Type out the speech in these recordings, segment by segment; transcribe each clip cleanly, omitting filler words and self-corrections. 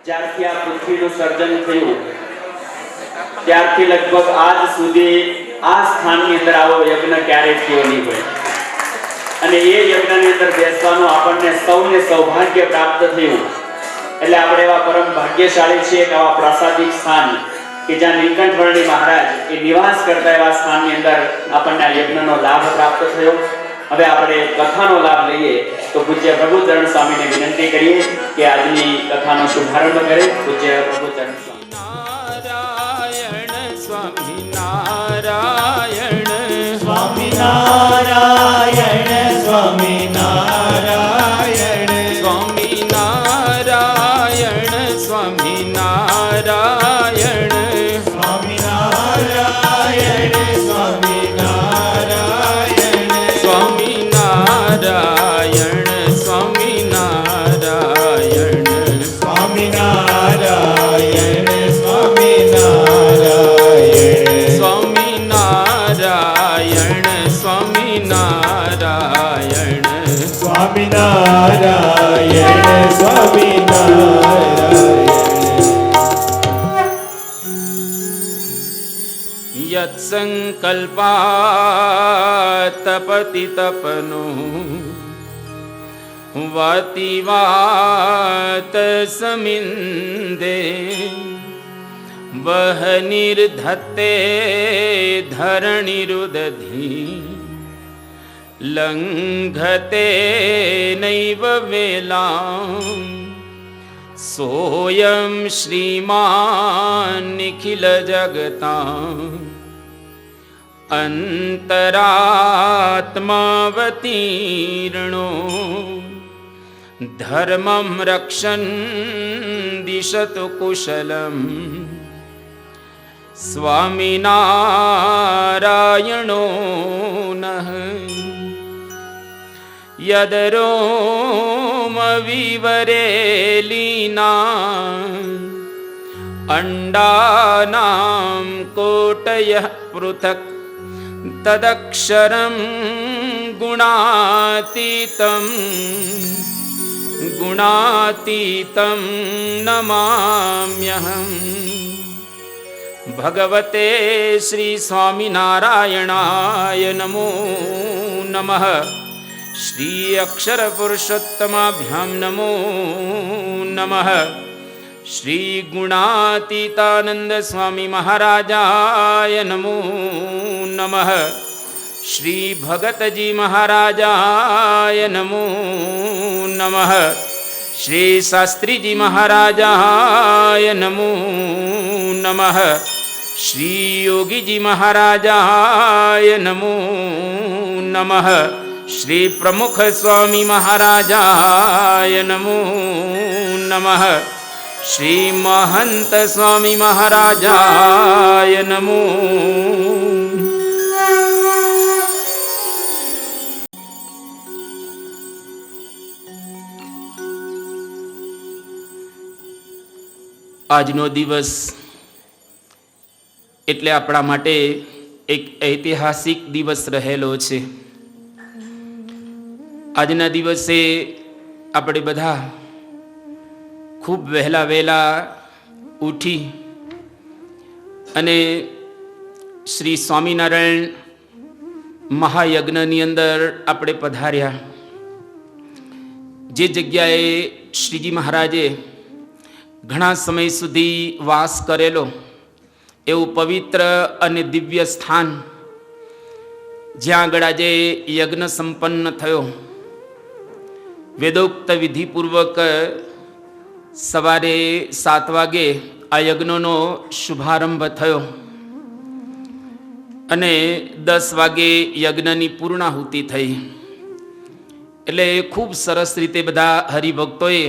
જ્યારથી આ પૃથ્વીનું સર્જન થયું ત્યારથી લગભગ આજ સુધી આ સ્થાનની અંદર આવો યજ્ઞ ક્યારેય થયો નહીં હોય અને એ યજ્ઞની અંદર બેસવાનું આપણને સૌને સૌભાગ્ય પ્રાપ્ત થયું એટલે આપણે એવા પરમ ભાગ્યશાળી છીએ કે આવા પ્રાસાદિક સ્થાન કે જ્યાં નીલકંઠ વર્ણી મહારાજ એ નિવાસ કરતા એવા સ્થાનની અંદર આપણને આ યજ્ઞનો લાભ પ્રાપ્ત થયો। હવે આપણે કથાનો લાભ લઈએ તો પૂજ્ય પ્રભુચરણ સ્વામીને વિનંતી કરીએ કે આજની કથાનો શુભારંભ કરે। પૂજ્ય પ્રભુચરણ સ્વામી। નારાયણ સ્વામી નારાયણ સ્વામી નારાયણ સ્વામી નારાયણ સ્વામી નારાયણ સ્વામી નારાયણ સ્વામી નારાયણ સ્વામી નારાયણ સ્વામી નારાયણ સ્વામી નારાયણ સ્વામી નારાયણ સ્વામી નારાયણ સ્વામી નારાયણ સ્વામી નારાયણ સ્વામી નારાયણ સ્વામી નારાયણ યત્સંકલ્પાત પતિતપનો વાતિવાત સમિંદે વહ નિર્ધત્તે ધરણીરુદધી લંઘતે નૈવ વેલાં સોયં શ્રીમાન નિખિલ જગતાં અંતરાત્માવતીર્ણો ધર્મં રક્ષન દિશતુ કુશલમ સ્વામિનારાયણો નઃ યદરોમ વિવરેલીના અંડાનાં કોટયઃ પૃથક્ તદક્ષરં ગુણાતીतं નમામ્યહં। ભગવતે શ્રી સ્વામિનારાયણાય નમો નમઃ। શ્રી અક્ષર પુરુષોત્તમાભ્યામ નમો નમઃ। શ્રી ગુણાતીતાનંદ સ્વામી મહારાજાય નમો નમઃ। શ્રી ભગતજી મહારાજાય નમો નમઃ। શ્રી શાસ્ત્રીજી મહારાજાય નમો નમઃ। શ્રી યોગીજી મહારાજાય નમો નમઃ। શ્રી પ્રમુખ સ્વામી મહારાજાય નમો નમઃ। શ્રી મહંત સ્વામી મહારાજાય નમો। આજનો દિવસ એટલે આપણા માટે એક ઐતિહાસિક દિવસ રહેલો છે। આજના દિવસે આપણે બધા ખૂબ વહેલા ઉઠી અને શ્રી સ્વામિનારાયણ મહાયજ્ઞની અંદર આપણે પધાર્યા। જે જગ્યાએ શ્રીજી મહારાજે ઘણા સમય સુધી વાસ કરેલો એવું પવિત્ર અને દિવ્ય સ્થાન, જ્યાં આગળ આજે યજ્ઞ સંપન્ન થયો। વેદોક્ત વિધિપૂર્વક સવારે 7 વાગે આ યજ્ઞનો શુભારંભ થયો અને 10 વાગે યજ્ઞની પૂર્ણાહુતિ થઈ। એટલે ખૂબ સરસ રીતે બધા હરિભક્તોએ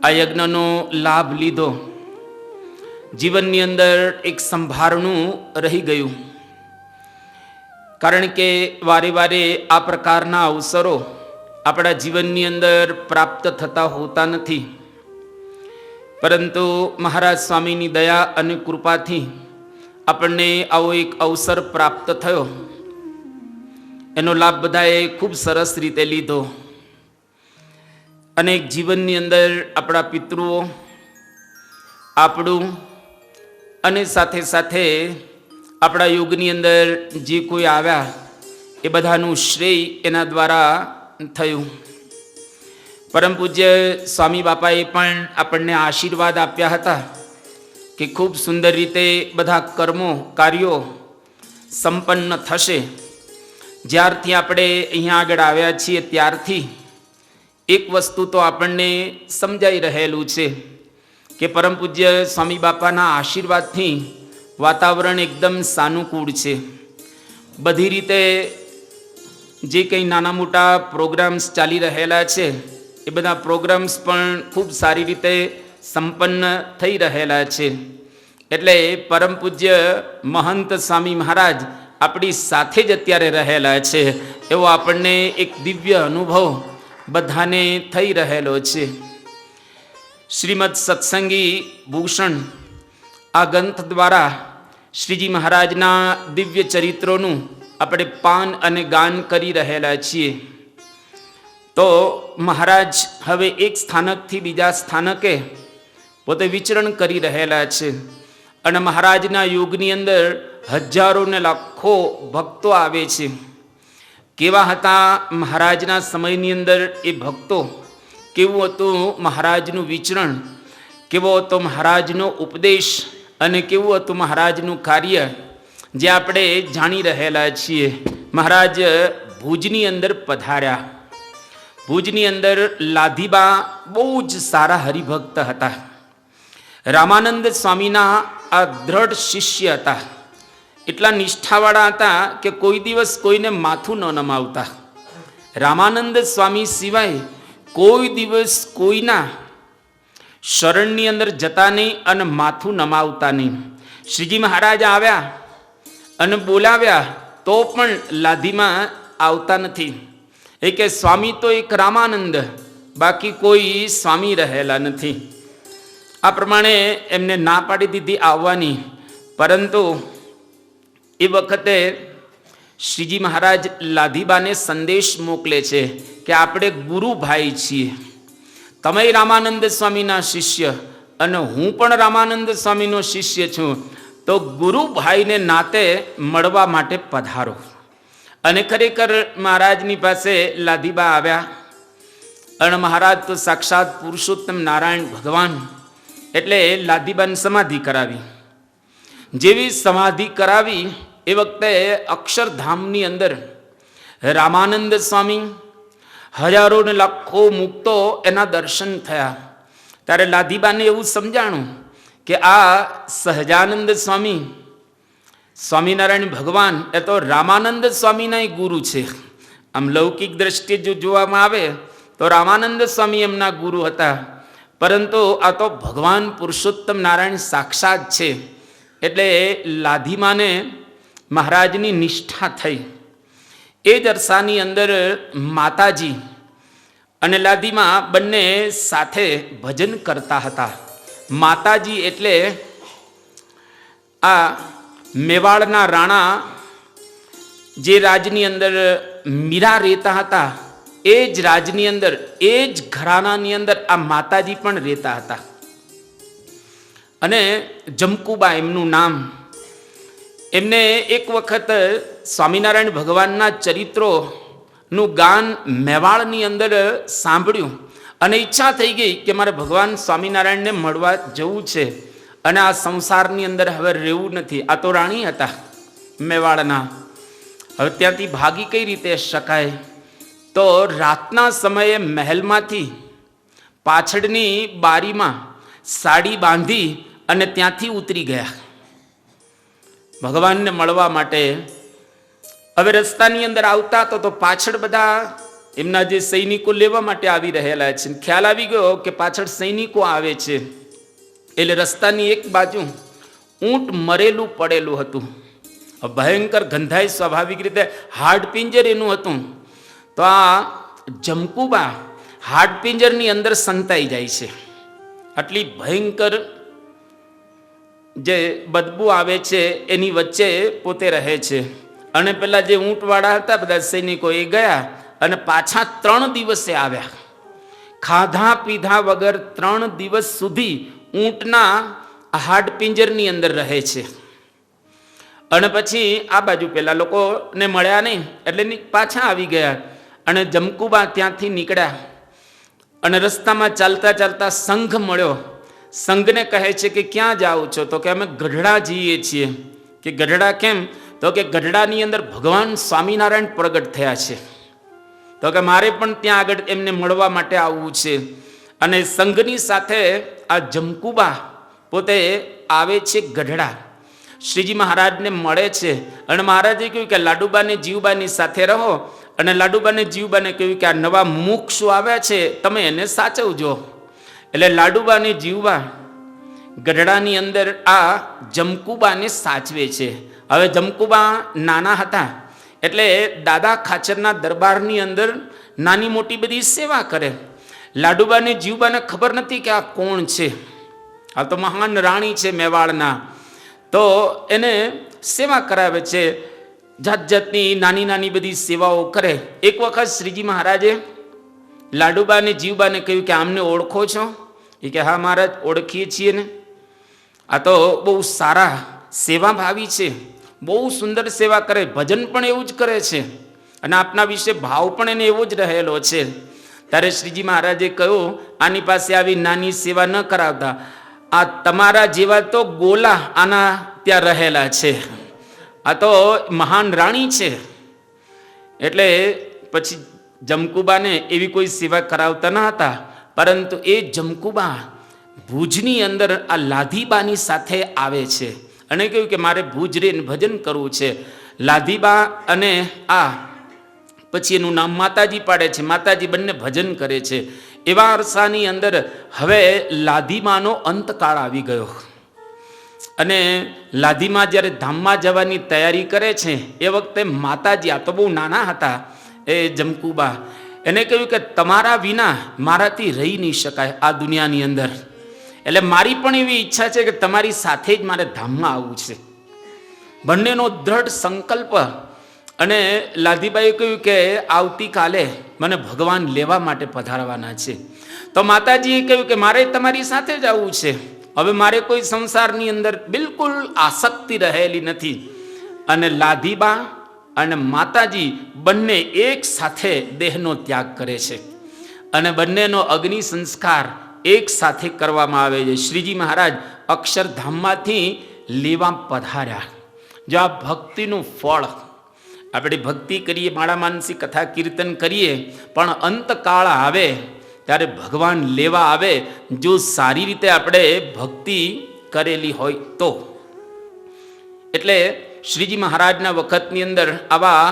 આ યજ્ઞનો લાભ લીધો। જીવનની અંદર એક સંભારણું રહી ગયું, કારણ કે વારે વારે આ પ્રકારના અવસરો આપણા જીવનની અંદર પ્રાપ્ત થતા હોતા નથી, પરંતુ મહારાજ સ્વામીની દયા અને કૃપાથી આપણને આવો એક અવસર પ્રાપ્ત થયો। એનો લાભ બધાએ ખૂબ સરસ રીતે લીધો। અનેક જીવનની અંદર આપણા પિતૃઓ આપણું અને સાથે સાથે આપણા યુગની અંદર જે કોઈ આવ્યા એ બધાનું શ્રેય એના દ્વારા થયું. પરમ પૂજ્ય સ્વામી બાપાએ પણ આપણને આશીર્વાદ આપ્યા હતા કે ખૂબ સુંદર રીતે બધા કર્મો કાર્યો સંપન્ન થશે. જ્યારથી આપણે અહીંયા આગળ આવ્યા છીએ ત્યારથી એક વસ્તુ તો આપણને સમજાઈ રહેલું છે કે પરમ પૂજ્ય સ્વામી બાપાના આશીર્વાદથી વાતાવરણ એકદમ સાનુકૂળ છે. બધી રીતે જે કંઈ નાના મોટા પ્રોગ્રામ્સ ચાલી રહેલા છે એ બધા પ્રોગ્રામ્સ પણ ખૂબ સારી રીતે સંપન્ન થઈ રહેલા છે. એટલે પરમ પૂજ્ય મહંત સ્વામી મહારાજ આપણી સાથે જ અત્યારે રહેલા છે એવો આપણને એક દિવ્ય અનુભવ બધાને થઈ રહેલો છે. શ્રીમદ સત્સંગી ભૂષણ આ ગ્રંથ દ્વારા શ્રીજી મહારાજના દિવ્ય ચરિત્રોનું આપણે પાન અને ગાન કરી રહેલા છીએ. તો મહારાજ હવે એક સ્થાનકથી બીજા સ્થાનકે પોતે વિચરણ કરી રહેલા છે અને મહારાજના યુગની અંદર હજારો ને લાખો ભક્તો આવે છે. કેવા હતા મહારાજના સમયની અંદર એ ભક્તો, કેવું હતું મહારાજનું વિચરણ, કેવો હતો મહારાજનો ઉપદેશ અને કેવું હતું મહારાજનું કાર્ય, જે આપણે જાણી રહેલા છીએ. મહારાજ ભુજની અંદર પધાર્યા. ભુજની અંદર લાધીબા બહુ જ સારા હરિભક્ત હતા. રામાનંદ સ્વામીના આ દ્રઢ શિષ્ય હતા. એટલા નિષ્ઠાવાળા હતા કે કોઈ દિવસ કોઈને માથું ન નમાવતા. રામાનંદ સ્વામી સિવાય કોઈ દિવસ કોઈના શરણની અંદર જતા નહીં અને માથું નમાવતા નહીં. શ્રીજી મહારાજ આવ્યા અને બોલાવ્યા તો પણ લાધીમાં આવતા નથી. એ કે સ્વામી તો એક રામાનંદ, બાકી કોઈ સ્વામી રહેલા નથી. આ પ્રમાણે એમને ના પાડી દીધી આવવાની. પરંતુ એ વખતે શ્રીજી મહારાજ લાધીબાને સંદેશ મોકલે છે કે આપણે ગુરુભાઈ છીએ. તમે રામાનંદ સ્વામીના શિષ્ય અને હું પણ રામાનંદ સ્વામીનો શિષ્ય છું, તો ગુરુભાઈને નાતે મળવા માટે પધારો. અને ખરેખર મહારાજની પાસે લાધીબા આવ્યા. અને મહારાજ તો સાક્ષાત પુરુષોત્તમ નારાયણ ભગવાન, એટલે લાધીબાને સમાધિ કરાવી. જેવી સમાધિ કરાવી એ વખતે અક્ષરધામની અંદર રામાનંદ સ્વામી, હજારો ને લાખો મુક્તો એના દર્શન થયા. ત્યારે લાધીબાને એવું સમજાણું કે આ સહજાનંદ સ્વામી, સ્વામિનારાયણ ભગવાન એ તો રામાનંદ સ્વામીના ગુરુ છે. આમ લૌકિક દ્રષ્ટિએ જો જોવામાં આવે તો રામાનંદ સ્વામી એમના ગુરુ હતા, પરંતુ આ તો ભગવાન પુરુષોત્તમ નારાયણ સાક્ષાત છે. એટલે લાધીમાને મહારાજની નિષ્ઠા થઈ. એ જ અરસાની અંદર માતાજી અને લાધીમા બંને સાથે ભજન કરતા હતા. માતાજી એટલે આ મેવાડના રાણા જે રાજની અંદર મીરા રહેતા હતા, એ જ રાજની અંદર, એ જ ઘરાનાની અંદર આ માતાજી પણ રહેતા હતા. અને જમકુબા એમનું નામ. એમને એક વખત સ્વામિનારાયણ ભગવાનના ચરિત્રોનું ગાન મેવાડની અંદર સાંભળ્યું અને ઈચ્છા થઈ ગઈ કે મારે ભગવાન સ્વામિનારાયણને મળવા જવું છે અને આ સંસારની અંદર હવે રહેવું નથી. આ તો રાણી હતા મેવાડના. હવે ત્યાંથી ભાગી કઈ રીતે શકાય? તો રાતના સમયે મહેલમાંથી પાછળની બારીમાં સાડી બાંધી અને ત્યાંથી ઉતરી ગયા ભગવાનને મળવા માટે. હવે રસ્તાની અંદર આવતા તો પાછળ બધા એમના જે સૈનિકો લેવા માટે આવી રહેલા છે. ખ્યાલ આવી ગયો કે પાછળ સૈનિકો આવે છે. એટલે રસ્તાની એક બાજુ ઊંટ મરેલું પડેલું હતું. ભયંકર ગંધાઈ, સ્વાભાવિક રીતે હાડપિંજર એનું હતું. તો આ જમકુબા હાડપિંજરની અંદર સંતાઈ જાય છે. આટલી ભયંકર જે બદબુ આવે છે એની વચ્ચે પોતે રહે છે. અને પેલા જે ઊંટવાળા હતા બધા સૈનિકો એ ગયા અને પાછા 3 દિવસે આવ્યા. ખાધા પીધા વગર 3 દિવસ સુધી ઊંટના આ હાડપિંજરની અંદર રહે છે. અને પછી આ બાજુ પેલા લોકોને મળ્યા નહીં એટલે પાછા આવી ગયા. અને જમકુબા ત્યાંથી નીકળ્યા અને રસ્તામાં ચાલતા ચાલતા સંઘ મળ્યો. સંઘને કહે છે કે ક્યાં જાઓ છો? તો કે અમે ગઢડા જઈએ છીએ. કે ગઢડા કેમ? તો કે ગઢડાની અંદર ભગવાન સ્વામિનારાયણ પ્રગટ થયા છે, તો કે મારે પણ ત્યાં આગળ એમને મળવા માટે આવવું છે. અને સંઘની સાથે આ જમકુબા પોતે આવે છે ગઢડા, શ્રીજી મહારાજને મળે છે. અને મહારાજે કહ્યું કે લાડુબાને જીવબાની સાથે રહો. અને લાડુબાને જીવબાને કહ્યું કે આ નવા મુક્ષુ આવ્યા છે, તમે એને સાચવજો. એટલે લાડુબાને જીવબા ગઢડાની અંદર આ જમકુબાને સાચવે છે. હવે જમકુબા નાના હતા એટલે દાદા ખાચરના દરબારની અંદર નાની મોટી બધી સેવા કરે. લાડુબાને જીવબાને ખબર નથી કે આ કોણ છે, આ તો મહાન રાણી છે મેવાડના. તો એને સેવા કરાવે છે, જાત જાતની નાની નાની બધી સેવાઓ કરે. એક વખત શ્રીજી મહારાજે લાડુબાને જીવબાને કહ્યું કે આમને ઓળખો છો? એ કે હા મહારાજ, ઓળખીએ છીએ ને. આ તો બહુ સારા સેવાભાવી છે, બહુ સુંદર સેવા કરે, ભજન પણ એવું જ કરે છે અને આપના વિશે ભાવ પણ એને એવો જ રહેલો છે. ત્યારે શ્રીજી મહારાજે કહ્યું આની પાસે આવી નાની સેવા ન કરાવતા, આ તમારા જેવા તો ગોલા આના ત્યાં રહેલા છે, આ તો મહાન રાણી છે. એટલે પછી જમકુબાને એવી કોઈ સેવા કરાવતા ન હતા. પરંતુ એ જમકુબા ભુજની અંદર આ લાધીબાની સાથે આવે છે અને કહ્યું કે મારે ભુજ રહીને ભજન કરવું છે. લાધીબા અને આ પછી એનું નામ માતાજી પાડે છે, માતાજી બંને ભજન કરે છે. એવા અરસાની અંદર હવે લાધીમાનો અંતકાળ આવી ગયો અને લાધીમા જ્યારે ધામમાં જવાની તૈયારી કરે છે એ વખતે માતાજી, આ તો બહુ નાના હતા એ જમકુબા, એને કહ્યું કે તમારા વિના મારાથી રહી નહીં શકાય આ દુનિયાની અંદર. એટલે મારી પણ એવી ઈચ્છા છે કે તમારી સાથે જ મારે ધામમાં આવવું છે. બંનેનો દ્રઢ સંકલ્પ. અને લાધીબાઈએ કહ્યું કે આવતીકાલે મને ભગવાન લેવા માટે પધારવાના છે. તો માતાજીએ કહ્યું કે મારે તમારી સાથે જ આવવું છે. હવે મારે કોઈ સંસારની અંદર બિલકુલ આસક્તિ રહેલી નથી. અને લાધીબા અને માતાજી બંને એક સાથે દેહનો ત્યાગ કરે છે અને બંનેનો અગ્નિ સંસ્કાર એક સાથે કરવામાં આવે છે. શ્રીજી મહારાજ અક્ષરધામમાંથી લેવા પધાર્યા. જો આ ભક્તિનું ફળ, આપણે ભક્તિ કરીએ, માળા માનસી કથા કીર્તન કરીએ, પણ અંતકાળ આવે ત્યારે ભગવાન લેવા આવે, જો સારી રીતે આપણે ભક્તિ કરેલી હોય તો. એટલે શ્રીજી મહારાજના વખતની અંદર આવા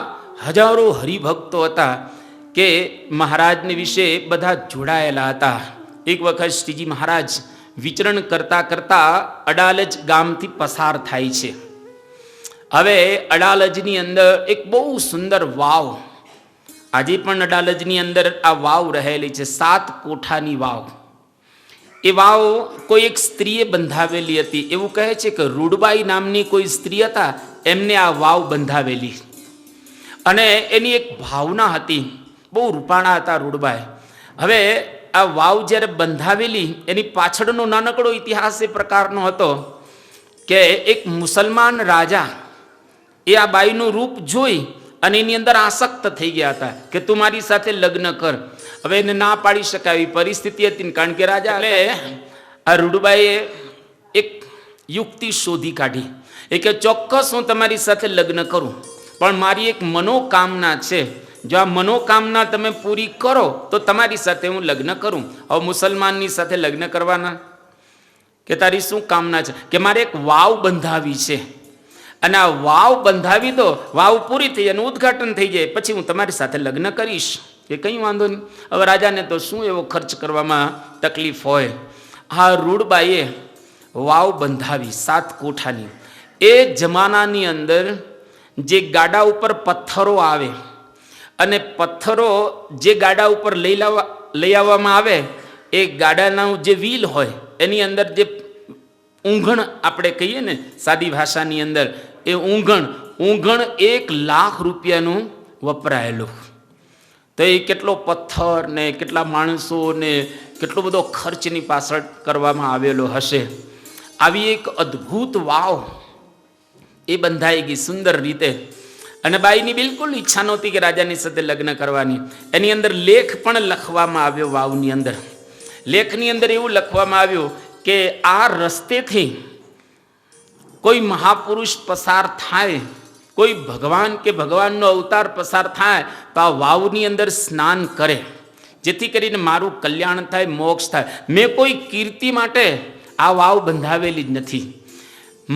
હજારો હરિભક્તો હતા કે મહારાજને વિશે બધા જોડાયેલા હતા. એક વખત શ્રીજી મહારાજ વિચરણ કરતા કરતા અડાલજ ગામથી પસાર થાય છે. હવે અડાલજની અંદર એક બહુ સુંદર વાવ, આજે પણ અડાલજની અંદર આ વાવ રહેલી છે, 7 કોઠાની વાવ. એ વાવ કોઈ એક સ્ત્રીએ બંધાવેલી હતી. એવું કહે છે કે રૂડબાઈ નામની કોઈ સ્ત્રી હતા, એમને આ વાવ બંધાવેલી. અને એની એક ભાવના હતી, બહુ રૂપાણા હતા રૂડબાઈ. હવે આ વાવ જ્યારે બંધાવેલી, એની પાછળનો નાનકડો ઇતિહાસ એ પ્રકારનો હતો કે એક મુસલમાન રાજા એ આ બાઈનું રૂપ જોઈ અને એની અંદર આસક્ત થઈ ગયા હતા કે તું મારી સાથે લગ્ન કર. હવે એને ના પાડી શકાય એવી પરિસ્થિતિ હતી, કારણ કે રાજા. એટલે આ રૂડબાઈએ એક યુક્તિ શોધી કાઢી. એ કે ચોક્કસ હું તમારી સાથે લગ્ન કરું, પણ મારી એક મનોકામના છે, જો આ મનોકામના તમે પૂરી કરો તો તમારી સાથે હું લગ્ન કરું. હવે મુસલમાનની સાથે લગ્ન કરવાના કે તારી શું કામના છે? કે મારે એક વાવ બંધાવી છે અને આ વાવ બંધાવી દો, વાવ પૂરી થઈ અને ઉદ્ઘાટન થઈ જાય પછી હું તમારી સાથે લગ્ન કરીશ. કે કંઈ વાંધો નહીં. હવે રાજાને તો શું એવો ખર્ચ કરવામાં તકલીફ હોય. આ રૂડબાઈએ વાવ બંધાવી 7 કોઠાની. એ જમાનાની અંદર જે ગાડા ઉપર પથ્થરો આવે અને પથ્થરો જે ગાડા ઉપર લઈ આવવામાં આવે, એ ગાડાનું જે વ્હીલ હોય એની અંદર જે ઊંઘણ આપણે કહીએ ને સાદી ભાષાની અંદર, એ ઊંઘણ 1 લાખ રૂપિયાનું વપરાયેલું. તો એ કેટલો પથ્થર ને કેટલા માણસો ને કેટલો બધો ખર્ચની પાછળ કરવામાં આવેલો હશે. આવી એક અદ્ભુત વાવ એ બંધાઈ ગઈ સુંદર રીતે. અને બાઈની બિલકુલ ઈચ્છા નહોતી કે રાજાની સાથે લગ્ન કરવાની. એની અંદર લેખ પણ લખવામાં આવ્યો વાવની અંદર. લેખની અંદર એવું લખવામાં આવ્યું કે આ રસ્તેથી કોઈ મહાપુરુષ પસાર થાય, કોઈ ભગવાન કે ભગવાનનો અવતાર પસાર થાય તો આ વાવની અંદર સ્નાન કરે, જેથી કરીને મારું કલ્યાણ થાય, મોક્ષ થાય. મેં કોઈ કીર્તિ માટે આ વાવ બંધાવેલી જ નથી.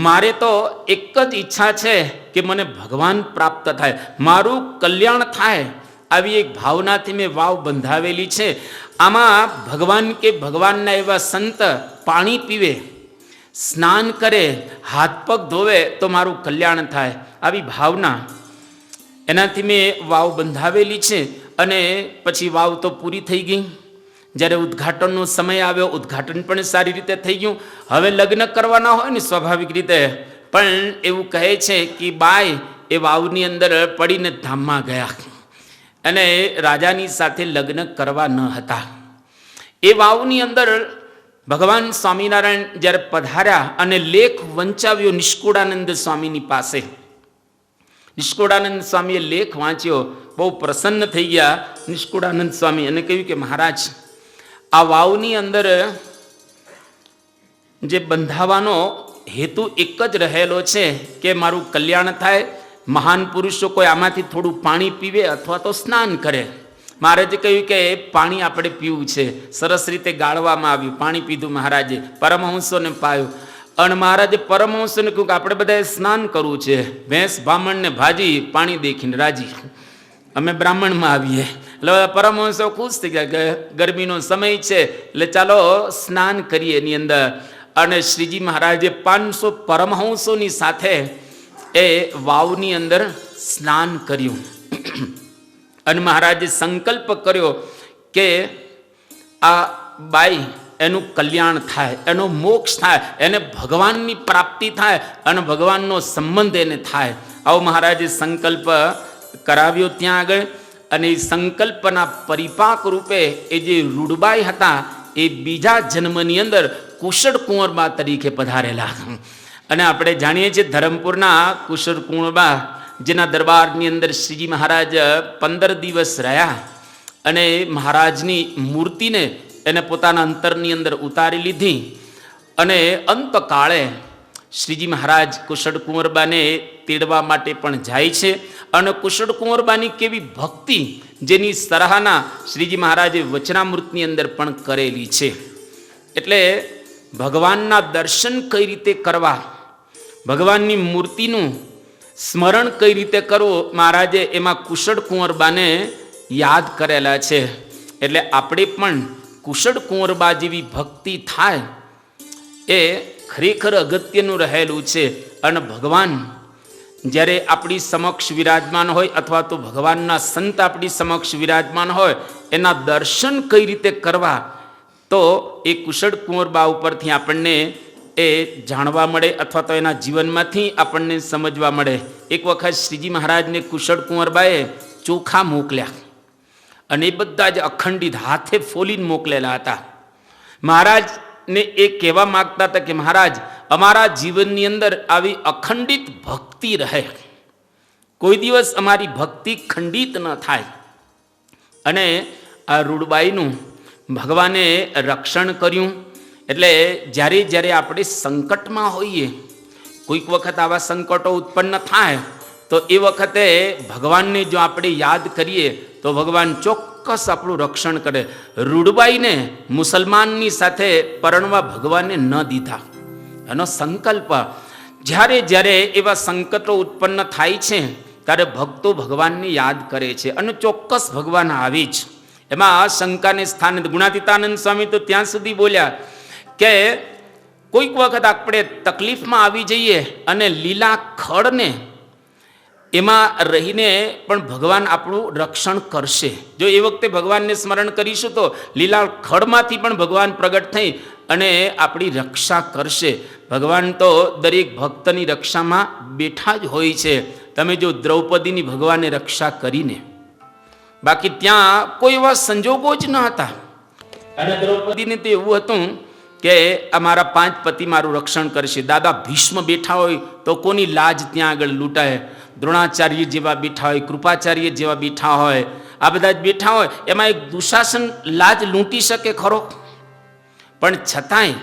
મારે તો એક જ ઈચ્છા છે કે મને ભગવાન પ્રાપ્ત થાય, મારું કલ્યાણ થાય. આવી એક ભાવનાથી મેં વાવ બંધાવેલી છે. આમાં ભગવાન કે ભગવાનના એવા સંત પાણી પીવે, સ્નાન કરે, હાથ પગ ધોવે તો મારું કલ્યાણ થાય. આવી ભાવના એનાથી મેં વાવ બંધાવેલી છે. અને પછી વાવ તો પૂરી થઈ ગઈ. જ્યારે ઉદ્ઘાટનનો સમય આવ્યો, ઉદ્ઘાટન પણ સારી રીતે થઈ ગયું. હવે લગ્ન કરવાના હોય ને સ્વાભાવિક રીતે, પણ એવું કહે છે કે બાઈ એ વાવની અંદર પડીને ધામમાં ગયા અને રાજાની સાથે લગ્ન કરવા ન હતા. એ વાવની અંદર ભગવાન સ્વામિનારાયણ જ્યારે પધાર્યા અને લેખ વંચાવ્યો નિષ્કુળાનંદ સ્વામીની પાસે. નિષ્કુળાનંદ સ્વામીએ લેખ વાંચ્યો, બહુ પ્રસન્ન થઈ ગયા નિષ્કુળાનંદ સ્વામી અને કહ્યું કે મહારાજ, આ વાવની અંદર જે બંધાવાનો હેતુ એક જ રહેલો છે કે મારું કલ્યાણ થાય. મહાન પુરુષો કોઈ આમાંથી થોડું પાણી પીવે અથવા તો સ્નાન કરે. મહારાજે કહ્યું કે પાણી આપણે પીવું છે. સરસ રીતે ગાળવામાં આવ્યું, પાણી પીધું મહારાજે, પરમહંસોને પાયું. અને મહારાજે પરમહંસોને કહ્યું કે આપણે બધાએ સ્નાન કરવું છે. ભેંસ બ્રાહ્મણને ભાજી, પાણી દેખીને રાજી. અમે બ્રાહ્મણમાં આવીએ એટલે પરમહંસો ખુશ થઈ ગયા કે ગરમીનો સમય છે એટલે ચાલો સ્નાન કરીએ એની અંદર. અને શ્રીજી મહારાજે 500 પરમહંસોની સાથે એ વાવની અંદર સ્નાન કર્યું. અને મહારાજે સંકલ્પ કર્યો કે આ બાઈ એનું કલ્યાણ થાય, એનો મોક્ષ થાય, એને ભગવાનની પ્રાપ્તિ થાય અને ભગવાનનો સંબંધ એને થાય. આવો મહારાજે સંકલ્પ કરાવ્યો ત્યાં આગળ. અને એ સંકલ્પના પરિપાક રૂપે એ જે રૂડબાઈ હતા એ બીજા જન્મની અંદર કુશળ કુંવરબા તરીકે પધારેલા. અને આપણે જાણીએ છીએ ધરમપુરના કુશળ કુંવરબા, જેના દરબારની અંદર શ્રીજી મહારાજ 15 દિવસ રહ્યા અને મહારાજની મૂર્તિને એને પોતાના અંતરની અંદર ઉતારી લીધી. અને અંતકાળે શ્રીજી મહારાજ કુશળ કુંવરબાને તેડવા માટે પણ જાય છે. અને કુશળ કુંવરબાની કેવી ભક્તિ, જેની સરાહના શ્રીજી મહારાજે વચનામૃતની અંદર પણ કરેલી છે. એટલે ભગવાનના દર્શન કઈ રીતે કરવા, ભગવાનની મૂર્તિનું સ્મરણ કઈ રીતે કરવું, મહારાજે એમાં કુશળ કુંવરબાને યાદ કરેલા છે. એટલે આપણે પણ કુશળ કુંવરબા જેવી ભક્તિ થાય એ ખરેખર અગત્યનું રહેલું છે. અને ભગવાન જ્યારે આપણી સમક્ષ વિરાજમાન હોય અથવા તો ભગવાનના સંત આપણી સમક્ષ વિરાજમાન હોય, એના દર્શન કઈ રીતે કરવા, તો એ કુશળ કુંવરબા ઉપરથી આપણને એ જાણવા મળે અથવા તો એના જીવનમાંથી આપણને સમજવા મળે. એક વખત શ્રીજી મહારાજને કુશળ કુંવરબાએ ચોખા મોકલ્યા અને એ બધા જ અખંડિત હાથે ફોલીને મોકલેલા હતા. મહારાજને એ કહેવા માગતા હતા કે મહારાજ, અમારા જીવનની અંદર આવી અખંડિત ભક્તિ રહે, કોઈ દિવસ અમારી ભક્તિ ખંડિત ન થાય. અને આ રૂડબાઈનું ભગવાને રક્ષણ કર્યું. એટલે જ્યારે જ્યારે આપણે સંકટમાં હોઈએ, કોઈક વખત આવા સંકટો ઉત્પન્ન થાય તો એ વખતે ભગવાનને જો આપણે યાદ કરીએ તો ભગવાન ચોક્કસ આપણું રક્ષણ કરે. રૂડબાઈને મુસલમાનની સાથે પરણવા ભગવાને ન દીધા, એનો સંકલ્પ. જ્યારે જ્યારે એવા સંકટો ઉત્પન્ન થાય છે ત્યારે ભક્તો ભગવાનને યાદ કરે છે અને ચોક્કસ ભગવાન આવે જ. એમાં શંકાને સ્થાને ગુણાતીતાનંદ સ્વામી તો ત્યાં સુધી બોલ્યા કે કોઈક વખત આપણે તકલીફમાં આવી જઈએ અને લીલા ખડને એમાં રહીને પણ ભગવાન આપણું રક્ષણ કરશે. જો એ વખતે ભગવાનને સ્મરણ કરીશું તો લીલા ખડમાંથી પણ ભગવાન પ્રગટ થઈ અને આપણી રક્ષા કરશે. ભગવાન તો દરેક ભક્તની રક્ષામાં બેઠા જ હોય છે. તમે જો દ્રૌપદીની ભગવાને રક્ષા કરીને, બાકી ત્યાં કોઈ એવા સંજોગો જ ન હતા. અને દ્રૌપદીને તો એવું હતું કે અમારા 5 પતિ મારું રક્ષણ કરશે. દાદા ભીષ્મ બેઠા હોય તો કોની લાજ ત્યાં આગળ લૂંટાય? દ્રોણાચાર્ય જેવા બેઠા હોય, કૃપાચાર્ય જેવા બેઠા હોય, આ બધા જ બેઠા હોય, એમાં એક દુશાસન લાજ લૂંટી શકે ખરો? પણ છતાંય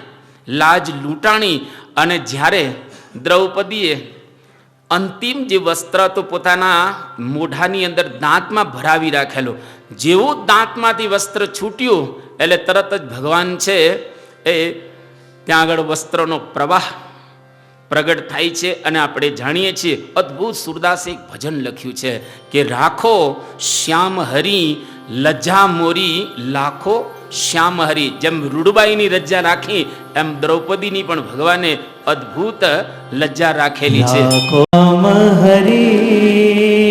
લાજ લૂંટાણી. અને જ્યારે દ્રૌપદીએ અંતિમ જે વસ્ત્ર તો પોતાના મોઢાની અંદર દાંતમાં ભરાવી રાખેલો, જેવું દાંતમાંથી વસ્ત્ર છૂટ્યું એટલે તરત જ ભગવાન છે એ ત્યાં આગળ વસ્ત્રનો પ્રવાહ પ્રગટ થાય છે. અને આપણે જાણીએ છીએ અદ્ભુત સુરદાસે એક ભજન લખ્યું છે કે રાખો શ્યામ હરી લજ્જા મોરી લાખો શ્યામ હરી. જેમ રૂડબાઈની લજ્જા રાખી એમ દ્રૌપદીની પણ ભગવાને અદ્ભુત લજ્જા રાખેલી છે. શ્યામ હરી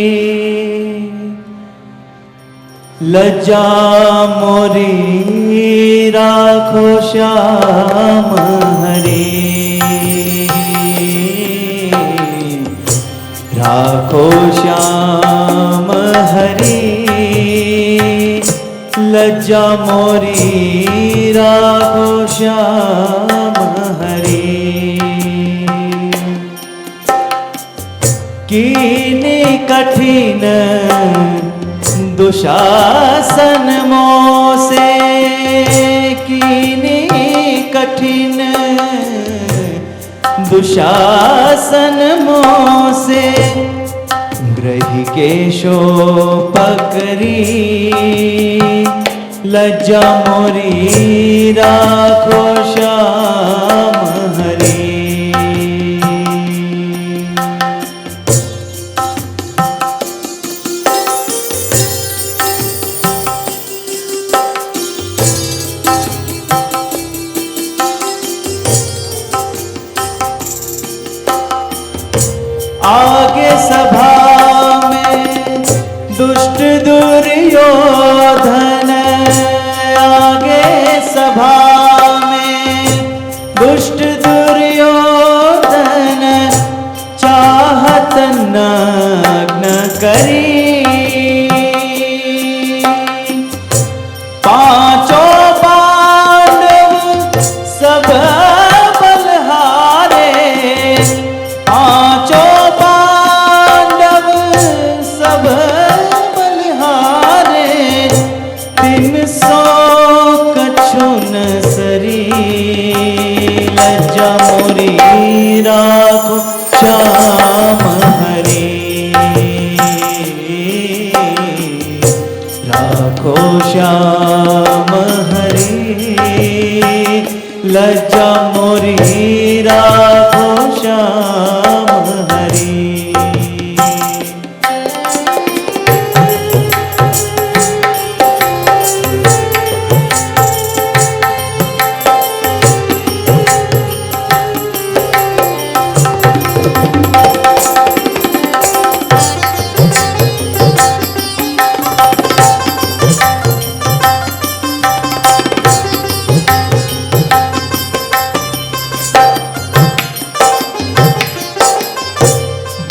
લજ્જા મોરી રાખો શ્યામ હરી, રાખો શ્યામ હરી લજ્જા મોરી રાખો શ્યામ હરી. कीने कठिन दुशासन मोसे, कीने कठिन दुशासन मोसे ग्रही केशो पकरी लज्जा मोरी राखो श्याम हरी. आगे सभा में दुष्ट दुर्योधन, आगे सभा में दुष्ट दुर्योधन चाहत नग्न करी. पांचों पांडव सब बलहारे, पांचों पांडव सब बलहारे 300 कछु न सरी लज्जा मोरी राखो श्याम हरी, राखो श्याम हरी लज्जा मोरी राखो श्याम हरी.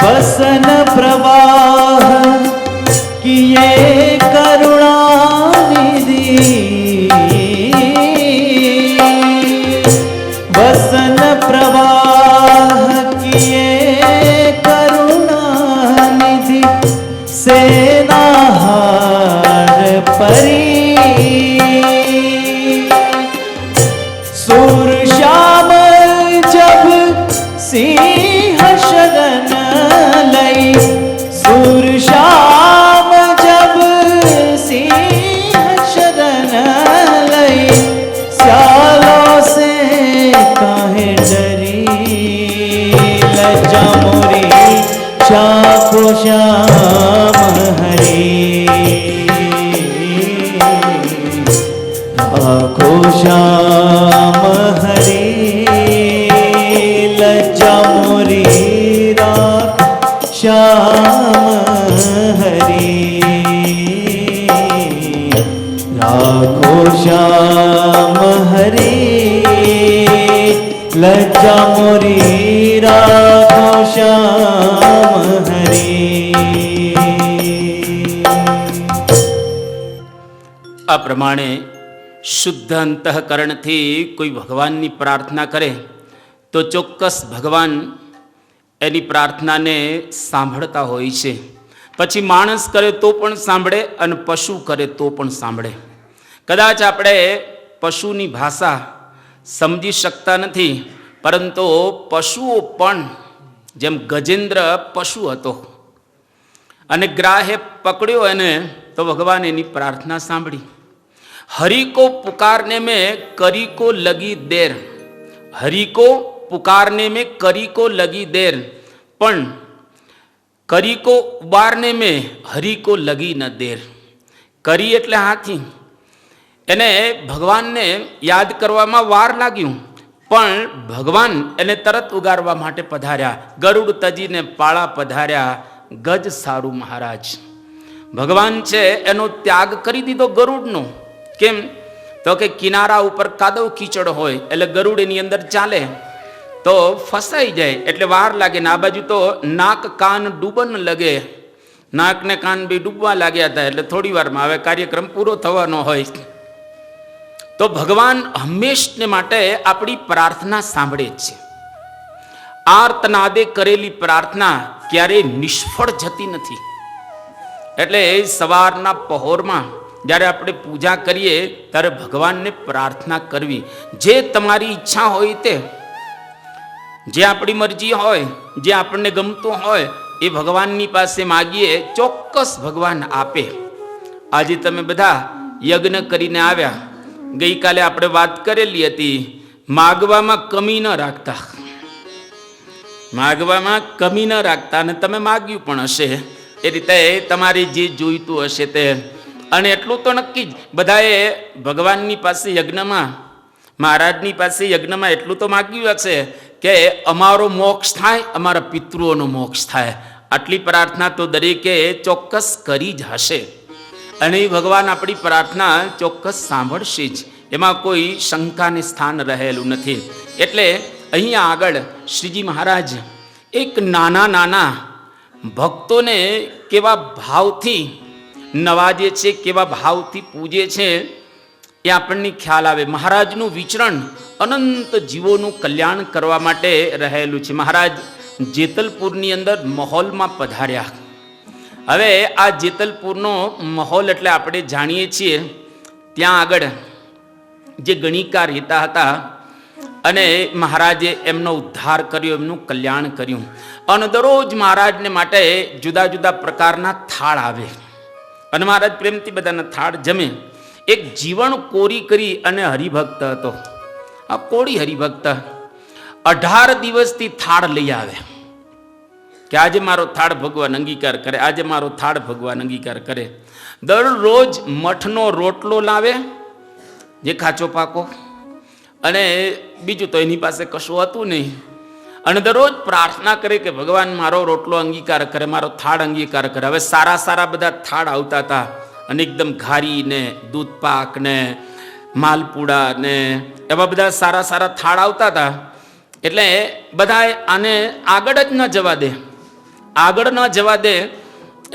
बसन प्रवाह किए करुणानिधि, बसन प्रवाह किए करुणानिधि सेनाहार परी. सूर श्याम जब सिंह शरण लई, सूर श्याम जब सिंह शरण लई स्यालों से काहे डरी लज्जा मोरी शाखो श्याम हरी, आखो श्याम हरी लज्जा मोरी श्याम हरी, राखो श्याम हरी लज्जा मोरी राखो श्याम हरी. આ પ્રમાણે શુદ્ધ અંતઃકરણથી કોઈ ભગવાનની પ્રાર્થના કરે તો ચોક્કસ ભગવાન એની પ્રાર્થનાને સાંભળતા હોય છે. પછી માણસ કરે તો પણ સાંભળે અને પશુ કરે તો પણ સાંભળે. કદાચ આપણે પશુની ભાષા સમજી શકતા નથી, પરંતુ પશુઓ પણ, જેમ ગજેન્દ્ર પશુ હતો અને ગ્રાહે પકડ્યો એને તો ભગવાન એની પ્રાર્થના સાંભળી. હરિ કો પુકારને में करी को लगी देर, हरि को पुकारने में करी को लगी देर, પણ કરી કો ઉબારને में હરિ को लगी न देर. કરી એટલે હાથી, એને ભગવાનને યાદ કરવામાં વાર લાગ્યું, પણ ભગવાન એને તરત ઉગારવા માટે પધાર્યા. ગરુડ તજીને પાળા પધાર્યા, ગજ સારું મહારાજ. ભગવાન છે એનો ત્યાગ કરી દીધો ગરુડનો. કેમ? તો કે કિનારા ઉપર કાદવ કીચડ હોય એટલે ગરુડ એની અંદર ચાલે તો ફસાઈ જાય એટલે વાર લાગે ને આ બાજુ તો નાક કાન ડૂબન લગે, નાક ને કાન બી ડૂબવા લાગ્યા હતા એટલે થોડી વારમાં હવે કાર્યક્રમ પૂરો થવાનો હોય. તો ભગવાન હંમેશને માટે આપણી પ્રાર્થના સાંભળે જ છે. આર્તનાદે કરેલી પ્રાર્થના ક્યારેય નિષ્ફળ જતી નથી. એટલે સવારના પહોરમાં જ્યારે આપણે પૂજા કરીએ ત્યારે ભગવાનને પ્રાર્થના કરવી. જે તમારી ઈચ્છા હોય તે, જે આપણી મરજી હોય, જે આપણને ગમતું હોય એ ભગવાનની પાસે માગીએ, ચોક્કસ ભગવાન આપે. આજે તમે બધા યજ્ઞ કરીને આવ્યા. ગઈકાલે આપણે વાત કરેલી હતી, માગવામાં કમી ન રાખતા, માગવામાં કમી ન રાખતા, અને તમે માગ્યું પણ હશે એ રીતે તમારે જે જોઈતું હશે તે. અને એટલું તો નક્કી જ બધાએ ભગવાનની પાસે યજ્ઞમાં, મહારાજની પાસે યજ્ઞમાં એટલું તો માગ્યું હશે કે અમારો મોક્ષ થાય, અમારા પિતૃઓનો મોક્ષ થાય. આટલી પ્રાર્થના તો દરેકે ચોક્કસ કરી જ હશે અને એ ભગવાન આપણી પ્રાર્થના ચોક્કસ સાંભળશે જ, એમાં કોઈ શંકાને સ્થાન રહેલું નથી. એટલે અહીંયા આગળ શ્રીજી મહારાજ એક નાના નાના ભક્તોને કેવા ભાવથી નવાજે છે, કેવા ભાવથી પૂજે છે એ આપણને ખ્યાલ આવે. મહારાજનું વિચરણ અનંત જીવોનું કલ્યાણ કરવા માટે રહેલું છે. મહારાજ જેતલપુરની અંદર મહોલમાં પધાર્યા. હવે આ જેતલપુરનો મહોલ એટલે આપણે જાણીએ છીએ ત્યાં આગળ જે ગણિકા રહેતા હતા અને મહારાજે એમનો ઉદ્ધાર કર્યો, એમનું કલ્યાણ કર્યું. અને દરરોજ મહારાજને માટે જુદા જુદા પ્રકારના થાળ આવે અને મહારાજ પ્રેમથી બધાના થાળ જમે. એક જીવણ કોરી કરી અને હરિભક્ત હતો. આ કોળી હરિભક્ત 18 દિવસથી થાળ લઈ આવે કે આજે મારો થાળ ભગવાન અંગીકાર કરે, આજે મારો થાળ ભગવાન અંગીકાર કરે. દરરોજ મઠનો રોટલો લાવે, જે કાચો પાકો, અને બીજું તો એની પાસે કશું હતું નહીં. અને દરરોજ પ્રાર્થના કરે કે ભગવાન મારો રોટલો અંગીકાર કરે, મારો થાળ અંગીકાર કરે. હવે સારા સારા બધા થાળ આવતા હતા અને એકદમ ઘારી ને દૂધપાક ને માલપુડા ને એવા બધા સારા સારા થાળ આવતા હતા. એટલે બધા આને આગળ જ ન જવા દે, આગળ ન જવા દે.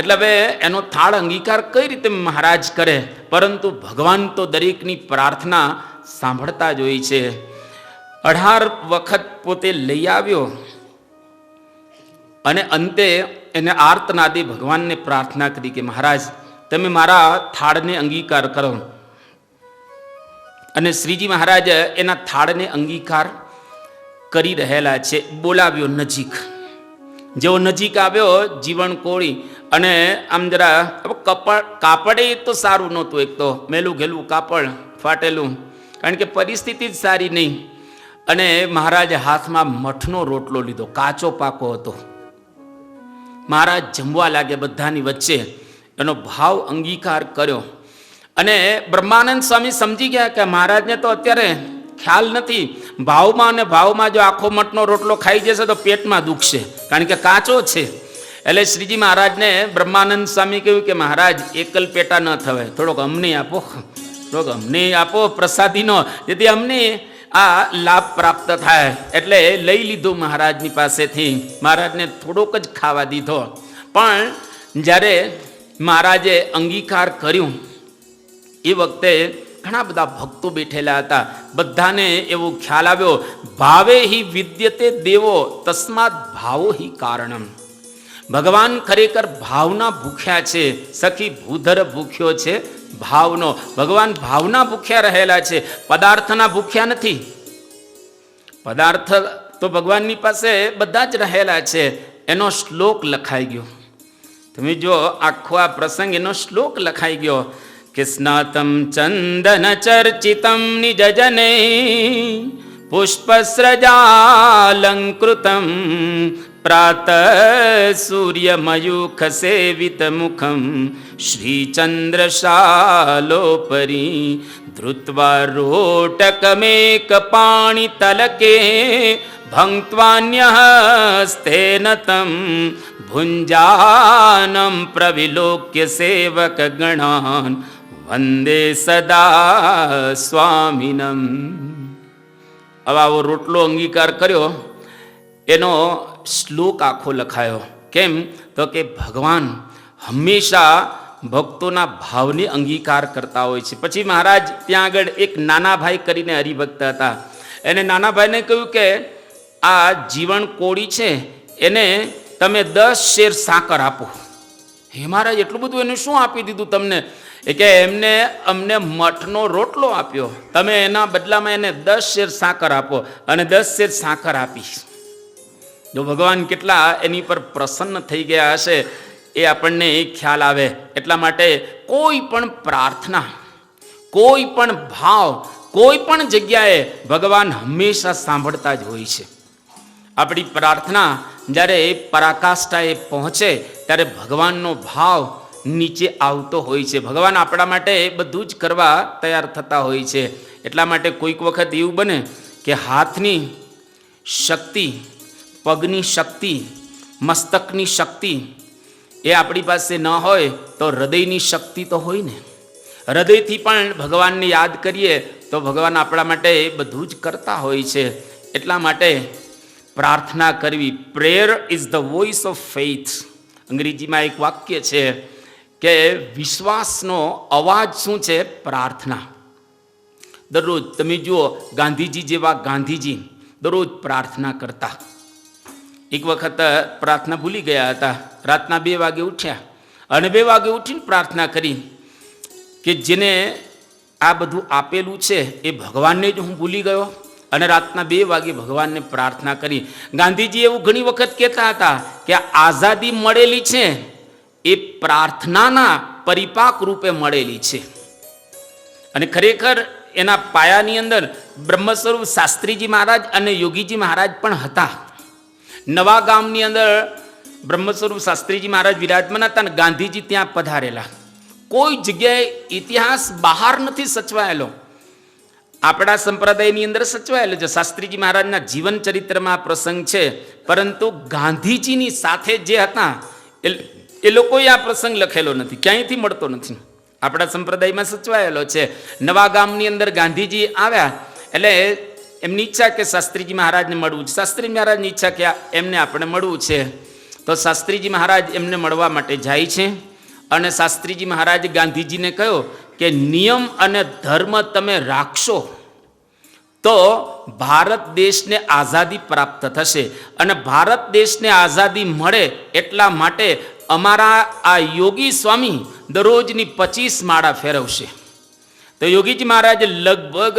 એટલે હવે એનો થાળ અંગીકાર કઈ રીતે મહારાજ કરે, પરંતુ ભગવાન તો દરેકની પ્રાર્થના સાંભળતા જ હોય છે. 18 વખત પોતે લઈ આવ્યો અને અંતે એને આર્તનાદે ભગવાનને પ્રાર્થના કરી કે મહારાજ તમે મારા થાળને અંગીકાર કરો. અને શ્રીજી મહારાજ એના થાળને અંગીકાર કરી રહેલા છે. બોલાવ્યો નજીક. જેવો નજીક આવ્યો જીવણ કોળી અને આમ જરા કાપડે તો સારું નહોતું, એક તો મેલું ઘેલું કાપડ ફાટેલું, કારણ કે પરિસ્થિતિ જ સારી નહીં. અને મહારાજે હાથમાં મઠનો રોટલો લીધો, કાચો પાકો હતો. મહારાજ જમવા લાગે બધાની વચ્ચે, એનો ભાવ અંગીકાર કર્યો. અને બ્રહ્માનંદ સ્વામી સમજી ગયા કે મહારાજને તો અત્યારે ખ્યાલ નથી, ભાવમાં અને ભાવમાં જો આખો મઠનો રોટલો ખાઈ જશે તો પેટમાં દુખશે, કારણ કે કાચો છે. એટલે શ્રીજી મહારાજને બ્રહ્માનંદ સ્વામી કહ્યું કે મહારાજ એકલ પેટા ન થવાય, થોડોક અમને આપો, થોડોક અમને આપો પ્રસાદીનો, જેથી અમને આ લાભ પ્રાપ્ત થાય. એટલે લઈ લીધું મહારાજની પાસેથી, મહારાજને થોડોક જ ખાવા દીધો. પણ જ્યારે મહારાજે અંગીકાર કર્યું એ વખતે ઘણા બધા ભક્તો બેઠેલા હતા. બધાને એવો ખ્યાલ આવ્યો, ભાવે હિ વિદ્યતે દેવો તસ્માત ભાવો હિ કારણમ. ભગવાન ખરેખર ભાવના ભૂખ્યા છે. સખી ભૂધર ભૂખ્યો છે ભાવનો. ભગવાન ભાવના ભૂખ્યા રહેલા છે, પદાર્થના ભૂખ્યા નથી. પદાર્થ તો ભગવાનની પાસે બધા જ રહેલા છે. એનો શ્લોક લખાઈ ગયો. તમે જો આખો આ પ્રસંગ, એનો શ્લોક લખાઈ ગયો કે સ્નાતમ ચંદન ચર્ચિતમ નિજજને પુષ્પસ્રજાલંકૃતમ પ્રાત સૂર્યમયુખ સેવિત મુખમ શ્રીચંદ્રશાલોપરી ધૃત્વા રોટકમેક પાણી તલકે ભંક્ત્વાન્યહસ્તેન તમ ભુંજાનમ પ્રવિલોક્ય સેવક ગણાન વંદે સદા સ્વામિનમ. હવે આવો રોટલો અંગીકાર કર્યો, એનો શ્લોક આખો લખાયો. કેમ તો કે ભગવાન હંમેશા ભક્તોના ભાવને અંગીકાર કરતા હોય છે. પછી મહારાજ ત્યાં આગળ એક નાના ભાઈ કરીને હરિભક્ત હતા, એને નાના ભાઈને કહ્યું કે આ જીવણ કોળી છે, એને તમે 10 શેર સાકર આપો. હે મહારાજ, એટલું બધું એને શું આપી દીધું તમને? એ કે અમને મઠનો રોટલો આપ્યો, તમે એના બદલામાં એને 10 શેર સાકર આપો. અને 10 શેર સાકર આપી. જો ભગવાન કેટલા એની પર પ્રસન્ન થઈ ગયા હશે એ આપણને ખ્યાલ આવે. એટલા માટે કોઈ પણ પ્રાર્થના, કોઈ પણ ભાવ, કોઈ પણ જગ્યાએ ભગવાન હંમેશા સાંભળતા જ હોય છે. આપણી પ્રાર્થના જ્યારે પરાકાષ્ઠાએ પહોંચે ત્યારે ભગવાનનો ભાવ નીચે આવતો હોય છે. ભગવાન આપણા માટે બધું જ કરવા તૈયાર થતા હોય છે. એટલા માટે કોઈક વખત એવું બને કે હાથની શક્તિ, પગની શક્તિ, મસ્તકની શક્તિ એ આપણી પાસે ન હોય તો હૃદયની શક્તિ તો હોય ને. હૃદયથી પણ ભગવાનને યાદ કરીએ તો ભગવાન આપણા માટે બધું જ કરતા હોય છે. એટલા માટે પ્રાર્થના કરવી. Prayer is the voice of faith. અંગ્રેજીમાં એક વાક્ય છે કે વિશ્વાસનો અવાજ શું છે? પ્રાર્થના. દરરોજ તમે જુઓ, ગાંધીજી જેવા ગાંધીજી દરરોજ પ્રાર્થના કરતા. એક વખત પ્રાર્થના ભૂલી ગયા હતા, રાતના 2 વાગે ઉઠ્યા અને 2 વાગે ઉઠીને પ્રાર્થના કરી કે જેને આ બધું આપેલું છે એ ભગવાનને જ હું ભૂલી ગયો. અને રાતના 2 વાગે ભગવાનને પ્રાર્થના કરી. ગાંધીજી એવું ઘણી વખત કહેતા હતા કે આઝાદી મળેલી છે એ પ્રાર્થનાના પરિપાક રૂપે મળેલી છે. અને ખરેખર એના પાયાની અંદર બ્રહ્મ સ્વરૂપ શાસ્ત્રીજી મહારાજ અને યોગીજી મહારાજ પણ હતા. નવા ગામની અંદર બ્રહ્મ સ્વરૂપ શાસ્ત્રીજી મહારાજ વિરાજમાન હતા અને ગાંધીજી ત્યાં પધારેલા. કોઈ જગ્યાએ ઇતિહાસ બહાર નથી સચવાયેલો, આપણા સંપ્રદાયની અંદર સચવાયેલો છે. શાસ્ત્રીજી મહારાજના જીવન ચરિત્રમાં પ્રસંગ છે, પરંતુ ગાંધીજીની સાથે જે હતા એ લોકોએ આ પ્રસંગ લખેલો નથી, ક્યાંયથી મળતો નથી. આપણા સંપ્રદાયમાં સચવાયેલો છે. નવા ગામની અંદર ગાંધીજી આવ્યા એટલે એમની ઈચ્છા કે શાસ્ત્રીજી મહારાજને મળવું છે. શાસ્ત્રી મહારાજની ઈચ્છા કે એમને આપણે મળવું છે. તો શાસ્ત્રીજી મહારાજ એમને મળવા માટે જાય છે અને શાસ્ત્રીજી મહારાજે ગાંધીજીને કહ્યું કે નિયમ અને ધર્મ તમે રાખશો તો ભારત દેશને આઝાદી પ્રાપ્ત થશે. અને ભારત દેશને આઝાદી મળે એટલા માટે અમારા આ યોગી સ્વામી દરરોજની 25 માળા ફેરવશે. તો યોગીજી મહારાજે લગભગ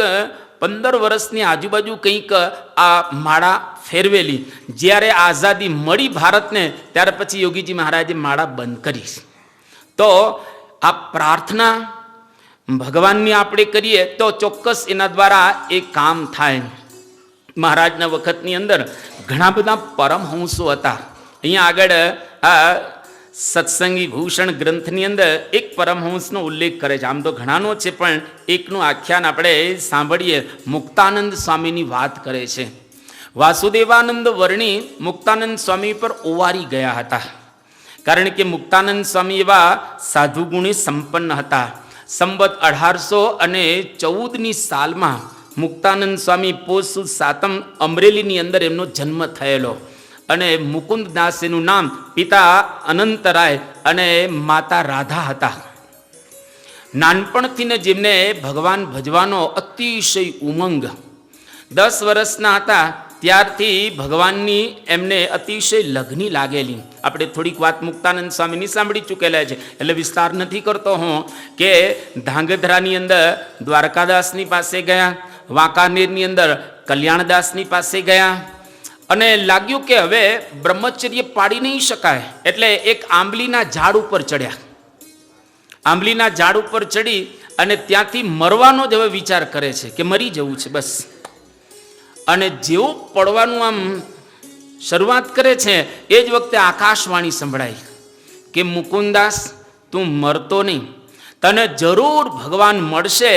15 વર્ષની આજુબાજુ કંઈક આ માળા ફેરવેલી. જ્યારે આઝાદી મળી ભારતને ત્યાર પછી યોગીજી મહારાજે માળા બંધ કરી. તો આ પ્રાર્થના ભગવાનની આપણે કરીએ તો ચોક્કસ એના દ્વારા એ કામ થાય. મહારાજના વખતની અંદર ઘણા બધા પરમહંસો હતા. અહીંયા આગળ આ સત્સંગી ભૂષણ ગ્રંથની અંદર એક પરમહંસનો ઉલ્લેખ કરે છે. આમ તો ઘણાનો છે પણ એકનું આખ્યાન આપણે સાંભળીએ. મુક્તાનંદ સ્વામીની વાત કરે છે. વાસુદેવાનંદ વર્ણી મુક્તાનંદ સ્વામી પર ઓવારી ગયા હતા, કારણ કે મુક્તાનંદ સ્વામી એવા સાધુ ગુણી સંપન્ન હતા. સંવત 1814ની સાલમાં મુક્તાનંદ સ્વામી પોષ સુદ 7 અમરેલીની અંદર એમનો જન્મ થયેલો. અને મુકુંદદાસ એનું નામ, પિતા અનંતરાય અને માતા રાધા હતા. નાનપણથી ને જેમને ભગવાન ભજવાનો અતિશય ઉમંગ, 10 વર્ષના હતા ત્યારથી ભગવાનની એમને અતિશય લગ્ની લાગેલી. આપણે થોડીક વાત મુક્તાનંદ સ્વામીની સાંભળી ચૂકેલા છે, એટલે વિસ્તાર નથી કરતો હું, કે ધાંગધ્રાની અંદર દ્વારકાદાસની પાસે ગયા, વાંકાનેરની અંદર કલ્યાણદાસની પાસે ગયા, અને લાગ્યું કે હવે બ્રહ્મચર્ય પાડી નહીં શકાય, એટલે એક આંબલીના ઝાડ ઉપર ચડ્યા. આંબલીના ઝાડ ઉપર ચડી અને ત્યાંથી મરવાનો જ હવે વિચાર કરે છે કે મરી જવું છે બસ. અને જેવું પડવાનું આમ શરૂઆત કરે છે એ જ વખતે આકાશવાણી સંભળાઈ કે મુકુંદાસ, તું મરતો નહીં, તને જરૂર ભગવાન મળશે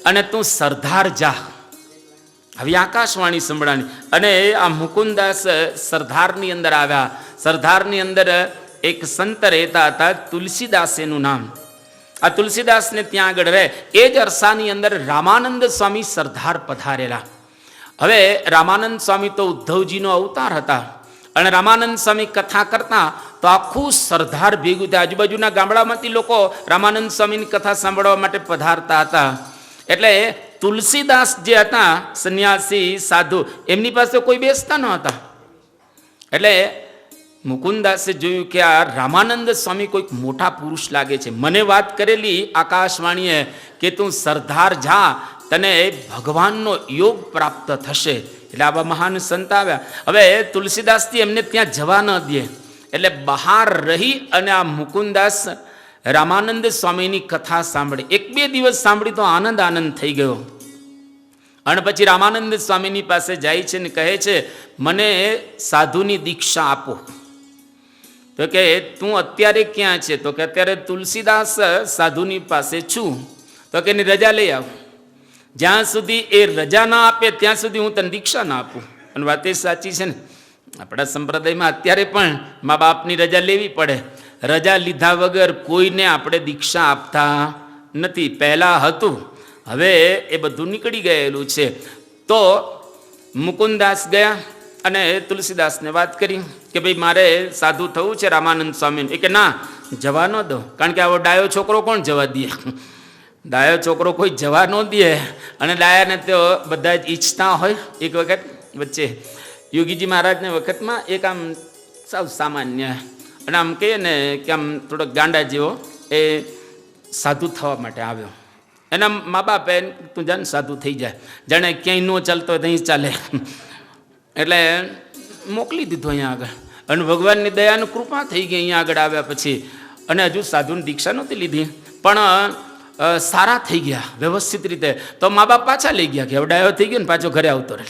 અને તું સરદાર જા. હવે આકાશવાણી સંભળાણી અને આ મુકુંદાસ સરદારની અંદર આવ્યા. સરદારની અંદર એક સંત રહેતા હતા, તુલસીદાસ એનું નામ. આ તુલસીદાસને ત્યાં આગળ રહે એ જ અરસાની અંદર રામાનંદ સ્વામી સરદાર પધારેલા. હવે રામાનંદ સ્વામી તો ઉદ્ધવજીનો અવતાર હતા, અને રામાનંદ સ્વામી કથા કરતા તો આખું સરદાર ભેગું થયા. આજુબાજુના ગામડામાંથી લોકો રામાનંદ સ્વામીની કથા સાંભળવા માટે પધારતા હતા. એટલે તુલસીદાસ જે હતા સંન્યાસી સાધુ, એમની પાસે કોઈ બેસતા ન હતા. એટલે મુકુંદાસે જોયું કે આ રામાનંદ સ્વામી કોઈક મોટા પુરુષ લાગે છે. મને વાત કરેલી આકાશવાણીએ કે તું સરદાર જા, તને ભગવાનનો યોગ પ્રાપ્ત થશે. એટલે આવા મહાન સંત આવ્યા. હવે તુલસીદાસથી એમને ત્યાં જવા ન દે, એટલે બહાર રહી અને આ મુકુંદાસ રામાનંદ સ્વામીની કથા સાંભળી. 1-2 દિવસ સાંભળી તો આનંદ થઈ ગયો. અને પછી રામાનંદ સ્વામીની પાસે જાય છે ને કહે છે, મને સાધુની દીક્ષા આપો. તો કે તું અત્યારે ક્યાં છે? તો કે અત્યારે તુલસીદાસ સાધુની પાસે છું. તો કે એની રજા લઈ આવ. જ્યાં સુધી એ રજા ના આપે ત્યાં સુધી હું તને દીક્ષા ના આપું. અને વાત એ સાચી છે ને, આપણા સંપ્રદાયમાં અત્યારે પણ મા બાપની રજા લેવી પડે. રજા લીધા વગર કોઈને આપણે દીક્ષા આપતા નથી. પહેલાં હતું, હવે એ બધું નીકળી ગયેલું છે. તો મુકુંદાસ ગયા અને તુલસીદાસને વાત કરી કે ભાઈ મારે સાધુ થવું છે રામાનંદ સ્વામીને. એ કે ના, જવા ન દો, કારણ કે આવો ડાયો છોકરો કોણ જવા દે? ડાયો છોકરો કોઈ જવા ન દે. અને ડાયાને તો બધા જ ઈચ્છતા હોય. એક વખત વચ્ચે યોગીજી મહારાજને વખતમાં એક આમ સાવ સામાન્ય અને આમ કહીએ ને કે આમ થોડોક ગાંડા જેવો એ સાધુ થવા માટે આવ્યો. એના મા બાપે તું જાને સાધુ થઈ જાય, જાણે ક્યાંય ન ચાલતો હોય ત્યાં ચાલે, એટલે મોકલી દીધો અહીંયા આગળ. અને ભગવાનની દયાની કૃપા થઈ ગઈ અહીંયા આગળ આવ્યા પછી. અને હજુ સાધુની દીક્ષા નહોતી લીધી, પણ સારા થઈ ગયા વ્યવસ્થિત રીતે. તો મા બાપ પાછા લઈ ગયા કે હવે ડાયો થઈ ગયો ને પાછો ઘરે આવતો રહે.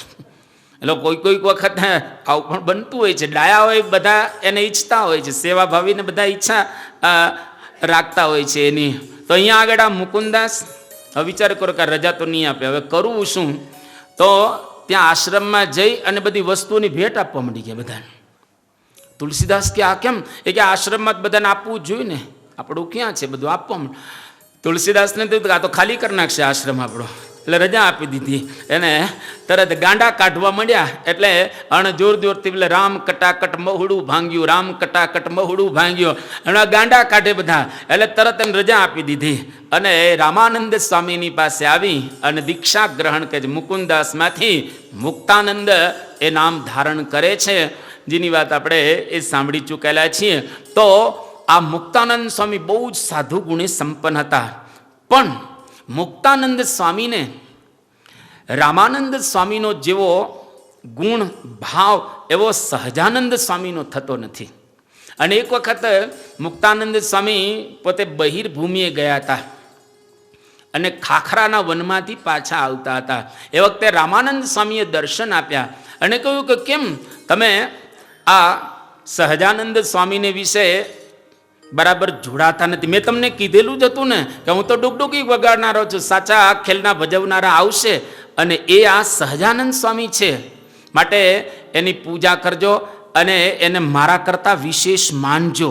એટલે કોઈક વખત આવું પણ બનતું હોય છે. ડાયા હોય બધા એને ઈચ્છતા હોય છે, સેવા ભાવીને બધા ઈચ્છા રાખતા હોય છે એની. તો અહીંયા આગળ આ મુકુંદાસ હવે વિચાર કરો કે રજા તો નહીં આપે, હવે કરવું શું? તો ત્યાં આશ્રમમાં જઈ અને બધી વસ્તુઓની ભેટ આપવા માંડી ગયા બધાને. તુલસીદાસ કે આ કેમ? એ કે આશ્રમમાં જ બધાને આપવું જોઈએ ને, આપણું ક્યાં છે, બધું આપવા માંડ. તુલસીદાસને તો આ તો ખાલી કરી નાખશે આશ્રમ આપણો, એટલે રજા આપી દીધી. એને તરત ગાંડા કાઢવા માંડ્યા. એટલે જોર જોરથી એટલે રામ કટાકટ મહુડું ભાંગ્યું, રામ કટાકટ મહુડું ભાંગ્યું. અને ગાંડા કાઢે બધા, એટલે તરત એને રજા આપી દીધી. અને રામાનંદ સ્વામીની પાસે આવી અને દીક્ષા ગ્રહણ કરે છે. મુકુંદાસમાંથી મુક્તાનંદ એ નામ ધારણ કરે છે, જેની વાત આપણે એ સાંભળી ચૂકેલા છીએ. તો આ મુક્તાનંદ સ્વામી બહુ જ સાધુ ગુણે સંપન્ન હતા. પણ મુક્તાનંદ સ્વામીને રામાનંદ સ્વામીનો જેવો ગુણ ભાવ એવો સહજાનંદ સ્વામીનો થતો નથી. અને એક વખત મુક્તાનંદ સ્વામી પોતે બહિર્ભૂમિએ ગયા હતા અને ખાખરાના વનમાંથી પાછા આવતા હતા. એ વખતે રામાનંદ સ્વામીએ દર્શન આપ્યા અને કહ્યું કે કેમ તમે આ સહજાનંદ સ્વામીને વિશે બરાબર જોડાતા નથી? મેં તમને કીધેલું જ હતું ને કે હું તો ડુગડુગી વગાડનારો છું, સાચા ખેલના ભજવનારા આવશે અને એ આ સહજાનંદ સ્વામી છે, માટે એની પૂજા કરજો અને એને મારા કરતાં વિશેષ માનજો.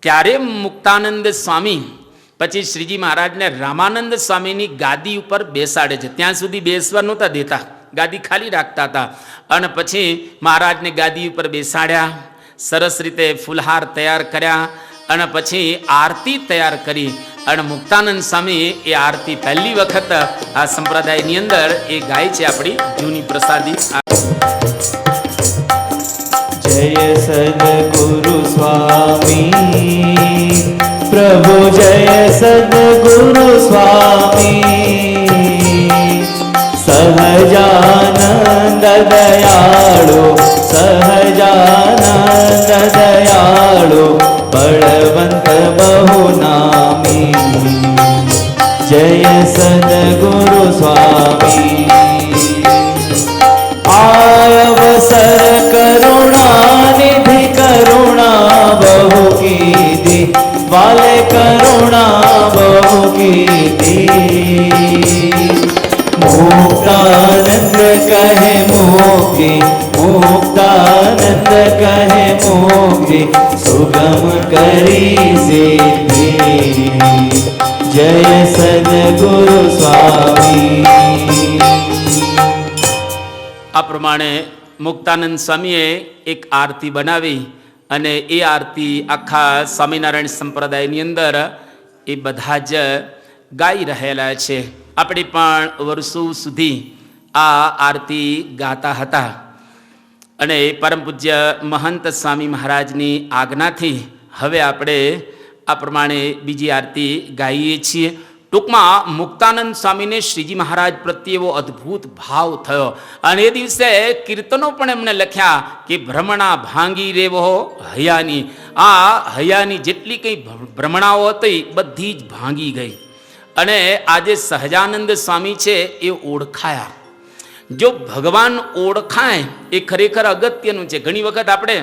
ત્યારે મુક્તાનંદ સ્વામી પછી શ્રીજી મહારાજને રામાનંદ સ્વામીની ગાદી ઉપર બેસાડે છે. ત્યાં સુધી બેસવા નહોતા દેતા, ગાદી ખાલી રાખતા હતા. અને પછી મહારાજને ગાદી ઉપર બેસાડ્યા, સરસ રીતે ફૂલહાર તૈયાર કર્યા અને પછી આરતી તૈયાર કરી અને મુક્તાનંદ સ્વામી એ આરતી પહેલી વખત આ સંપ્રદાયની અંદર એ ગાય છે આપણી જૂની પ્રસાદી. જય સદગુરુ સ્વામી પ્રભુ, જય સદગુરુ સ્વામી. સહજાનંદ દયાળુ, સહજાનંદ દયાળુ, બળવંત બહુ નામી. જય સદગુરુ સ્વામી. અવસર કરુણા નિધિ, કરુણા બહુ કીધી, વાલે કરુણા બહુ કીધી. મુક્તાનંદ કહે મુક્તિ, મુક્તાનંદ કહે મુક્તિ, સુગમ કરી સિદ્ધિ. જય સદગુરુ સ્વામી. આ પ્રમાણે મુક્તાનંદ સ્વામીએ એક આરતી બનાવી અને એ આરતી આખા સ્વામિનારાયણ સંપ્રદાયની અંદર એ બધા જ ગાઈ રહેલા છે. આપણે પણ વર્ષો સુધી આ આરતી ગાતા હતા અને પરમ પૂજ્ય મહંત સ્વામી મહારાજની આજ્ઞાથી હવે આપણે આ પ્રમાણે બીજી આરતી ગાઈએ છીએ. ટૂંકમાં મુક્તાનંદ સ્વામીને શ્રીજી મહારાજ પ્રત્યે એવો અદ્ભુત ભાવ થયો અને એ દિવસે કીર્તનો પણ એમને લખ્યા કે ભ્રમણા ભાંગી રેવો હયાની. આ હયાની જેટલી કંઈ ભ્રમણાઓ હતી બધી જ ભાંગી ગઈ અને આજે સહજાનંદ સ્વામી છે એ ઓળખાયા. જો ભગવાન ઓળખાય એ ખરેખર અગત્યનું છે. ઘણી વખત આપણે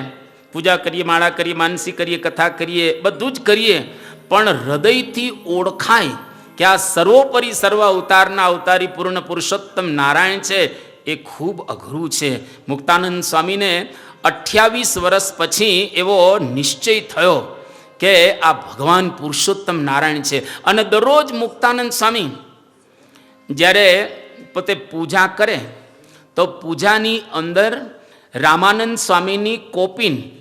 પૂજા કરીએ, માળા કરીએ, માનસી કરીએ, કથા કરીએ, બધું જ કરીએ, પણ હૃદયથી ઓળખાય કે આ સર્વોપરી સર્વ અવતારના અવતારી પૂર્ણ પુરુષોત્તમ નારાયણ છે એ ખૂબ અઘરું છે. મુક્તાનંદ સ્વામીને 28 વર્ષ પછી એવો નિશ્ચય થયો કે આ ભગવાન પુરુષોત્તમ નારાયણ છે. અને દરરોજ મુક્તાનંદ સ્વામી જ્યારે પોતે પૂજા કરે તો પૂજાની અંદર રામાનંદ સ્વામીની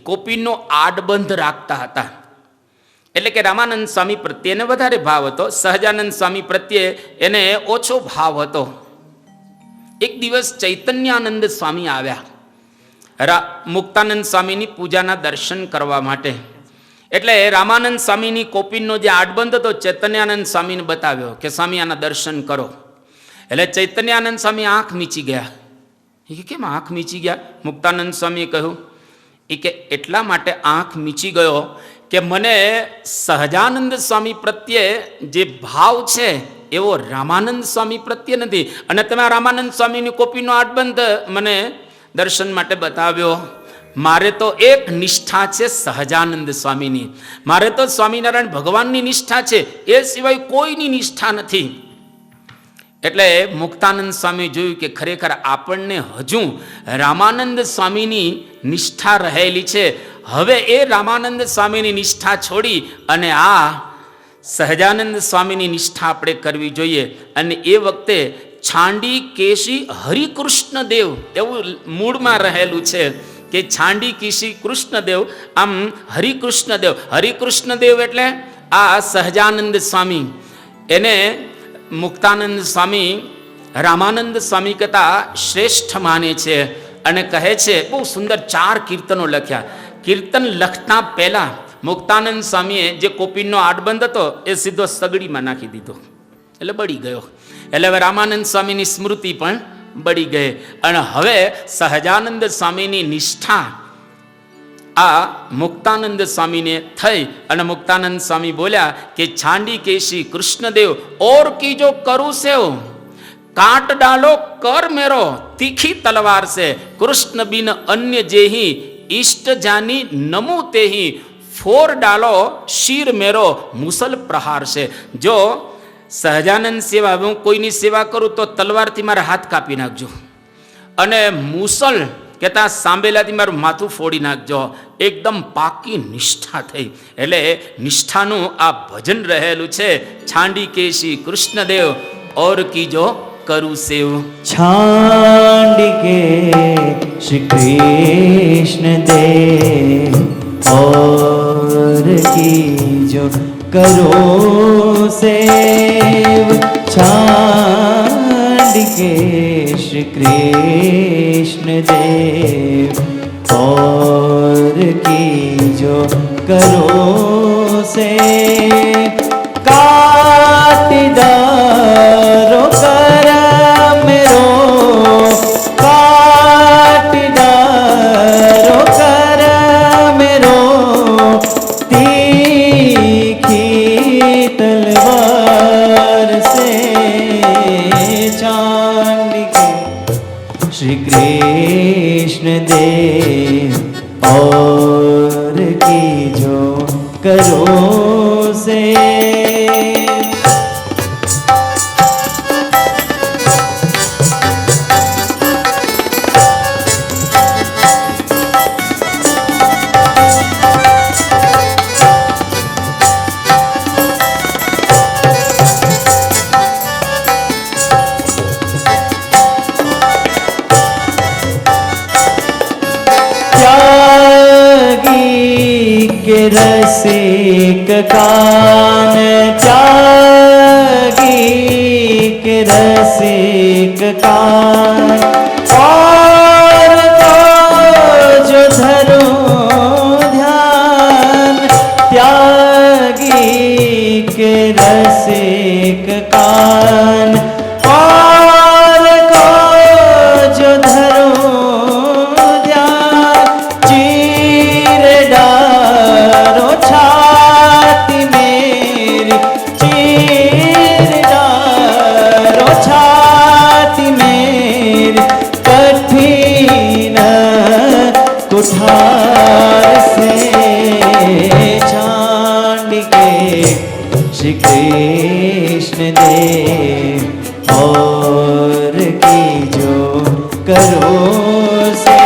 કોપીનનો આડબંધ રાખતા હતા. એટલે કે રામાનંદ સ્વામી પ્રત્યેને વધારે ભાવ હતો, સહજાનંદ સ્વામી પ્રત્યે એને ઓછો ભાવ હતો. એક દિવસ ચૈતન્યાનંદ સ્વામી આવ્યા મુક્તાનંદ સ્વામીની પૂજાના દર્શન કરવા માટે. એટલે રામાનંદ સ્વામીની કોપીનો જે આડબંધ હતો ચૈતન્યાનંદ સ્વામીને બતાવ્યો કે સ્વામી આના દર્શન કરો. એટલે ચૈતન્યાનંદ સ્વામી આંખ મીચી ગયા. એ કે કેમ આંખ મીચી ગયા? મુક્તાનંદ સ્વામીએ કહ્યું એ કે એટલા માટે આંખ મીચી ગયો કે મને સહજાનંદ સ્વામી પ્રત્યે જે ભાવ છે એવો રામાનંદ સ્વામી પ્રત્યે નથી. અને તમે રામાનંદ સ્વામીની કોપીનો આડબંધ મને દર્શન માટે બતાવ્યો. મારે તો એક નિષ્ઠા છે સહજાનંદ સ્વામીની, મારે તો સ્વામિનારાયણ ભગવાનની નિષ્ઠા છે, એ સિવાય કોઈની નિષ્ઠા નથી. એટલે મુક્તાનંદ સ્વામી જોયું કે ખરેખર આપણને હજુ રામાનંદ સ્વામીની નિષ્ઠા રહેલી છે. હવે એ રામાનંદ સ્વામીની નિષ્ઠા છોડી અને આ સહજાનંદ સ્વામીની નિષ્ઠા આપણે કરવી જોઈએ. અને એ વખતે છાંડી કેશી હરિકૃષ્ણદેવ એવું મૂળમાં રહેલું છે કે છાંડી કેશી કૃષ્ણદેવ, આમ હરિકૃષ્ણદેવ એટલે આ સહજાનંદ સ્વામી. એને મુક્તાનંદ સ્વામી રામાનંદ સ્વામી કરતાં શ્રેષ્ઠ માને છે અને કહે છે. બહુ સુંદર 4 કીર્તનો લખ્યા. કીર્તન લખતા પહેલા મુક્તાનંદ સ્વામીએ જે કોપીનો આડબંધ હતો એ સીધો સગડીમાં નાખી દીધો, એટલે બળી ગયો. એટલે હવે રામાનંદ સ્વામીની સ્મૃતિ પણ બળી ગઈ. અને હવે સહજાનંદ સ્વામીની નિષ્ઠા આ મુક્તાનંદ સ્વામીને થઈ અને મુક્તાનંદ સ્વામી બોલ્યા કે છાંડી કેશી કૃષ્ણદેવ ઓર કીજો કરું સેવ, કાટ ડાલો કર મેરો તીખી તલવાર સે, કૃષ્ણ બિન અન્ય જેહી ઈષ્ટ જાની નમુ તેહી, ફોર ડાલો શીર મેરો મુસલ પ્રહાર છે. જો સહજાનંદ સેવા હું કોઈની સેવા કરું તો તલવારથી મારા હાથ કાપી નાખજો અને મુસલ કહેતા સાંભેલાથી મારું માથું ફોડી નાખજો. એકદમ પાકી નિષ્ઠા થઈ. એટલે નિષ્ઠાનું આ ભજન રહેલું છે. છાંડી કેશી કૃષ્ણદેવ ઓર કીજો કરું સેવ. છાંડિકે શ્રી કૃષ્ણ દેવ और कीजो करो सेव छांड के श्री कृष्ण देव और की जो करो से काटदारो कर मेरो काटदारो कर मेरो तीखी तलवार से चांद के श्री कृष्ण देव और की जो करो से के रसिक कान त्यागी के रसिक कान और तो जो धरो ध्यान त्यागी के रसिक कान और को जो धरो ध्यान चीर डारो छाती मेरी चीर डारो छाती मेरी कठिन कुठार से छांड के श्री कृष्ण देव और की जो करो से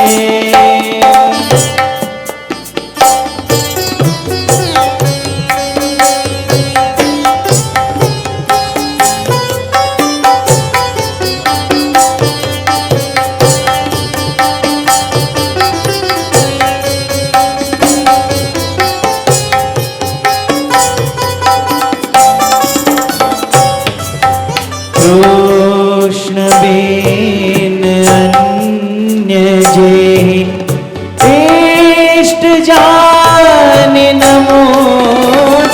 कृष्ण बिन अन्य जेहि इष्ट जान नमो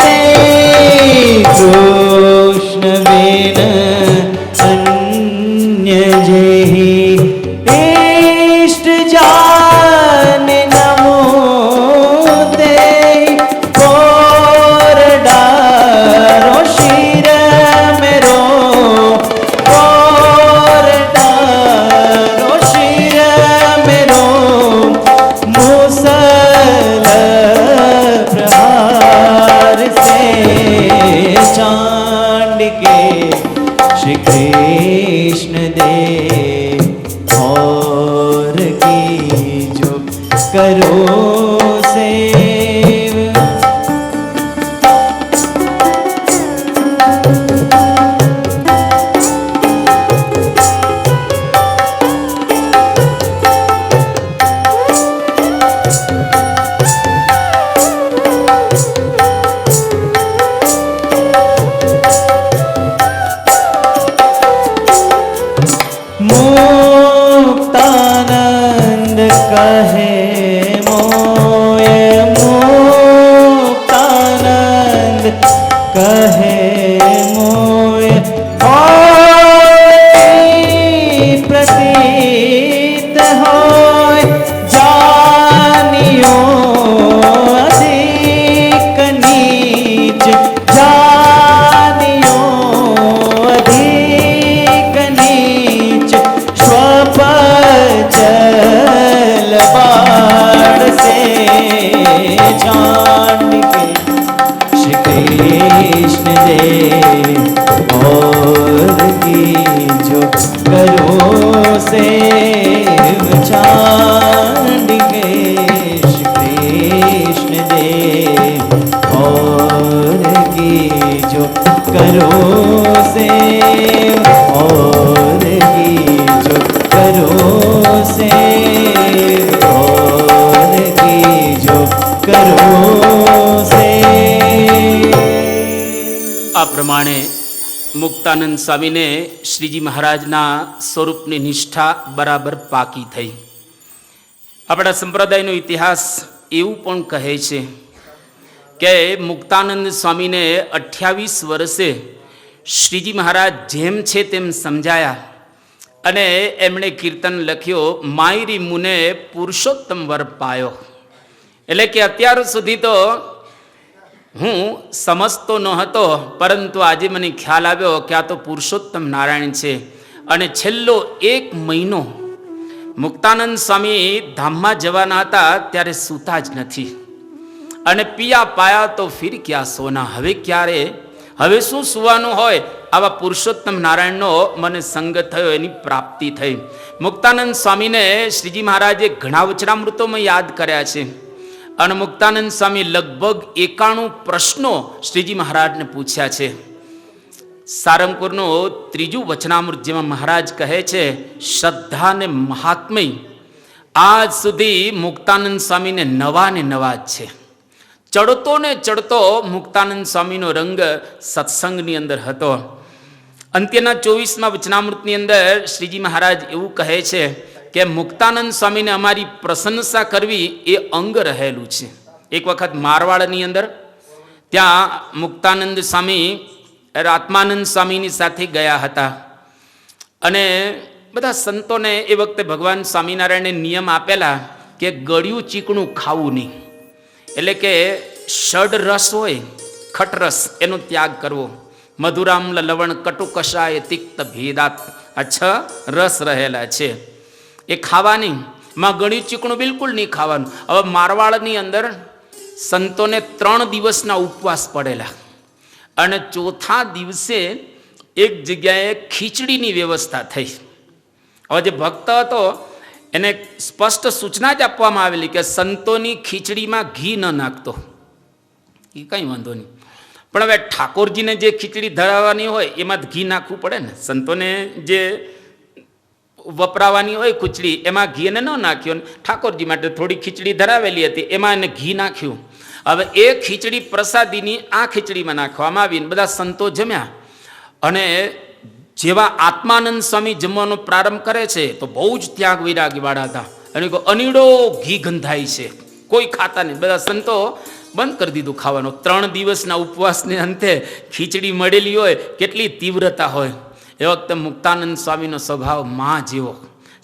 ते कृष्ण बिन अन्य जेहि इष्ट जान नमो ते और डारो शिर मेरो और डारो शिर मेरो मुसल प्रहार से चांड के श्री कृष्ण देव और की जो करो सेव मुक्तानंद कहे मोय मुक्तानंद कहे मोय प्रतीत होय जानियो अधिक नीच जानियो अधिक नीच स्वपचल बाण से छांड के श्री कृष्ण देव और की जो करो सेव छांड के श्री कृष्ण देव और की जो करो सेव और की जो करो सेव और की जो करो सेव પ્રમાણે મુક્તાનંદ સ્વામીને શ્રીજી મહારાજના સ્વરૂપની નિષ્ઠા બરાબર પાકી થઈ. આપણા સંપ્રદાયનો ઇતિહાસ એવું પણ કહે છે કે મુક્તાનંદ સ્વામીને 28 વર્ષે શ્રીજી મહારાજ જેમ છે તેમ સમજાયા અને એમણે કીર્તન લખ્યો, માયરી મુને પુરુષોત્તમ વર પાયો. એટલે કે અત્યાર સુધી તો હું સમજતો ન હતો, પરંતુ આજે મને ખ્યાલ આવ્યો કે આ તો પુરુષોત્તમ નારાયણ છે. અને છેલ્લો 1 મહિનો મુક્તાનંદ સ્વામી ધામમાં જવાના હતા ત્યારે સૂતા જ નથી. અને પિયા પાયા તો ફિર ક્યાં સોના, હવે શું સુવાનું હોય. આવા પુરુષોત્તમ નારાયણનો મને સંગ થયો, એની પ્રાપ્તિ થઈ. મુક્તાનંદ સ્વામીને શ્રીજી મહારાજે ઘણા વચનામૃતોમાં યાદ કર્યા છે. અને મુક્તાનંદ સ્વામી લગભગ 91 પ્રશ્નો શ્રીજી મહારાજને પૂછ્યા છે. સારંગપુરનું 3જું વચનામૃત જેમાં મહારાજ કહે છે, શ્રદ્ધા ને મહાત્મય આજ સુધી મુક્તાનંદ સ્વામીને નવા ને નવા જ છે. ચડતો ને ચડતો મુક્તાનંદ સ્વામીનો રંગ સત્સંગની અંદર હતો. અંત્યના 24મા વચનામૃતની અંદર શ્રીજી મહારાજ એવું કહે છે કે મુક્તાનંદ સ્વામીને અમારી પ્રશંસા કરવી એ અંગ રહેલું છે. એક વખત મારવાડની અંદર ત્યાં મુક્તાનંદ સ્વામી આત્માનંદ સ્વામીની સાથે ગયા હતા. અને બધા સંતોને એ વખતે ભગવાન સ્વામિનારાયણે નિયમ આપેલા કે ગળ્યું ચીકણું ખાવું નહીં. એટલે કે ષડ રસ હોય, ખટરસ, એનો ત્યાગ કરવો. મધુરામ લવણ કટુ કષાય તિક્ત ભેદાત, આ 6 રસ રહેલા છે, એ ખાવાની. માં ગળ્યું ચીકણું બિલકુલ નહીં ખાવાનું. હવે મારવાડની અંદર સંતોને 3 દિવસના ઉપવાસ પડેલા અને ચોથા દિવસે એક જગ્યાએ ખીચડીની વ્યવસ્થા થઈ. હવે જે ભક્ત હતો એને સ્પષ્ટ સૂચના જ આપવામાં આવેલી કે સંતોની ખીચડીમાં ઘી ન નાખતો. એ કંઈ વાંધો નહીં, પણ હવે ઠાકોરજીને જે ખીચડી ધરાવવાની હોય એમાં ઘી નાખવું પડે ને. સંતોને જે વપરાવાની હોય ખીચડી એમાં ઘી એને ન નાખ્યું. ઠાકોરજી માટે થોડી ખીચડી ધરાવેલી હતી, એમાં એને ઘી નાખ્યું. હવે એ ખીચડી પ્રસાદીની આ ખીચડીમાં નાખવામાં આવીને બધા સંતો જમ્યા. અને જેવા આત્માનંદ સ્વામી જમવાનો પ્રારંભ કરે છે તો બહુ જ ત્યાગ વૈરાગીવાળા હતા. અને અનીડો ઘી ગંધાય છે, કોઈ ખાતા નહીં. બધા સંતો બંધ કરી દીધું ખાવાનું. 3 દિવસના ઉપવાસને અંતે ખીચડી મળેલી હોય, કેટલી તીવ્રતા હોય. એ વખતે મુક્તાનંદ સ્વામીનો સ્વભાવ માં જેવો,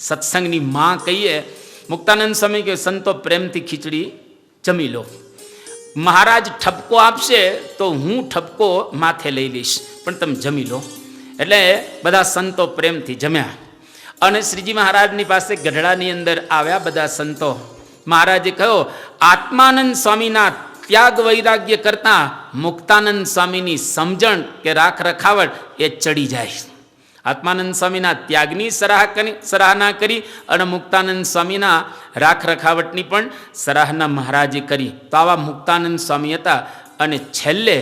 સત્સંગની માં કહીએ. મુક્તાનંદ સ્વામી કે સંતો પ્રેમથી ખીચડી જમી લો. મહારાજ ઠપકો આપશે તો હું ઠપકો માથે લઈ લઈશ, પણ તમે જમી લો. એટલે બધા સંતો પ્રેમથી જમ્યા. અને શ્રીજી મહારાજની પાસે ગઢડાની અંદર આવ્યા બધા સંતો. મહારાજે કહ્યું, આત્માનંદ સ્વામીના ત્યાગ વૈરાગ્ય કરતા મુક્તાનંદ સ્વામીની સમજણ કે રાખ રખાવટ એ ચડી જાય. આત્માનંદ સ્વામીના ત્યાગની સરાહના કરી અને મુક્તાનંદ સ્વામીના રાખ રખાવટની પણ સરાહના મહારાજે કરી. તો આવા મુક્તાનંદ સ્વામી હતા. અને છેલ્લે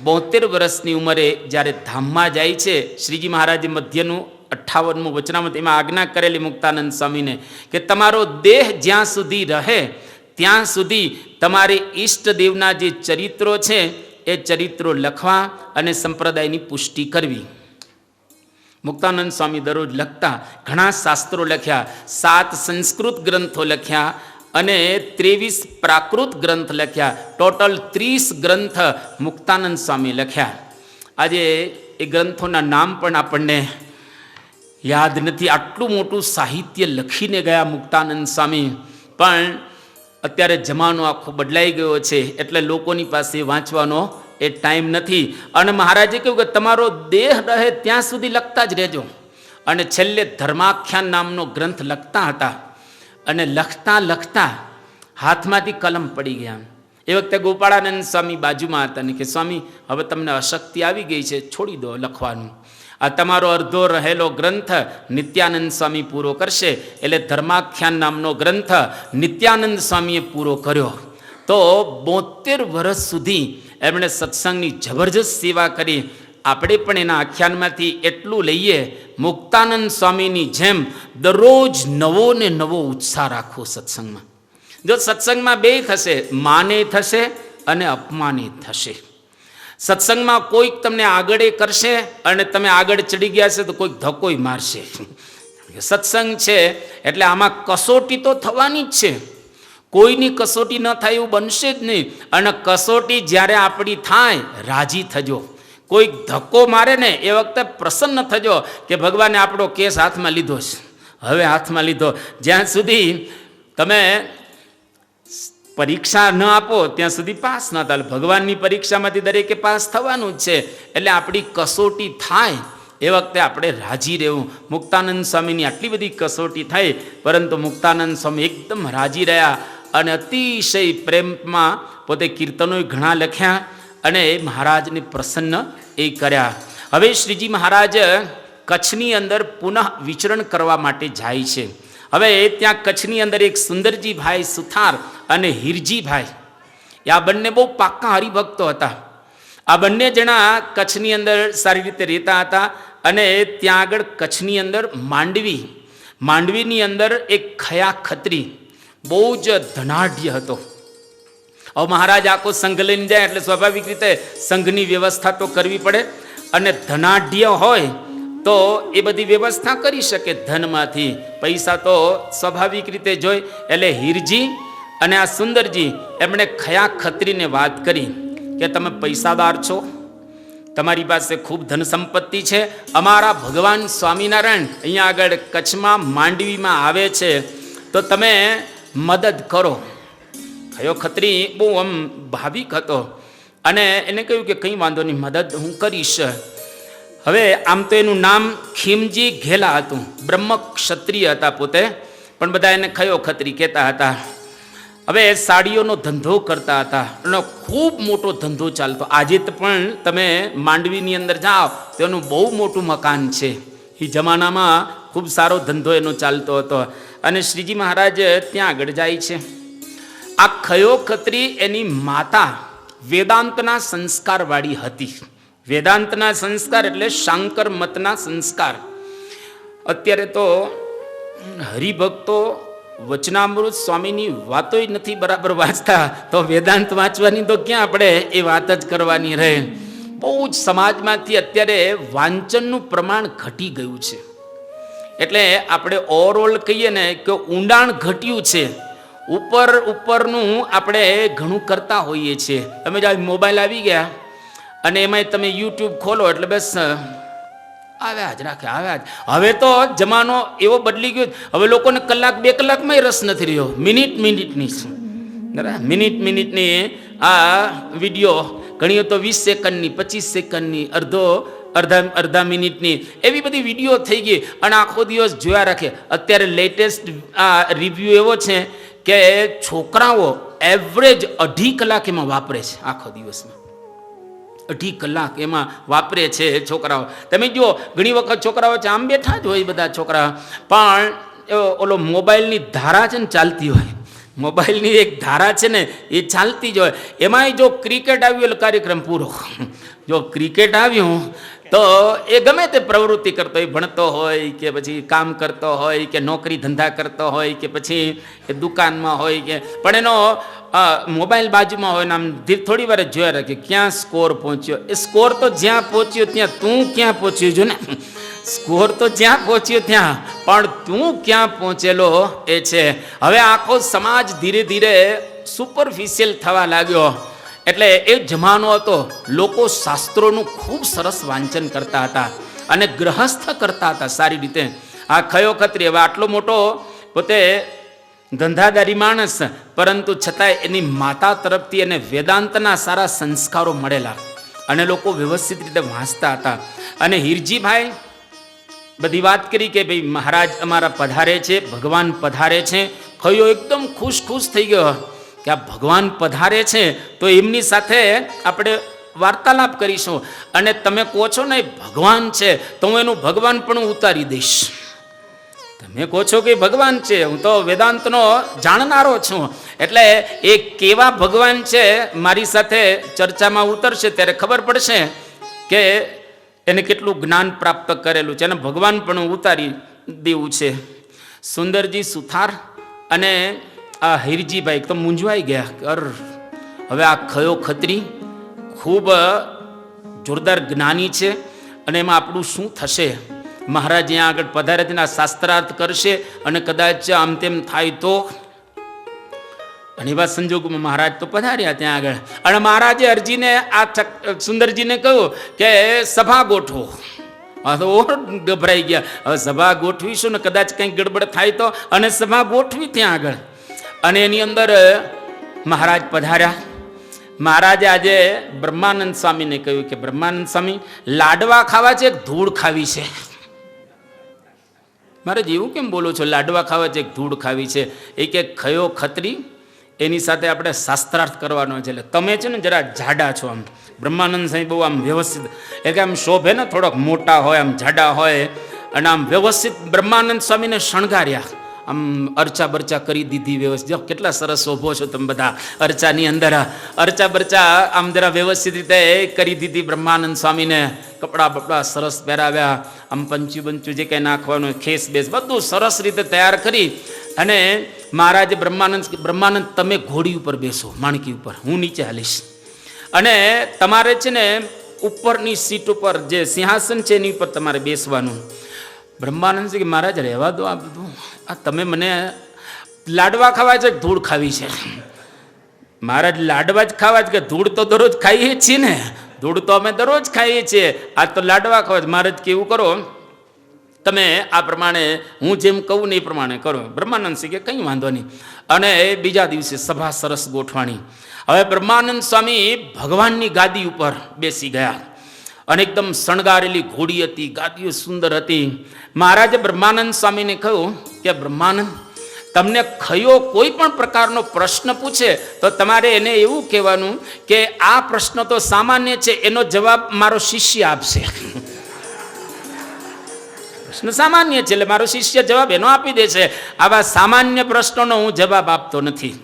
72 વર્ષની ઉંમરે જ્યારે ધામમાં જાય છે, શ્રીજી મહારાજે મધ્યનું 58મું વચનામૃત એમાં આજ્ઞા કરેલી મુક્તાનંદ સ્વામીને કે તમારો દેહ જ્યાં સુધી રહે ત્યાં સુધી તમારે ઈષ્ટદેવના જે ચરિત્રો છે એ ચરિત્રો લખવા અને સંપ્રદાયની પુષ્ટિ કરવી. મુક્તાનંદ સ્વામી દરરોજ લખતા. ઘણા શાસ્ત્રો લખ્યા, 7 સંસ્કૃત ગ્રંથો લખ્યા અને 23 પ્રાકૃત ગ્રંથ લખ્યા. ટોટલ 30 ગ્રંથ મુક્તાનંદ સ્વામી લખ્યા. આજે એ ગ્રંથોના નામ પણ આપણને યાદ નથી. આટલું મોટું સાહિત્ય લખીને ગયા મુક્તાનંદ સ્વામી. પણ અત્યારે જમાનો આખો બદલાઈ ગયો છે, એટલે લોકોની પાસે વાંચવાનો એ ટાઈમ નથી. અને મહારાજે કહ્યું કે તમારો દેહ રહે ત્યાં સુધી લખતા જ રહેજો. અને છેલ્લે ધર્માખ્યાન નામનો ગ્રંથ લખતા હતા. અને લખતા લખતા હાથમાંથી કલમ પડી ગયા. એ વખતે ગોપાળાનંદ સ્વામી બાજુમાં હતા ને કે સ્વામી હવે તમને અશક્તિ આવી ગઈ છે, છોડી દો લખવાનું. આ તમારો અર્ધો રહેલો ગ્રંથ નિત્યાનંદ સ્વામી પૂરો કરશે. એટલે ધર્માખ્યાન નામનો ગ્રંથ નિત્યાનંદ સ્વામીએ પૂરો કર્યો. તો 72 વર્ષ સુધી એમણે સત્સંગની જબરજસ્ત સેવા કરી. આપણે પણ એના આખ્યાનમાંથી એટલું લઈએ, મુક્તાનંદ સ્વામીની જેમ દરરોજ નવો ને નવો ઉત્સાહ રાખવો સત્સંગમાં. જો સત્સંગમાં બે થશે, માને થશે અને અપમાને થશે. સત્સંગમાં કોઈક તમને આગળ કરશે અને તમે આગળ ચડી ગયા છે તો કોઈક ધક્કોય મારશે. સત્સંગ છે એટલે આમાં કસોટી તો થવાની જ છે. કોઈની કસોટી ન થાય એવું બનશે જ નહીં. અને કસોટી જ્યારે આપણી થાય, રાજી થજો. કોઈક ધક્કો મારે ને એ વખતે પ્રસન્ન થજો કે ભગવાને આપણો કેસ હાથમાં લીધો છે, હવે હાથમાં લીધો. જ્યાં સુધી તમે પરીક્ષા ન આપો ત્યાં સુધી પાસ ન થાય. ભગવાનની પરીક્ષામાંથી દરેકે પાસ થવાનું જ છે. એટલે આપણી કસોટી થાય એ વખતે આપણે રાજી રહેવું. મુક્તાનંદ સ્વામીની આટલી બધી કસોટી થઈ, પરંતુ મુક્તાનંદ સ્વામી એકદમ રાજી રહ્યા અને અતિશય પ્રેમમાં પોતે કીર્તનોય ઘણા લખ્યા અને એ મહારાજને પ્રસન્ન એ કર્યા. હવે શ્રીજી મહારાજ કચ્છની અંદર પુનઃ વિચરણ કરવા માટે જાય છે. હવે ત્યાં કચ્છની અંદર એક સુંદરજી ભાઈ સુથાર અને હીરજીભાઈ, આ બંને બહુ પાક્કા હરિભક્તો હતા. આ બંને જણા કચ્છની અંદર સારી રીતે રહેતા હતા. અને ત્યાં આગળ કચ્છની અંદર માંડવીની અંદર એક ખયા ખત્રી બહુ જ ધનાઢ્ય હતો. હવે મહારાજ આખો સંઘ લઈને જાય એટલે સ્વાભાવિક રીતે સંઘની વ્યવસ્થા તો કરવી પડે. અને ધનાઢ્ય હોય તો એ બધી વ્યવસ્થા કરી શકે ધનમાંથી. પૈસા તો સ્વાભાવિક રીતે જોઈ. એટલે હીરજી અને આ સુંદરજી એમણે ખયા ખત્રીને વાત કરી કે તમે પૈસાદાર છો, તમારી પાસે ખૂબ ધન સંપત્તિ છે, અમારા ભગવાન સ્વામિનારાયણ અહીંયા આગળ કચ્છમાં માંડવીમાં આવે છે તો તમે મદદ કરો. ખયો ખત્રી બહુ આમ ભાવિક હતો અને એને કહ્યું કે કંઈ વાંધો નહીં, મદદ હું કરીશ. હવે આમ તો એનું નામ ખીમજી ઘેલા હતું, બ્રહ્મ ક્ષત્રિય હતા પોતે, પણ બધા એને ખયો ખત્રી કહેતા હતા. હવે સાડીઓનો ધંધો કરતા હતા એનો ખૂબ મોટો ધંધો ચાલતો. આજે પણ તમે માંડવીની અંદર જાઓ તો એનું બહુ મોટું મકાન છે. એ જમાનામાં ખૂબ સારો ધંધો એનો ચાલતો હતો. અને શ્રીજી મહારાજ ત્યાં આગળ જાય છે. આ ખયો ખત્રી એની માતા વેદાંતના સંસ્કારવાળી હતી. વેદાંતના સંસ્કાર એટલે શાંકર મતના સંસ્કાર. અત્યારે તો હરિભક્તો વચનામૃત સ્વામીની વાતોય નથી બરાબર વાંચતા, તો વેદાંત વાંચવાની તો ક્યાં આપણે એ વાત જ કરવાની રહે. બહુ જ સમાજમાંથી અત્યારે વાંચનનું પ્રમાણ ઘટી ગયું છે. એટલે આપણે ઓવરઓલ કહીએ ને કે ઊંડાણ ઘટ્યું છે. ઉપરનું આપણે ઘણું કરતા હોઈએ છીએ. તમે જો મોબાઈલ આવી ગયા અને એમાંય તમે યુટ્યુબ ખોલો એટલે બસ આવ્યા જ રાખે, આવ્યા જ. હવે તો જમાનો એવો બદલી ગયો, હવે લોકોને કલાક 2 કલાકમાં રસ નથી રહ્યો. મિનિટની આ વિડીયો ઘણી તો 20 સેકન્ડની, 25 સેકન્ડની, અડધા મિનિટની એવી બધી વિડીયો થઈ ગઈ અને આખો દિવસ જોયા રાખે. અત્યારે લેટેસ્ટ આ રિવ્યૂ એવો છે કે છોકરાઓ એવરેજ 2.5 કલાક એમાં વાપરે છે. આખો દિવસમાં 2.5 કલાક એમાં વાપરે છે છોકરાઓ. તમે જુઓ ઘણી વખત છોકરાઓ છે આમ બેઠા જ હોય બધા છોકરા, પણ ઓલો મોબાઈલની ધારા છે ને ચાલતી હોય, મોબાઈલની એક ધારા છે ને એ ચાલતી જ હોય. એમાંય જો ક્રિકેટ આવ્યું એટલે કાર્યક્રમ પૂરો. જો ક્રિકેટ આવ્યું તો એ ગમે તે પ્રવૃત્તિ કરતો હોય, ભણતો હોય કે પછી કામ કરતો હોય કે નોકરી ધંધા કરતો હોય કે પછી એ દુકાનમાં હોય કે, પણ એનો મોબાઈલ બાજુમાં હોય ને આમ થોડી વાર જોયા રાખે ક્યાં સ્કોર પહોંચ્યો. એ સ્કોર તો જ્યાં પહોંચ્યો ત્યાં તું ક્યાં પહોંચ્યો જો ને. સ્કોર તો જ્યાં પહોંચ્યો ત્યાં, પણ તું ક્યાં પહોંચેલો એ છે. હવે આખો સમાજ ધીરે ધીરે સુપરફિશિયલ થવા લાગ્યો. એટલે એ જમાનો હતો લોકો શાસ્ત્રોનું ખૂબ સરસ વાંચન કરતા હતા અને ગ્રહસ્થ કરતા હતા સારી રીતે. આ ખયો ખત્રી હવે આટલો મોટો પોતે ધંધાદારી માણસ, પરંતુ છતાંય એની માતા તરફથી એને વેદાંતના સારા સંસ્કારો મળેલા અને લોકો વ્યવસ્થિત રીતે વાંચતા હતા. અને હીરજીભાઈ બધી વાત કરી કે ભાઈ મહારાજ અમારા પધારે છે, ભગવાન પધારે છે. ખયો એકદમ ખુશ થઈ ગયો કે આ ભગવાન પધારે છે તો એમની સાથે આપણે વાર્તાલાપ કરીશું. અને તમે કહો છો ને ભગવાન છે તો હું એનું ભગવાન પણ ઉતારી દઈશ. તમે કહો છો કે ભગવાન છે, હું તો વેદાંતનો જાણનારો છું, એટલે એ કેવા ભગવાન છે મારી સાથે ચર્ચામાં ઉતરશે ત્યારે ખબર પડશે કે એને કેટલું જ્ઞાન પ્રાપ્ત કરેલું છે અને ભગવાન પણ ઉતારી દેવું છે. સુંદરજી સુથાર અને આ હીરજીભાઈ તો મૂંઝવાઈ ગયા. હવે આ ખયો ખત્રી ખૂબ જોરદાર જ્ઞાની છે અને એમાં આપણું શું થશે? મહારાજ અહીંયા આગળ પધારે તેના શાસ્ત્રાર્થ કરશે અને કદાચ આમ તેમ થાય તો. અને એવા સંજોગોમાં મહારાજ તો પધાર્યા ત્યાં આગળ, અને મહારાજે અરજીને આ સુંદરજીને કહ્યું કે સભા ગોઠવો. હા તો ગભરાઈ ગયા, હવે સભા ગોઠવીશું ને કદાચ કંઈક ગડબડ થાય તો. અને સભા ગોઠવી ત્યાં આગળ, અને એની અંદર મહારાજ પધાર્યા. મહારાજે આજે બ્રહ્માનંદ સ્વામીને કહ્યું કે બ્રહ્માનંદ સ્વામી, લાડવા ખાવા છે, ધૂળ ખાવી છે. મારે એવું કેમ બોલો છો? લાડવા ખાવા છે, ધૂળ ખાવી છે. એ કે ખયો ખત્રી, એની સાથે આપણે શાસ્ત્રાર્થ કરવાનો છે. એટલે તમે છે ને જરા જાડા છો. આમ બ્રહ્માનંદ સાહેબ બહુ આમ વ્યવસ્થિત, એટલે આમ શોભે ને, થોડોક મોટા હોય, આમ જાડા હોય, અને આમ વ્યવસ્થિત બ્રહ્માનંદ સ્વામીને શણગાર્યા. આમ અર્ચા બર્ચા કરી દીધી વ્યવસ્થિત. કેટલા સરસ શોભો છો તમે બધા અર્ચાની અંદર. અર્ચા બર્ચા આમ જરા વ્યવસ્થિત રીતે કરી દીધી બ્રહ્માનંદ સ્વામીને. કપડાં બપડા સરસ પહેરાવ્યા, આમ પંચું બંચું જે કંઈ નાખવાનું, ખેસ બેસ બધું સરસ રીતે તૈયાર કરી. અને મહારાજે બ્રહ્માનંદ તમે ઘોડી ઉપર બેસો, માણકી ઉપર, હું નીચે હાલીશ. અને તમારે છે ને ઉપરની સીટ ઉપર જે સિંહાસન છે એની ઉપર તમારે બેસવાનું. બ્રહ્માનંદ કે મહારાજ રહેવા દો આ બધું, આ તમે મને લાડવા ખાવા છે, ધૂળ ખાવી છે. મહારાજ લાડવા જ ખાવા છે કે ધૂળ તો દરરોજ ખાઈએ છીએ ને? ધૂળ તો અમે દરરોજ ખાઈએ છીએ, આ તો લાડવા ખાવા છે. મહારાજ કેવું કરો તમે, આ પ્રમાણે હું જેમ કહું ને એ પ્રમાણે કરો. બ્રહ્માનંદ સિંહ કે કંઈ વાંધો નહીં. અને બીજા દિવસે સભા સરસ ગોઠવાણી. હવે બ્રહ્માનંદ સ્વામી ભગવાનની ગાદી ઉપર બેસી ગયા, અને એકદમ શણગારેલી ઘોડી હતી, ગાદીઓ સુંદર હતી. મહારાજે બ્રહ્માનંદ સ્વામીને કહ્યું કે બ્રહ્માનંદ, તમને કયો કોઈ પણ પ્રકારનો પ્રશ્ન પૂછે તો તમારે એને એવું કહેવાનું કે આ પ્રશ્ન તો સામાન્ય છે, એનો જવાબ મારો શિષ્ય આપશે. પ્રશ્ન સામાન્ય છે એટલે મારો શિષ્ય જવાબ એનો આપી દે છે. આવા સામાન્ય પ્રશ્નોનો હું જવાબ આપતો નથી.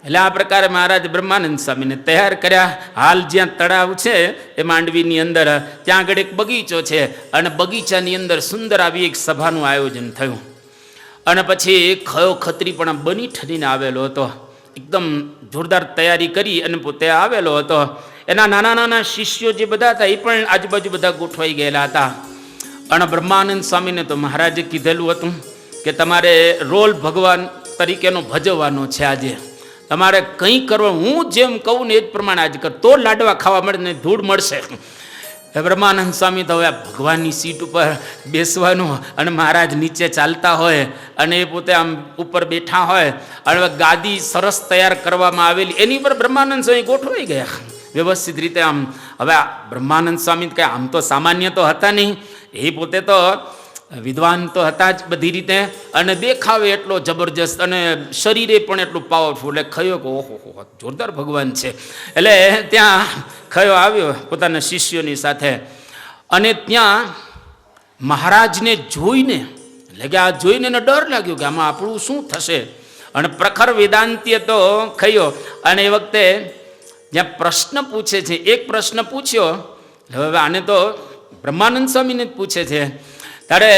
એટલે આ પ્રકારે મહારાજ બ્રહ્માનંદ સ્વામીને તૈયાર કર્યા. હાલ જ્યાં તળાવ છે એ માંડવીની અંદર, ત્યાં આગળ એક બગીચો છે, અને બગીચાની અંદર સુંદર આવી એક સભાનું આયોજન થયું. અને પછી ખયો ખત્રી પણ બની ઠરીને આવેલો હતો, એકદમ જોરદાર તૈયારી કરી અને પોતે આવેલો હતો. એના નાના નાના શિષ્યો જે બધા હતા એ પણ આજુબાજુ બધા ગોઠવાઈ ગયેલા હતા. અને બ્રહ્માનંદ સ્વામીને તો મહારાજે કીધેલું હતું કે તમારે રોલ ભગવાન તરીકેનો ભજવવાનો છે. આજે તમારે કંઈ કરવા, હું જેમ કહું ને એ જ પ્રમાણે આજ કર, તો લાડવા ખાવા મળે ને ધૂળ મળશે. બ્રહ્માનંદ સ્વામી તો હવે ભગવાનની સીટ ઉપર બેસવાનું, અને મહારાજ નીચે ચાલતા હોય અને એ પોતે આમ ઉપર બેઠા હોય, અને ગાદી સરસ તૈયાર કરવામાં આવેલી એની પર બ્રહ્માનંદ સ્વામી ગોઠવાઈ ગયા વ્યવસ્થિત રીતે. આમ હવે બ્રહ્માનંદ સ્વામી કંઈ આમ તો સામાન્ય તો હતા નહીં, એ પોતે તો વિદ્વાન તો હતા જ બધી રીતે, અને દેખાવે એટલો જબરજસ્ત, અને શરીરે પણ એટલું પાવરફુલ. એટલે ખયો કે ઓહો જોરદાર ભગવાન છે. એટલે ત્યાં ખયો આવ્યો પોતાના શિષ્યોની સાથે, અને ત્યાં મહારાજને જોઈને, એટલે કે આ જોઈને એને ડર લાગ્યો કે આમાં આપણું શું થશે. અને પ્રખર વેદાંતીય તો ખયો, અને એ વખતે જ્યાં પ્રશ્ન પૂછે છે, એક પ્રશ્ન પૂછ્યો, હવે આને તો બ્રહ્માનંદ સ્વામીને જ પૂછે છે. ત્યારે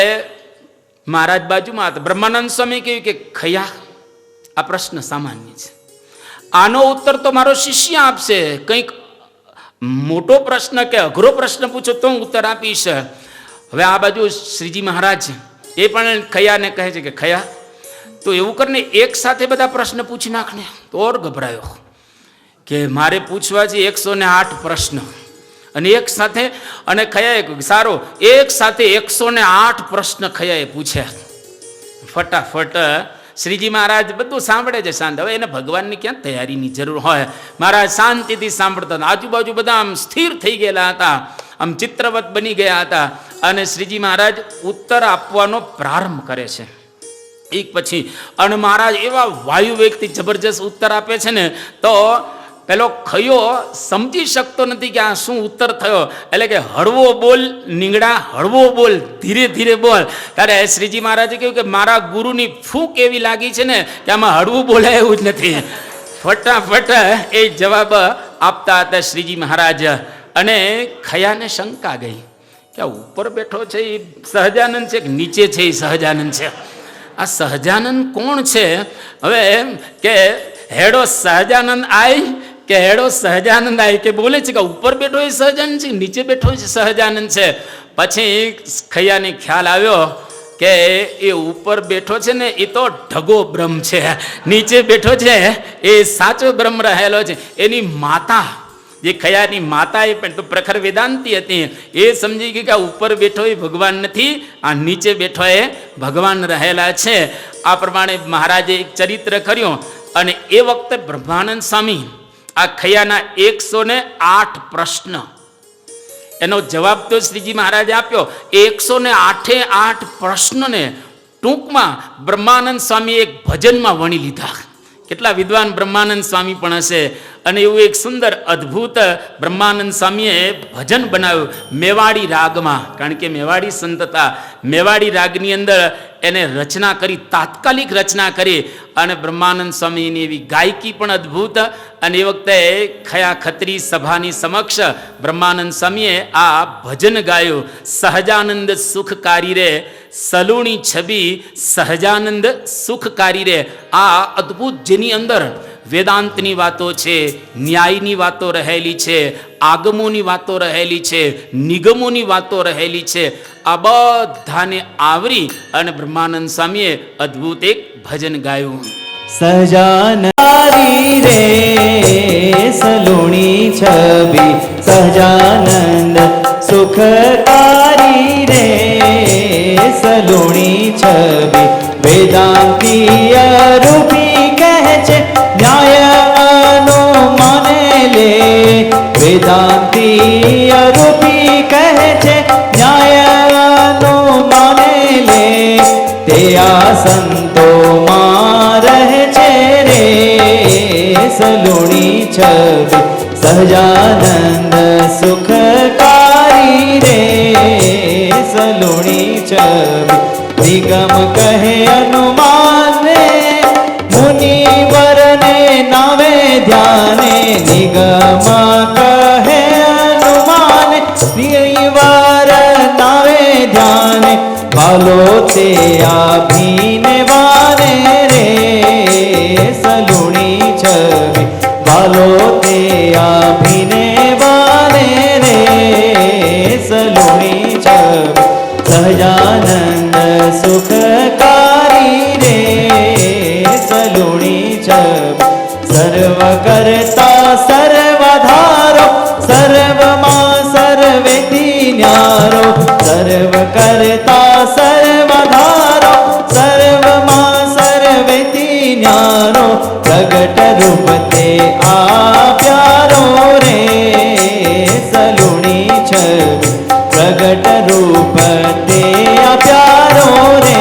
મહારાજ બાજુમાં હતા. બ્રહ્માનંદ સ્વામી કહ્યું કે ખયા, આ પ્રશ્ન સામાન્ય છે, આનો ઉત્તર તો મારો શિષ્ય આપશે. કંઈક મોટો પ્રશ્ન કે અઘરો પ્રશ્ન પૂછો તો હું ઉત્તર આપીશ. હવે આ બાજુ શ્રીજી મહારાજ એ પણ ખયાને કહે છે કે ખયા, તો એવું કરીને એક સાથે બધા પ્રશ્ન પૂછી નાખને. તો ઓર ગભરાયો કે મારે પૂછવા છે 108 પ્રશ્ન, અને એક સાથે. અને ખયાએ સારો એક સાથે 108 પ્રશ્ન ખયાએ પૂછ્યા. ફટાફટ શ્રીજી મહારાજ બધું સાંભળે છે શાંત. હવે એને ભગવાનની ક્યાં તૈયારીની જરૂર હોય. મહારાજ શાંતિથી સાંભળતા હતા. આજુબાજુ બધા આમ સ્થિર થઈ ગયેલા હતા, આમ ચિત્રવત બની ગયા હતા. અને શ્રીજી મહારાજ ઉત્તર આપવાનો પ્રારંભ કરે છે એક પછી. અને મહારાજ એવા વાયુ વેગથી જબરજસ્ત ઉત્તર આપે છે ને, તો પેલો ખયો સમજી શકતો નથી કે આ શું ઉત્તર થયો. એટલે કે હળવો બોલ નીંગડા, હળવો બોલ, ધીરે ધીરે બોલ. ત્યારે શ્રીજી મહારાજે કહ્યું કે મારા ગુરુની ફૂંક એવી લાગી છે ને કે આમાં હળવું બોલાય એવું જ નથી. ફટાફટ એ જવાબ આપતા હતા શ્રીજી મહારાજ. અને ખયાને શંકા ગઈ કે આ ઉપર બેઠો છે એ સહજાનંદ છે કે નીચે છે એ સહજાનંદ છે? આ સહજાનંદ કોણ છે? હવે કે હેડો સહજાનંદ આય કે હેડો સહજાનંદ આવે કે બોલે છે કે ઉપર બેઠો એ સહજાનંદ છે, નીચે બેઠો છે સહજાનંદ છે. પછી ખૈયાને ખ્યાલ આવ્યો કે એ ઉપર બેઠો છે ને એ તો ઢગો બ્રહ્મ છે, નીચે બેઠો છે એ સાચો બ્રહ્મ રહેલો છે. એની માતા જે ખયાની માતા એ પણ તો પ્રખર વેદાંતી હતી, એ સમજી ગઈ કે આ ઉપર બેઠો એ ભગવાન નથી, આ નીચે બેઠો એ ભગવાન રહેલા છે. આ પ્રમાણે મહારાજે એક ચરિત્ર કર્યું. અને એ વખતે બ્રહ્માનંદ સ્વામી આ ખયાના 108 પ્રશ્ન એનો જવાબ તો શ્રીજી મહારાજે આપ્યો. 108 પ્રશ્નને ટૂંકમાં બ્રહ્માનંદ સ્વામી એક ભજનમાં વણી લીધા. કેટલા વિદ્વાન બ્રહ્માનંદ સ્વામી પણ હશે. અને એવું એક સુંદર અદ્ભુત બ્રહ્માનંદ સ્વામીએ ભજન બનાવ્યું મેવાડી રાગમાં. કારણ કે મેવાડી સંત હતા, મેવાડી રાગની અંદર એને રચના કરી, તાત્કાલિક રચના કરી. અને બ્રહ્માનંદ સ્વામીની એવી ગાયકી પણ અદ્ભુત. અને એ વખતે ખયા ખત્રી સભાની સમક્ષ બ્રહ્માનંદ સ્વામીએ આ ભજન ગાયું. સહજાનંદ સુખકારી રે સલુણી છબી સહજાનંદ સુખકારી રે. આ અદ્ભુત જેની અંદર વેદાંતની વાતો છે, ન્યાયની વાતો રહેલી છે, આગમોની વાતો રહેલી છે, નિગમોની વાતો રહેલી છે. આ બધાને આવરી અને બ્રહ્માનંદ સ્વામીએ અદ્ભુત એક ભજન ગાયું. સહજાનંદ રે સલુણી છબી સહજાનંદ સુખકારી રે સલુણી છબી વેદાંતીય રૂપી કહે છે ન્યાય અનુમાને લે. વેદાંતીય રૂપી કહે છે ન્યાય અનુમાને લે. તે આ સંતોમાં રહે છે રે સલુણી છબી સહજાનંદ સુખકારી રે સલુણી છબી. નિગમ કહે અનુમાન મુનિવર ને નાવે ધ્યાને. નિગમ કહે અનુમાન મુનિવર નાવે ધ્યાને. ભાલો તે આભીને વાને રે સલુણી છબી. ભાલો તે આભીને વાને રે સલુણી છબી સહજાનંદ સુખકારી રે સલુણી છબી. સર્વ કરતા સર્વધારો સર્વમાં સર્વેથી ન્યારો. સર્વ કરતા સર્વધારો સર્વમાં સર્વેથી ન્યારો. પ્રગટ રૂપ તે આ પ્યારો રે સલુણી છબી. પ્રગટ રૂપ તે આ પ્યારો રે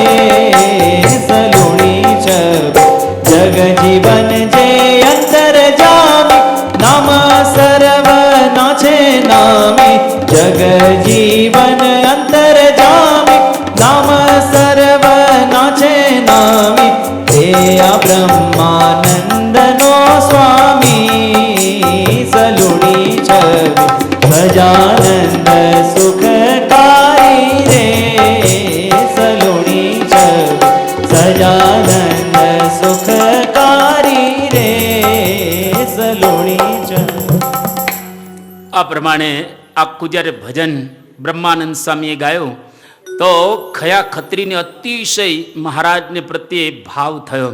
સલુણી છબી. જગ જીવન જે અંતર જામી નામ સર્વના છે નામી. જગ જીવન અંતર જામી નામ સર્વના છે નામી. તે આ બ્રહ્માનંદનો સ્વામી સલુણી છબી સહજાનંદ સુખકારી રે સલુણી છબી સહજાનંદ સુખકારી રે સલુણી છબી. આ પ્રમાણે આખું જ્યારે ભજન બ્રહ્માનંદ સ્વામીએ ગાયું તો ખયા ખત્રીને અતિશય મહારાજને પ્રત્યે ભાવ થયો.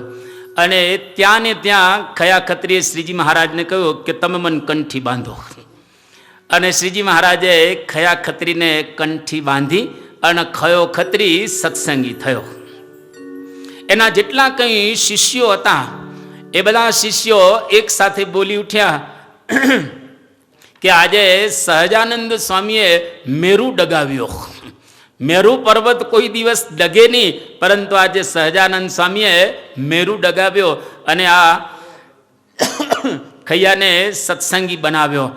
અને ત્યાં ને ત્યાં ખયા ખત્રીએ શ્રીજી મહારાજને કહ્યું કે તમે મને કંઠી બાંધો. અને શ્રીજી મહારાજે ખયા ખત્રીને કંઠી બાંધી અને ખયો ખત્રી સત્સંગી થયો. એના જેટલા કંઈ શિષ્યો હતા એ બધા શિષ્યો એક સાથે બોલી ઉઠ્યા કે આજે સહજાનંદ સ્વામીએ મેરુ ડગાવ્યો. મેરુ પર્વત કોઈ દિવસ ડગે નહીં, પરંતુ આજે સહજાનંદ સ્વામીએ મેરુ ડગાવ્યો અને આ ખૈયાને સત્સંગી બનાવ્યો.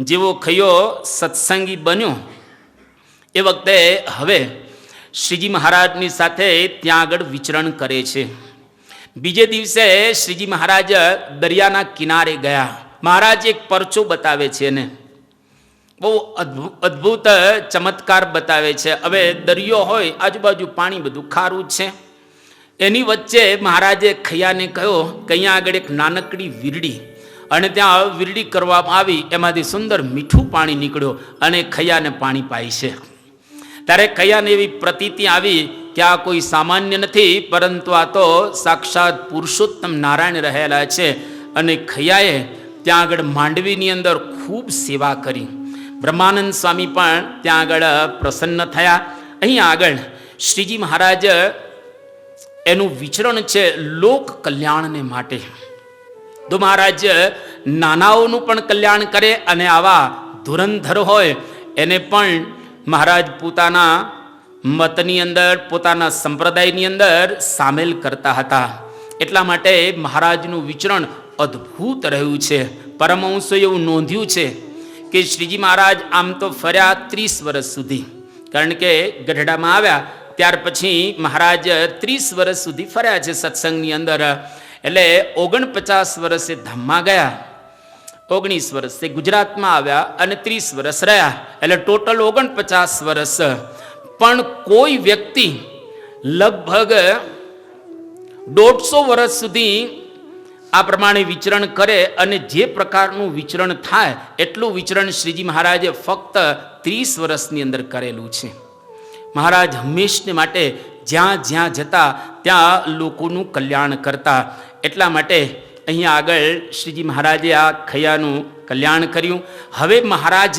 જેવો ખૈયો સત્સંગી બન્યો એ વખતે હવે શ્રીજી મહારાજની સાથે ત્યાં આગળ વિચરણ કરે છે. બીજે દિવસે શ્રીજી મહારાજ દરિયાના કિનારે ગયા. મહારાજ એક પરચો બતાવે છે એને, બહુ અદ્ભુત ચમત્કાર બતાવે છે. હવે દરિયો હોય, આજુબાજુ પાણી બધું ખારું છે, એની વચ્ચે મહારાજે ખૈયાને કહ્યું કે અહીંયા આગળ એક નાનકડી વીરડી અને ત્યાં વીરડી કરવામાં આવી, એમાંથી સુંદર મીઠું પાણી નીકળ્યું અને ખૈયાને પાણી પાય છે. ત્યારે ખૈયાને એવી પ્રતીતિ આવી કે આ કોઈ સામાન્ય નથી, પરંતુ આ તો સાક્ષાત પુરુષોત્તમ નારાયણ રહેલા છે. અને ખૈયાએ ત્યાં આગળ માંડવીની અંદર ખૂબ સેવા કરી. બ્રહ્માનંદ સ્વામી પણ ત્યાં આગળ પ્રસન્ન થયા. અહીં આગળ શ્રીજી મહારાજ એનું વિચરણ છે લોક કલ્યાણને માટે. તો મહારાજ નાનાઓનું પણ કલ્યાણ કરે અને આવા ધુરંધર હોય એને પણ મહારાજ પોતાના મતની અંદર, પોતાના સંપ્રદાયની અંદર સામેલ કરતા હતા. એટલા માટે મહારાજનું વિચરણ અદ્ભુત રહ્યું છે. પરમહંસો એવું નોંધ્યું છે કે શ્રીજી મહારાજ આમ તો ફર્યા 30 વર્ષ સુધી, કારણ કે ગઢડામાં આવ્યા ત્યાર પછી મહારાજ 30 વર્ષ સુધી ફર્યા છે સત્સંગની અંદર. એટલે 49 વર્ષે ધામમાં ગયા, 19 વર્ષે ગુજરાતમાં આવ્યા અને 30 વર્ષ રહ્યા, એટલે ટોટલ 49 વર્ષ. પણ કોઈ વ્યક્તિ લગભગ 150 વર્ષ સુધી આ પ્રમાણે વિચરણ કરે અને જે પ્રકારનું વિચરણ થાય એટલું વિચરણ શ્રીજી મહારાજે ફક્ત 30 વર્ષની અંદર કરેલું છે. મહારાજ હંમેશને માટે જ્યાં જ્યાં જતા ત્યાં લોકોનું કલ્યાણ કરતા. એટલા માટે અહીંયા આગળ શ્રીજી મહારાજે આ ખૈયાનું કલ્યાણ કર્યું. હવે મહારાજ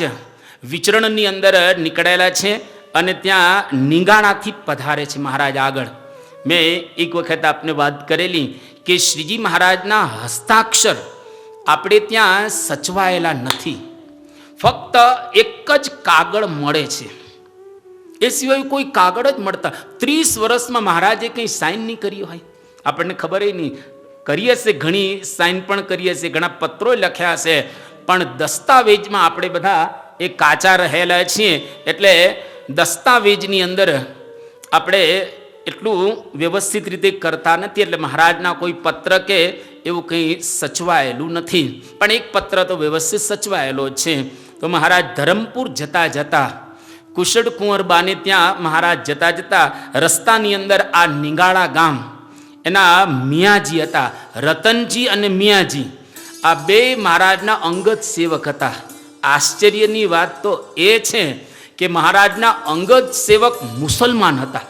વિચરણની અંદર નીકળેલા છે અને ત્યાં નીંગાણાથી પધારે છે મહારાજ આગળ. મેં એક વખત આપને વાત કરેલી કે શ્રીજી મહારાજના હસ્તાક્ષર આપણે ત્યાં સચવાયેલા નથી, ફક્ત એક જ કાગળ મળે છે, એ સિવાય કોઈ કાગળ જ મળતા. 30 વર્ષમાં મહારાજે કંઈ સાઇન નહીં કરી હોય, આપણને ખબર નહીં. કરીએ છે ઘણી સાઇન પણ કરીએ છીએ, ઘણા પત્રો લખ્યા છે, પણ દસ્તાવેજમાં આપણે બધા એ કાચા રહેલા છીએ, એટલે દસ્તાવેજની અંદર આપણે એટલું વ્યવસ્થિત રીતે કરતા નથી. એટલે મહારાજના કોઈ પત્ર કે એવું કંઈ સચવાયેલું નથી, પણ એક પત્ર તો વ્યવસ્થિત સચવાયેલો છે. તો મહારાજ ધરમપુર જતા જતા કુશળ કુંવરબાને ત્યાં મહારાજ જતા જતા રસ્તાની અંદર આ નીંગાળા ગામ, એના મિયાજી હતા, રતનજી અને મિયાજી, આ બે મહારાજના અંગત સેવક હતા. આશ્ચર્યની વાત તો એ છે કે મહારાજના અંગત સેવક મુસલમાન હતા.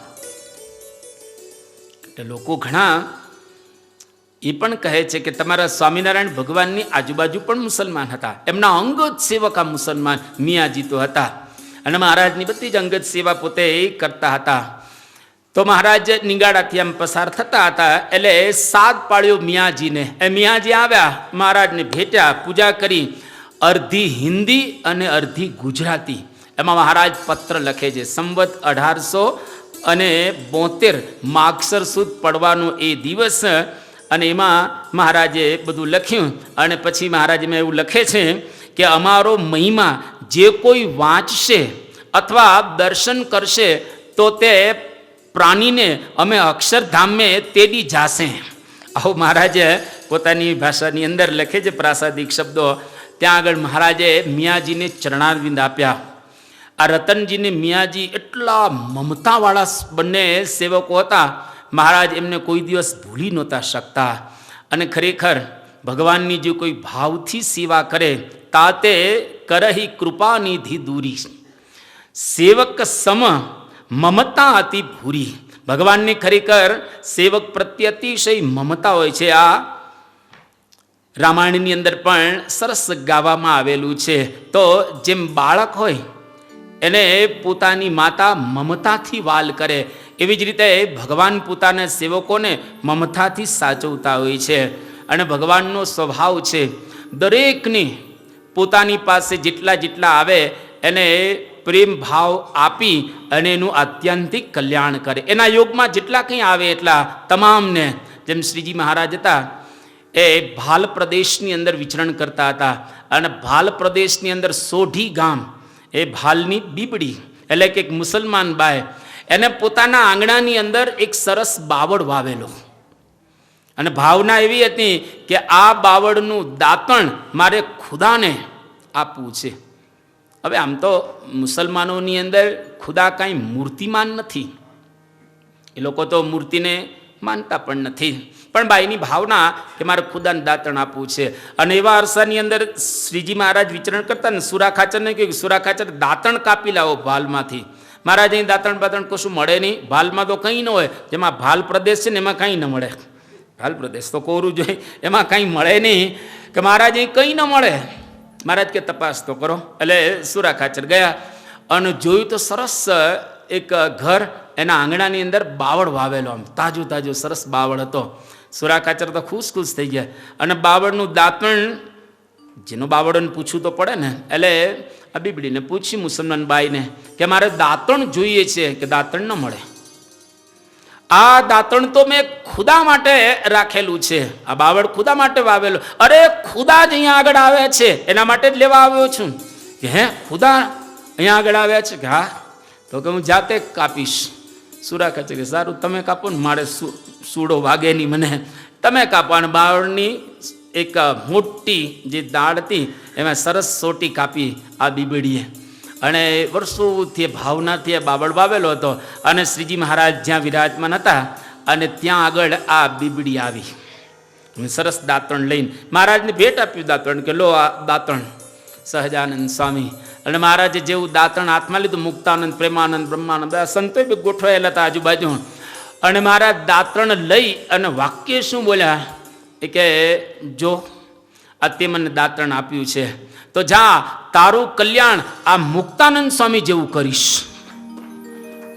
એટલે લોકો ઘણા એ પણ કહે છે કે તમારા સ્વામિનારાયણ ભગવાનની આજુબાજુ પણ મુસલમાન હતા, એમના અંગત સેવક આ મુસલમાન મિયાજી તો હતા. અને મહારાજની બધી જ અંગત સેવા પોતે કરતા હતા. તો મહારાજ નીંગાળાથી આમ પસાર થતા હતા, એટલે સાદ પાડ્યો મિયાજીને. એ મિયાજી આવ્યા, મહારાજને ભેટ્યા, પૂજા કરી. અડધી હિન્દી અને અડધી ગુજરાતી એમાં મહારાજ પત્ર લખે છે. સંવત 1872 માગસર સુદ પડવાનો એ દિવસ, અને એમાં મહારાજે બધું લખ્યું. અને પછી મહારાજમાં એવું લખે છે કે અમારો મહિમા જે કોઈ વાંચશે અથવા દર્શન કરશે તો તે પ્રાણીને અમે અક્ષરધામે તેડી જાશે. આવું મહારાજે પોતાની ભાષાની અંદર લખે છે, પ્રાસાદિક શબ્દો. ત્યાં આગળ મહારાજે મિયાજીને ચરણારવિંદ આપ્યા. આ રતનજીને મિયાજી એટલા મમતાવાળા બંને સેવકો હતા, મહારાજ એમને કોઈ દિવસ ભૂલી નહોતા શકતા. અને ખરેખર ભગવાનની જે કોઈ ભાવથી સેવા કરે તાતે કરહી કૃપાનિધિ દૂરી, સેવક સમ મમતા અતિ ભૂરી. ભગવાનને ખરેખર સેવક પ્રત્યે અતિશય મમતા હોય છે. આ રામાયણની અંદર પણ સરસ ગાવામાં આવેલું છે. તો જેમ બાળક હોય એને પોતાની માતા મમતાથી વાલ કરે, એવી જ રીતે ભગવાન પોતાના સેવકોને મમતાથી સાચવતા હોય છે. અને ભગવાનનો સ્વભાવ છે દરેકને પોતાની પાસે જેટલા જેટલા આવે એને પ્રેમ ભાવ આપી અને એનું આત્યંતિક કલ્યાણ કરે. એના યોગમાં જેટલા કંઈ આવે એટલા તમામને. જેમ શ્રીજી મહારાજ હતા એ ભાલ પ્રદેશની અંદર વિચરણ કરતા હતા, અને ભાલ પ્રદેશની અંદર સોઢી ગામ, એ ભાલની બીબડી એટલે કે એક મુસલમાન બાય, એને પોતાના આંગણાની અંદર એક સરસ બાવળ વાવેલો. અને ભાવના એવી હતી કે આ બાવળનું દાંતણ મારે ખુદાને આપવું છે. હવે આમ તો મુસલમાનોની અંદર ખુદા કાંઈ મૂર્તિમાન નથી, એ લોકો તો મૂર્તિને માનતા પણ નથી, પણ બાઈની ભાવના કે મારે ખુદાને દાંતણ આપવું છે. અને એવા અરસાની અંદર શ્રીજી મહારાજ વિચરણ કરતા ને સુરા ખાચરને કહ્યું કે સુરા ખાચર દાંતણ કાપી લાવો ભાલમાંથી. મહારાજ અહીં દાંતણ બાતણ કશું મળે નહીં, ભાલમાં તો કંઈ ન હોય. જેમાં ભાલ પ્રદેશ છે ને એમાં કંઈ ન મળે. ભાલ પ્રદેશ તો કોરું જોઈએ, એમાં કંઈ મળે નહીં. કે મહારાજ અહીં કંઈ ન મળે. મહારાજ કે તપાસ તો કરો. એટલે સુરા ખાચર ગયા અને જોયું તો સરસ એક ઘર, એના આંગણાની અંદર બાવળ વાવેલો, આમ તાજું તાજું સરસ બાવળ હતો. સુરા ખાચર તો ખુશ થઈ ગયા. અને બાવળનું દાંતણ, જેનું બાવળને પૂછવું તો પડે ને, એટલે આ બીબડીને પૂછી મુસલમાન બાઈને કે મારે દાંતણ જોઈએ છે. કે દાંતણ ન મળે. આ દાંતણ તો મેં ખુદા માટે રાખેલું છે, આ બાવળ ખુદા માટે વાવેલો. અરે ખુદા જ અહીંયા આગળ આવે છે, એના માટે જ લેવા આવ્યો છું. કે હે ખુદા અહીંયા આગળ આવ્યા છે? કે હા. તો કે હું જાતે કાપીશ. સુરા ખાચર કે સારું તમે કાપો ને, મારે સૂડો વાગે નહીં મને, તમે કાપો. અને બાવળની એક મોટી જે દાળ હતી એમાં સરસ સોટી કાપી આ બીબડીએ. અને વર્ષોથી ભાવનાથી બાવળ વાવેલો હતો. અને શ્રીજી મહારાજ જ્યાં વિરાજમાન હતા અને ત્યાં આગળ આ બીબડી આવી સરસ દાંતણ લઈને મહારાજને ભેટ આપ્યું દાંતણ. કે લો આ દાંતણ સહજાનંદ સ્વામી. અને મહારાજે જેવું દાંતણ હાથમાં લીધું, મુક્તાનંદ, પ્રેમાનંદ, બ્રહ્માનંદ બધા સંતો ગોઠવાયેલા હતા આજુબાજુ. અને મહારાજ દાંતણ લઈ અને વાક્ય શું બોલ્યા કે જો આ તે મને દાંતણ આપ્યું છે તો જા તારું કલ્યાણ આ મુક્તાનંદ સ્વામી જેવું કરીશ.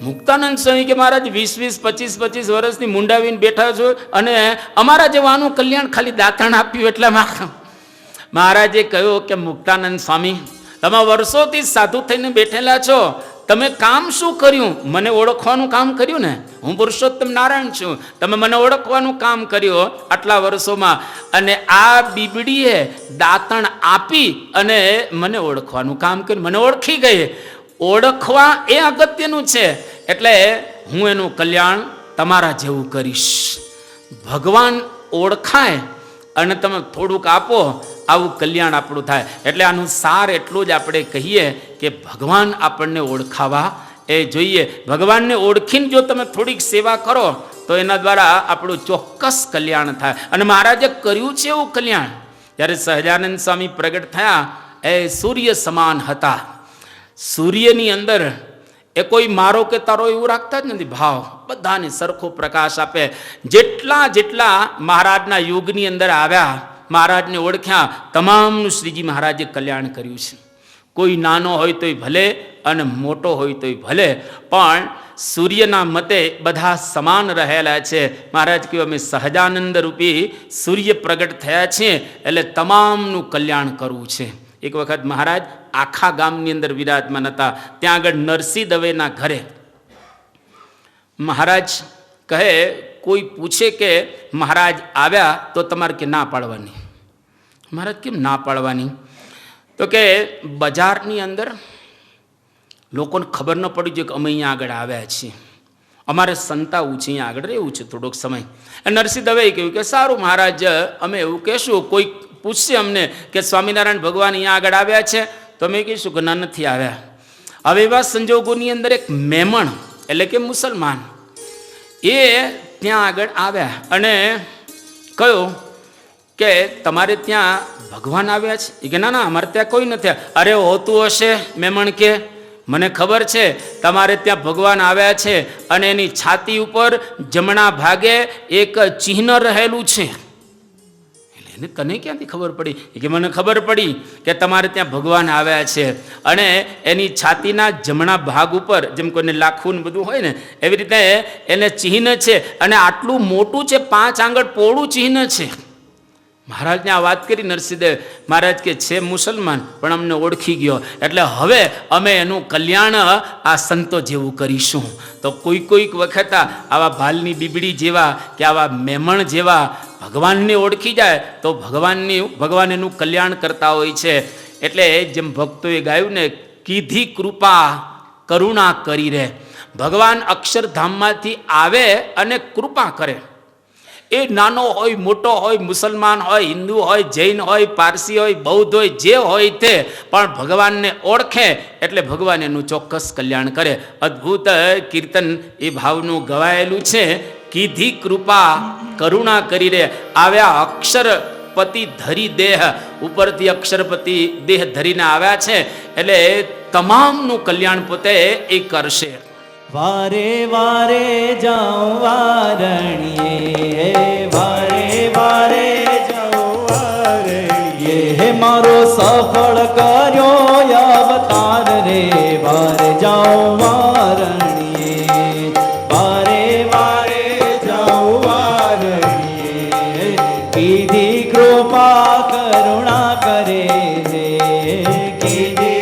મુક્તાનંદ સ્વામી કે મહારાજ 20-20, 25-25 વર્ષની મુંડાવીને બેઠા છો અને અમારા જેવાનું કલ્યાણ ખાલી દાંતણ આપ્યું એટલામાં. મહારાજે કહ્યું કે મુક્તાનંદ સ્વામી તમે વર્ષોથી સાધુ થઈને બેઠેલા છો, તમે કામ શું કર્યું? મને ઓળખવાનું કામ કર્યું ને. હું પુરુષોત્તમ નારાયણ છું, તમે મને ઓળખવાનું કામ કર્યું આટલા વર્ષોમાં. અને આ બીબડીએ દાંતણ આપી અને મને ઓળખવાનું કામ કર્યું. મને ઓળખી ગઈ. ઓળખવા એ અગત્યનું છે. એટલે હું એનું કલ્યાણ તમારા જેવું કરીશ. ભગવાન ઓળખાય અને તમે થોડુંક આપો, આવું કલ્યાણ આપણું થાય. એટલે આનું સાર એટલું જ આપણે કહીએ કે ભગવાન આપણને ઓળખાવા એ જોઈએ. ભગવાનને ઓળખીને જો તમે થોડીક સેવા કરો તો એના દ્વારા આપણું ચોક્કસ કલ્યાણ થાય. અને મહારાજે કર્યું છે એવું કલ્યાણ. જ્યારે સહજાનંદ સ્વામી પ્રગટ થયા એ સૂર્ય સમાન હતા. સૂર્યની અંદર એ કોઈ મારો કે તારો એવું રાખતા જ નથી ભાવ. બધાને સરખો પ્રકાશ આપે. જેટલા મહારાજના યુગની અંદર આવ્યા, મહારાજને ઓળખ્યા, તમામનું શ્રીજી મહારાજે કલ્યાણ કર્યું છે. કોઈ નાનો હોય તોય ભલે અને મોટો હોય તોય ભલે, પણ સૂર્યના મતે બધા સમાન રહેલા છે. મહારાજ કહ્યું અમે સહજાનંદ રૂપી સૂર્ય પ્રગટ થયા છીએ એટલે તમામનું કલ્યાણ કરવું છે. એક વખત મહારાજ આખા ગામની અંદર વિરાજમાન હતા. ત્યાં આગળ નરસિંહ દવેના ઘરે મહારાજ કહે, કોઈ પૂછે કે મહારાજ આવ્યા તો તમારે કે ના પાડવાની. મહારાજ કેમ ના પાડવાની? તો કે બજારની અંદર લોકોને ખબર ન પડી જોઈએ કે અમે અહીંયા આગળ આવ્યા છીએ, અમારે સંતાવું છે, અહીંયા આગળ રહેવું છે થોડોક સમય. નરસિંહ દવેએ કહ્યું કે સારું મહારાજ, અમે એવું કહેશું, કોઈ પૂછશે અમને કે સ્વામિનારાયણ ભગવાન અહીંયા આગળ આવ્યા છે તો અમે કહીશું કે ના નથી આવ્યા. હવે એવા સંજોગોની અંદર એક મેમણ એટલે કે મુસલમાન એ ત્યાં આગળ આવ્યા અને કહ્યું કે તમારે ત્યાં ભગવાન આવ્યા છે? એ કે ના અમારે ત્યાં કોઈ નથી. અરે હોતું હશે મેમણ કે, મને ખબર છે તમારે ત્યાં ભગવાન આવ્યા છે અને એની છાતી ઉપર જમણા ભાગે એક ચિહ્ન રહેલું છે. એટલે એને તને ક્યાંથી ખબર પડી? કે મને ખબર પડી કે તમારે ત્યાં ભગવાન આવ્યા છે અને એની છાતીના જમણા ભાગ ઉપર જેમ કોઈને લાખું બધું હોય ને એવી રીતે એને ચિહ્ન છે અને આટલું મોટું છે, 5 આંગળ પહોળું ચિહ્ન છે. મહારાજને આ વાત કરી નરસિંહદેવ. મહારાજ કે છે મુસલમાન પણ અમને ઓળખી ગયો, એટલે હવે અમે એનું કલ્યાણ આ સંતો જેવું કરીશું. તો કોઈક વખત આવા ભાલની બીબડી જેવા કે આવા મેમણ જેવા ભગવાનને ઓળખી જાય તો ભગવાન એનું કલ્યાણ કરતા હોય છે. એટલે જેમ ભક્તોએ ગાયું ને, કીધી કૃપા કરુણા કરી રે. ભગવાન અક્ષરધામમાંથી આવે અને કૃપા કરે. એ નાનો હોય મોટો હોય, મુસલમાન હોય, હિન્દુ હોય, જૈન હોય, પારસી હોય, બૌદ્ધ હોય, જે હોય તે, પણ ભગવાનને ઓળખે એટલે ભગવાન એનું ચોક્કસ કલ્યાણ કરે. અદ્ભુત કીર્તન એ ભાવનું ગવાયેલું છે કીધી કૃપા કરુણા કરી રે આવ્યા અક્ષરપતિ ધરી દેહ, ઉપરથી અક્ષરપતિ દેહ ધરીને આવ્યા છે એટલે તમામનું કલ્યાણ પોતે એ કરશે. વારે વારે જાઉં વારણીએ, વારે વારે જાઉં વારણીએ, હે મારો સફળ કર્યો અવતાર રે, વારે જાઉં વારણીએ, વારે વારે જાઉં વારણીએ, કીધી કૃપા કરુણા કરે રે, કીધી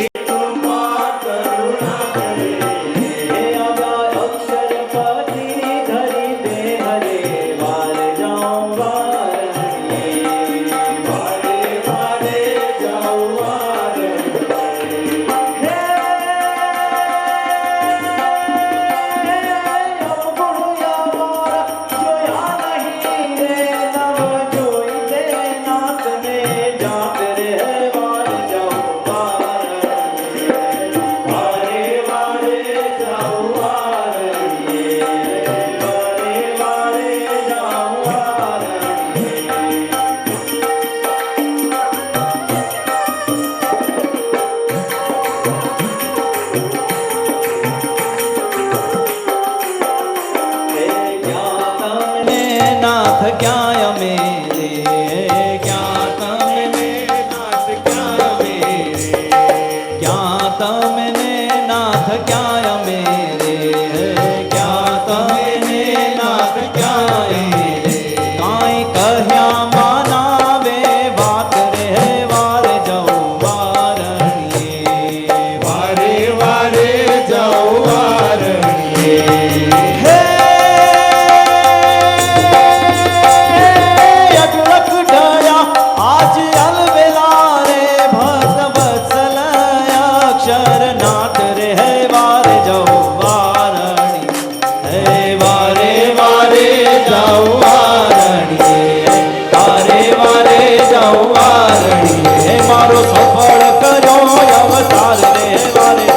મારો સફળ કર્યો અવતાર રે, વારે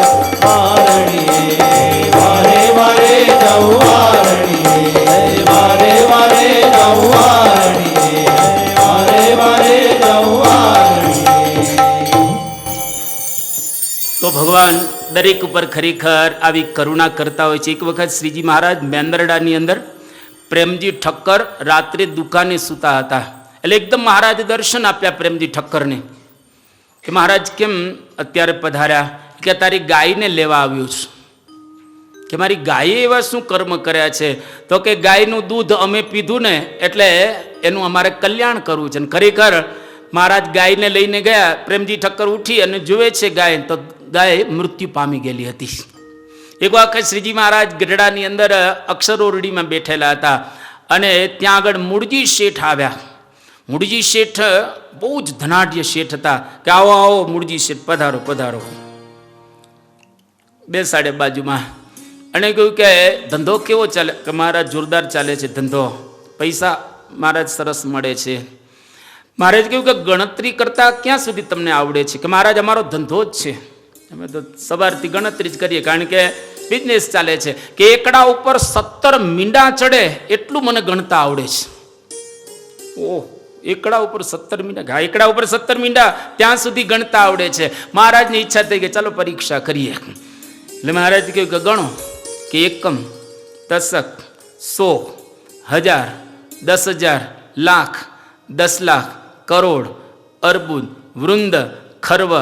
વારણીએ, વારે વારે જાઉં વારણીએ, વારે વારે જાઉં વારણીએ, વારે વારે જાઉં વારણીએ. તો ભગવાન દરેક ઉપર ખરેખર આવી કરુણા કરતા હોય છે. એક વખત શ્રીજી મહારાજ મેંદરડાની અંદર પ્રેમજી ઠક્કર રાત્રે દુકાને સૂતા હતા. એટલે એકદમ મહારાજે દર્શન આપ્યા પ્રેમજી ઠક્કરને કે મહારાજ કેમ અત્યારે પધાર્યા? કે તારી ગાયને લેવા આવ્યો છું. કે મારી ગાયે એવા શું કર્મ કર્યા છે? તો કે ગાયનું દૂધ અમે પીધું ને એટલે એનું અમારે કલ્યાણ કરવું છે. અને ખરેખર મહારાજ ગાયને લઈને ગયા. પ્રેમજી ઠક્કર ઉઠી અને જુએ છે ગાય, તો ગાય મૃત્યુ પામી ગયેલી હતી. એક વખત શ્રીજી મહારાજ ગઢડાની અંદર અક્ષરોરડીમાં બેઠેલા હતા અને ત્યાં આગળ મૂળજી શેઠ આવ્યા. મૂળજી શેઠ બહુ જ ધનાઢ્ય શેઠ હતા કે આવો આવો મૂળજી શેઠ પધારો પધારો. બેસાડે બાજુમાં અને કહ્યું કે ધંધો કેવો ચાલે? કે મહારાજ જોરદાર ચાલે છે ધંધો, પૈસા મહારાજ સરસ મળે છે. મહારાજ કહ્યું કે ગણતરી કરતા ક્યાં સુધી તમને આવડે છે? કે મહારાજ અમારો ધંધો જ છે, અમે તો સવારથી ગણતરી જ કરીએ, કારણ કે બિઝનેસ ચાલે છે. કે એકડા ઉપર 17 મીંડા ચડે એટલું મને ગણતા આવડે છે. ઓહ, એકડા ઉપર 17 મીંડા, હા એકડા ઉપર 17 મીંડા ત્યાં સુધી ગણતા આવડે છે. મહારાજની ઈચ્છા થઈ ગઈ, ચાલો પરીક્ષા કરીએ. એટલે મહારાજ કહ્યું કે ગણો. કે એકમ, દશક, 100, 1000, 10,000, લાખ, 10 લાખ, કરોડ, અર્બુદ, વૃંદ, ખર્વ,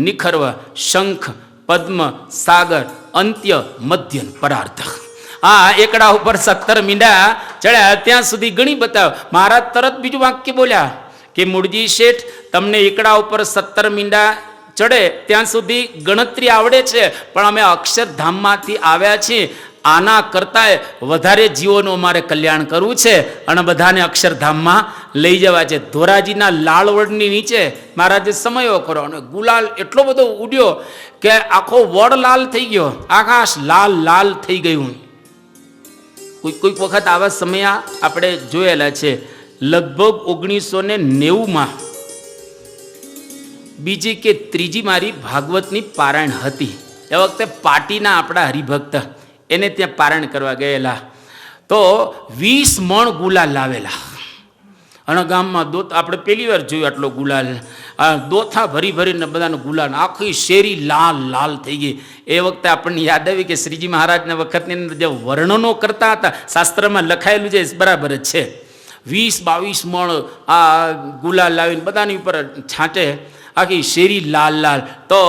નિખર્વ, શંખ, પદ્મ, સાગર, અંત્ય, મધ્ય, પરાર્ધ. હા, એકડા ઉપર 17 મીંડા ચડ્યા ત્યાં સુધી ગણી બતાવ. મહારાજ તરત બીજું વાક્ય બોલ્યા કે મૂળજી શેઠ, તમને એકડા ઉપર 17 મીંડા ચડે ત્યાં સુધી ગણતરી આવડે છે, પણ અમે અક્ષરધામમાંથી આવ્યા છીએ. આના કરતાંય વધારે જીવોનું અમારે કલ્યાણ કરવું છે અને બધાને અક્ષરધામમાં લઈ જવા છે. ધોરાજીના લાળવડની નીચે મહારાજે સમયો કરો અને ગુલાલ એટલો બધો ઉડ્યો કે આખો વડ લાલ થઈ ગયો, આકાશ લાલ લાલ થઈ ગયું. કોઈક વખત આવા સમય આપણે જોયેલા છે. લગભગ 1990માં બીજી કે ત્રીજી મારી ભાગવતની પારાયણ હતી. એ વખતે પાટીના આપણા હરિભક્ત એને ત્યાં પારાયણ કરવા ગયેલા. તો 20 મણ ગુલાલ લાવેલા. અને ગામમાં દોત આપણે પહેલી વાર જોયું આટલો ગુલાલ. દોથા ભરી ભરીને બધાનો ગુલાલ, આખી શેરી લાલ લાલ થઈ ગઈ. એ વખતે આપણને યાદ આવી કે શ્રીજી મહારાજના વખતની અંદર જે વર્ણનો કરતા હતા, શાસ્ત્રમાં લખાયેલું છે બરાબર જ છે. 20-22 મણ આ ગુલાલ લાવીને બધાની ઉપર છાંટે, આખી શેરી લાલ લાલ. તો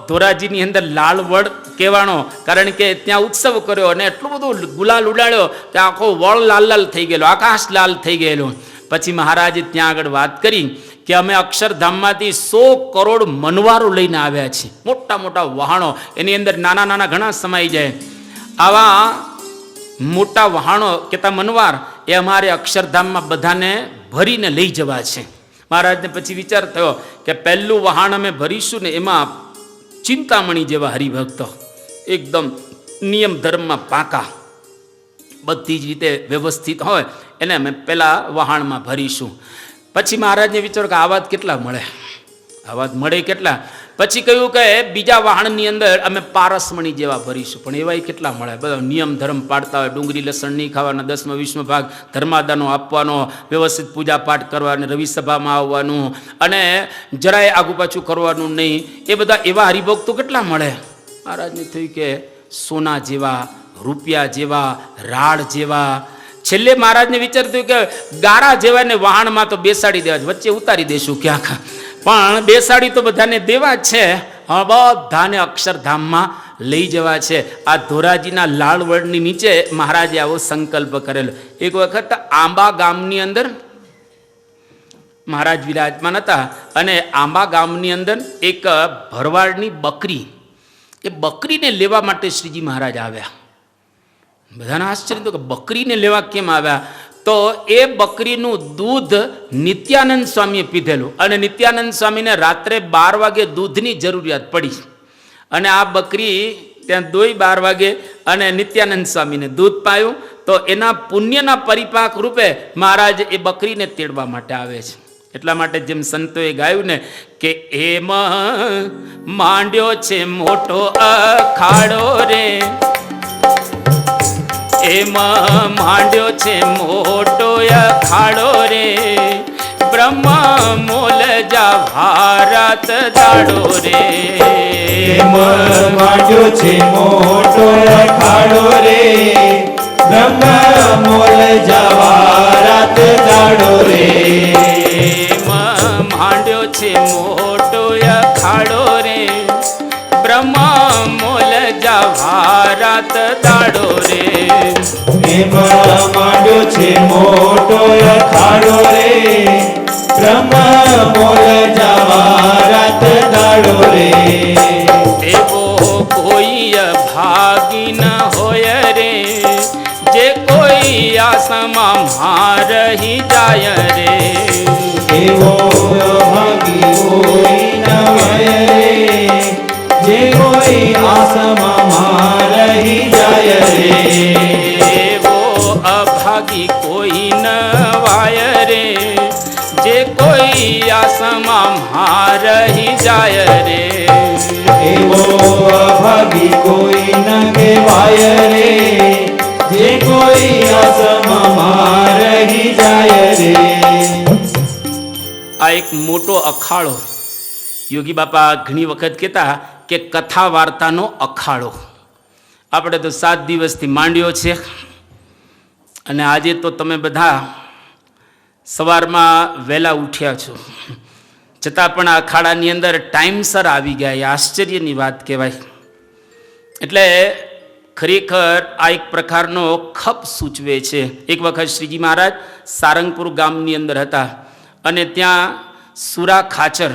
ધોરાજીની અંદર લાલ વડ કહેવાનો, કારણ કે ત્યાં ઉત્સવ કર્યો અને એટલું બધું ગુલાલ ઉડાડ્યો કે આખો વળ લાલ લાલ થઈ ગયેલો, આકાશ લાલ થઈ ગયેલો. પછી મહારાજે ત્યાં આગળ વાત કરી કે અમે અક્ષરધામમાંથી 100 કરોડ મનવારો લઈને આવ્યા છીએ, મોટા મોટા વહાણો, એની અંદર નાના નાના ઘણા સમાઈ જાય. આવા મોટા વહાણો કહેતા મનવાર એ અમારે અક્ષરધામમાં બધાને ભરીને લઈ જવા છે. મહારાજને પછી વિચાર થયો કે પહેલું વહાણ અમે ભરીશું ને એમાં ચિંતામણી જેવા હરિભક્તો, એકદમ નિયમ ધર્મમાં પાકા, બધી જ રીતે વ્યવસ્થિત હોય, એને અમે પહેલા વહાણમાં ભરીશું. પછી મહારાજને વિચાર્યું કે આ વાત કેટલા મળે, આ વાત મળે કેટલા. પછી કહ્યું કે બીજા વાહણની અંદર અમે પારસમણી જેવા ભરીશું, પણ એવાય કેટલા મળે. બધા નિયમ ધર્મ પાડતા હોય, ડુંગળી લસણ નહીં ખાવાના, 10માં 20માં ભાગ ધર્માદાનો આપવાનો, વ્યવસ્થિત પૂજા પાઠ કરવાની, રવિ સભામાં આવવાનું અને જરાય આગુ પાછું કરવાનું નહીં. એ બધા એવા હરિભક્તો કેટલા મળે. મહારાજને થયું કે સોના જેવા, રૂપિયા જેવા, રાડ જેવા. છેલ્લે મહારાજને વિચાર થયું કે ગારા જેવાને વાહણમાં તો બેસાડી દેવા, વચ્ચે ઉતારી દેશું ક્યાંક, પણ બેસાડી તો બધાને દેવા જ છે. હા, બધાને અક્ષરધામમાં લઈ જવા છે. આ ધોરાજીના લાળવડની નીચે મહારાજે આવો સંકલ્પ કરેલો. એક વખત આંબા ગામની અંદર મહારાજ વિરાજમાન હતા અને આંબા ગામની અંદર એક ભરવાડની બકરી, એ બકરીને લેવા માટે શ્રીજી મહારાજ આવ્યા. બધાના આશ્ચર્ય તો કે બકરીને લેવા કેમ આવ્યા? તો એ બકરીનું દૂધ નિત્યાનંદ સ્વામીએ પીધેલું અને નિત્યાનંદ સ્વામીને રાત્રે 12 વાગે દૂધની જરૂરિયાત પડી અને આ બકરી ત્યાં દોઈ 12 વાગે અને નિત્યાનંદ સ્વામીને દૂધ પાયું. તો એના પુણ્યના પરિપાક રૂપે મહારાજ એ બકરીને તેડવા માટે આવે છે. એટલા માટે જેમ સંતોએ ગાયું ને કે એમાં માંડ્યો છે મોટો અખાડો રે, એમાં માંડ્યો છે મોટો અખાડો રે, બ્રહ્મા મોલ જા ભારત દાડો રે. એમાં માંડ્યો છે મોટો અખાડો રે, બ્રહ્મા મોલ જા ભારત દાડો રે. એમાં માંડ્યો છે મોટો અખાડો રે, બ્રહ્મા મોલ જા ભારત દાડો રે. એમાં માંડ્યો છે મોટો અખાડો રે, બ્રહ્મા મોલ જા ભારત દાડો રે. એવો કોઈ ભાગી ન હોય રે, જે કોઈ આસમાં મારહી જાય રે. એવો ભાગી કોઈ ન હોય રે, જે કોઈ આસમાં રહી જાય રે. એવો અભાગી કોઈ ન વાય રે, જે કોઈ આસમાં મારહી જાય રે. એવો અભાગી કોઈ ન કહેવાય રે, જે કોઈ આસમાં રહી જાય રે. આ એક મોટો અખાડો. યોગી બાપા ઘણી વખત કહેતા કે કથા વાર્તાનો અખાડો. આપણે તો 7 દિવસથી માંડ્યો છે અને આજે તો તમે બધા સવારમાં વહેલા ઉઠ્યા છો, છતાં પણ આ અખાડાની અંદર ટાઈમસર આવી ગયા, એ આશ્ચર્યની વાત કહેવાય. એટલે ખરેખર આ એક પ્રકારનો ખપ સૂચવે છે. એક વખત શ્રીજી મહારાજ સારંગપુર ગામની અંદર હતા અને ત્યાં સુરા ખાચર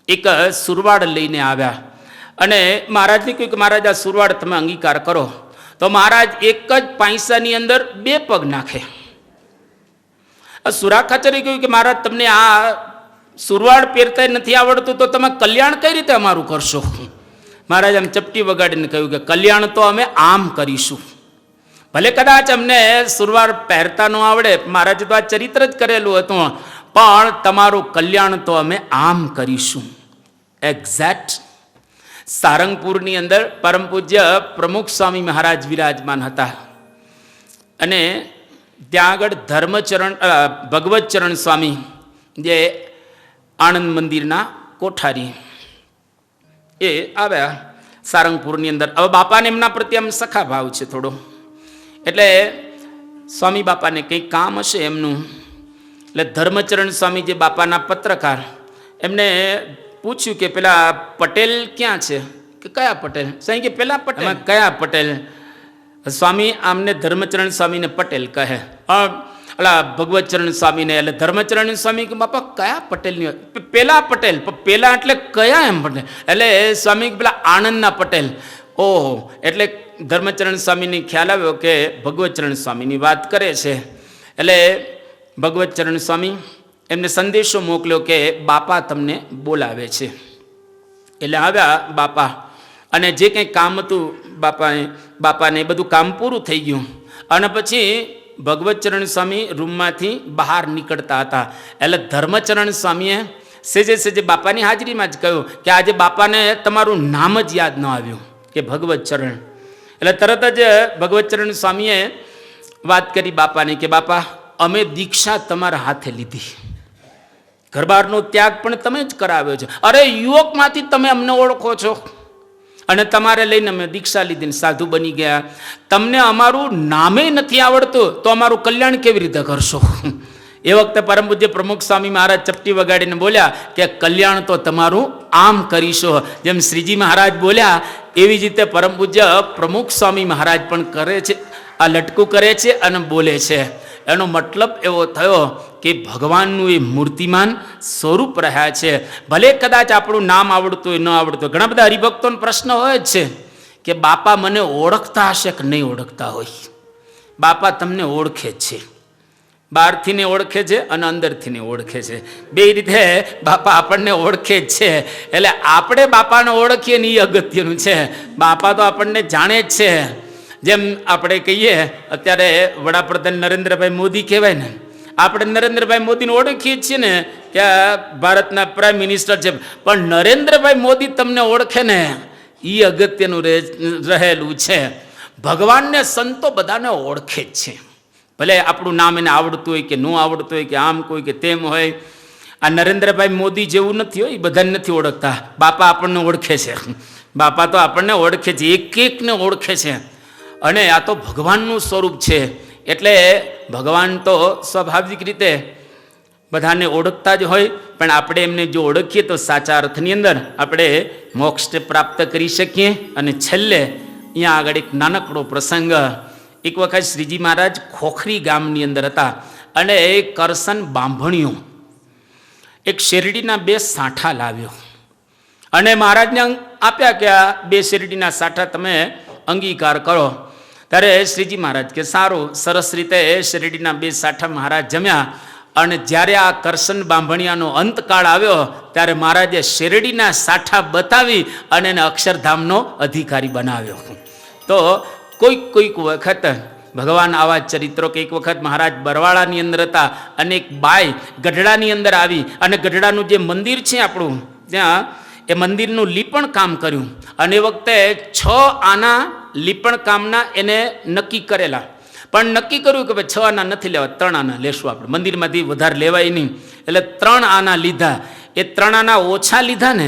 એક સુરવાડ લઈને આવ્યા અને મહારાજને કહ્યું કે મહારાજ આ સુરવાડ તમે અંગીકાર કરો. તો મહારાજ એક જ પૈસાની અંદર 2 પગ નાખે. સુરા ખાચરે કહ્યું કે મહારાજ તમને આ સુરવાડ પહેરતા નથી આવડતું તો તમે કલ્યાણ કઈ રીતે અમારું કરશો? મહારાજ આમ ચપટી વગાડીને કહ્યું કે કલ્યાણ તો અમે આમ કરીશું. ભલે કદાચ અમને સુરવાડ પહેરતા ન આવડે, મહારાજે તો આ ચરિત્ર જ કરેલું હતું, પણ તમારું કલ્યાણ તો અમે આમ કરીશું. એક્ઝેક્ટ સારંગપુરની અંદર પરમ પૂજ્ય પ્રમુખ સ્વામી મહારાજ વિરાજમાન હતા અને ત્યાં આગળ ભગવતચરણ સ્વામી જે આણંદ મંદિરના કોઠારી એ આવ્યા સારંગપુરની અંદર. હવે બાપાને એમના પ્રત્યે આમ સખા ભાવ છે થોડો, એટલે સ્વામી બાપાને કંઈક કામ હશે એમનું. એટલે ધર્મચરણ સ્વામી જે બાપાના પત્રકાર, એમને પૂછ્યું કે પેલા પટેલ ક્યાં છે? કે કયા પટેલ? સાંઈ કે પેલા પટેલ. કયા પટેલ? સ્વામી આમને ધર્મચરણ સ્વામીને પટેલ કહે, અલા ભગવતચરણ સ્વામીને. એટલે ધર્મચરણ સ્વામી કે બાપા કયા પટેલની? પેલા પટેલ. પેલા એટલે કયા એમ પટેલ? એટલે સ્વામી પેલા આણંદના પટેલ. ઓહો! એટલે ધર્મચરણ સ્વામીને ખ્યાલ આવ્યો કે ભગવતચરણ સ્વામીની વાત કરે છે. એટલે ભગવતચરણ સ્વામી એમને સંદેશો મોકલ્યો કે બાપા તમને બોલાવે છે. એટલે આવ્યા બાપા, અને જે કંઈ કામ હતું બાપાને એ બધું કામ પૂરું થઈ ગયું. અને પછી ભગવતચરણ સ્વામી રૂમમાંથી બહાર નીકળતા હતા. એટલે ધર્મચરણ સ્વામીએ સેજે બાપાની હાજરીમાં જ કહ્યું કે આજે બાપાને તમારું નામ જ યાદ ન આવ્યું કે ભગવતચરણ. એટલે તરત જ ભગવતચરણ સ્વામીએ વાત કરી બાપાને કે બાપા અમે દીક્ષા તમારા હાથે લીધી, ઘરબારનો ત્યાગ પણ તમે જ કરાવ્યો છે. અરે યુવકમાંથી તમે અમને ઓળખો છો અને તમારે લઈને અમે દીક્ષા લીધી સાધુ બની ગયા. તમને અમારું નામે નથી આવડતું તો અમારું કલ્યાણ કેવી રીતે કરશો? એ વખતે પરમ પૂજ્ય પ્રમુખ સ્વામી મહારાજ ચપટી વગાડીને બોલ્યા કે કલ્યાણ તો તમારું આમ કરીશો. જેમ શ્રીજી મહારાજ બોલ્યા એવી જ રીતે પરમ પૂજ્ય પ્રમુખ સ્વામી મહારાજ પણ કરે છે, આ લટકું કરે છે અને બોલે છે. એનો મતલબ એવો થયો કે ભગવાનનું એ મૂર્તિમાન સ્વરૂપ રહ્યા છે. ભલે કદાચ આપણું નામ આવડતું હોય ન આવડતું, ઘણા બધા હરિભક્તોનો પ્રશ્ન હોય જ છે કે બાપા મને ઓળખતા હશે કે નહીં ઓળખતા હોય. બાપા તમને ઓળખે જ છે, બહારથી ને ઓળખે છે અને અંદરથી ને ઓળખે છે. બે રીતે બાપા આપણને ઓળખે જ છે. એટલે આપણે બાપાને ઓળખીએ ને એ અગત્યનું છે. બાપા તો આપણને જાણે જ છે. જેમ આપણે કહીએ અત્યારે વડાપ્રધાન નરેન્દ્રભાઈ મોદી કહેવાય ને, આપણે નરેન્દ્રભાઈ મોદીને ઓળખીએ છીએ ને કે ભારતના પ્રાઇમ મિનિસ્ટર છે, પણ નરેન્દ્રભાઈ મોદી તમને ઓળખે ને એ અગત્યનું રહેલું છે. ભગવાનને સંતો બધાને ઓળખે જ છે, ભલે આપણું નામ એને આવડતું હોય કે ન આવડતું હોય કે આમ કોઈ કે તેમ હોય. આ નરેન્દ્રભાઈ મોદી જેવું નથી હોય, એ બધાને નથી ઓળખતા. બાપા આપણને ઓળખે છે. બાપા તો આપણને ઓળખે છે, એક એકને ઓળખે છે. અને આ તો ભગવાનનું સ્વરૂપ છે. એટલે ભગવાન તો સ્વાભાવિક રીતે બધાને ઓળખતા જ હોય, પણ આપણે એમને જો ઓળખીએ તો સાચા અર્થની અંદર આપણે મોક્ષ પ્રાપ્ત કરી શકીએ. અને છેલ્લે અહીંયા આગળ એક નાનકડો પ્રસંગ. એક વખત શ્રીજી મહારાજ ખોખરી ગામની અંદર હતા અને એ કરસન બાંભણીઓ એક શેરડીના 2 સાંઠા લાવ્યો અને મહારાજને આપ્યા કે આ 2 શેરડીના સાંઠા તમે અંગીકાર કરો. ત્યારે શ્રીજી મહારાજ કે સારું. સરસ રીતે શેરડીના 2 સાંઠા મહારાજ જમ્યા. અને જ્યારે આ કરસન બાંભણિયાનો અંતકાળ આવ્યો ત્યારે મહારાજે શેરડીના સાંઠા બતાવી અને એને અક્ષરધામનો અધિકારી બનાવ્યો. તો કોઈક વખત ભગવાન આવા ચરિત્રો કે એક વખત મહારાજ બરવાળાની અંદર હતા અને એક બાઈ ગઢડાની અંદર આવી અને ગઢડાનું જે મંદિર છે આપણું, ત્યાં એ મંદિરનું લીપણ કામ કર્યું. અને એ વખતે 6 આના લીપણ કામના એને નક્કી કરેલા, પણ નક્કી કર્યું કે ભાઈ 6 આના નથી લેવા, 3 આના લેશું આપણે, મંદિરમાંથી વધારે લેવાય નહીં. એટલે 3 આના લીધા. એ 3 આના ઓછા લીધા ને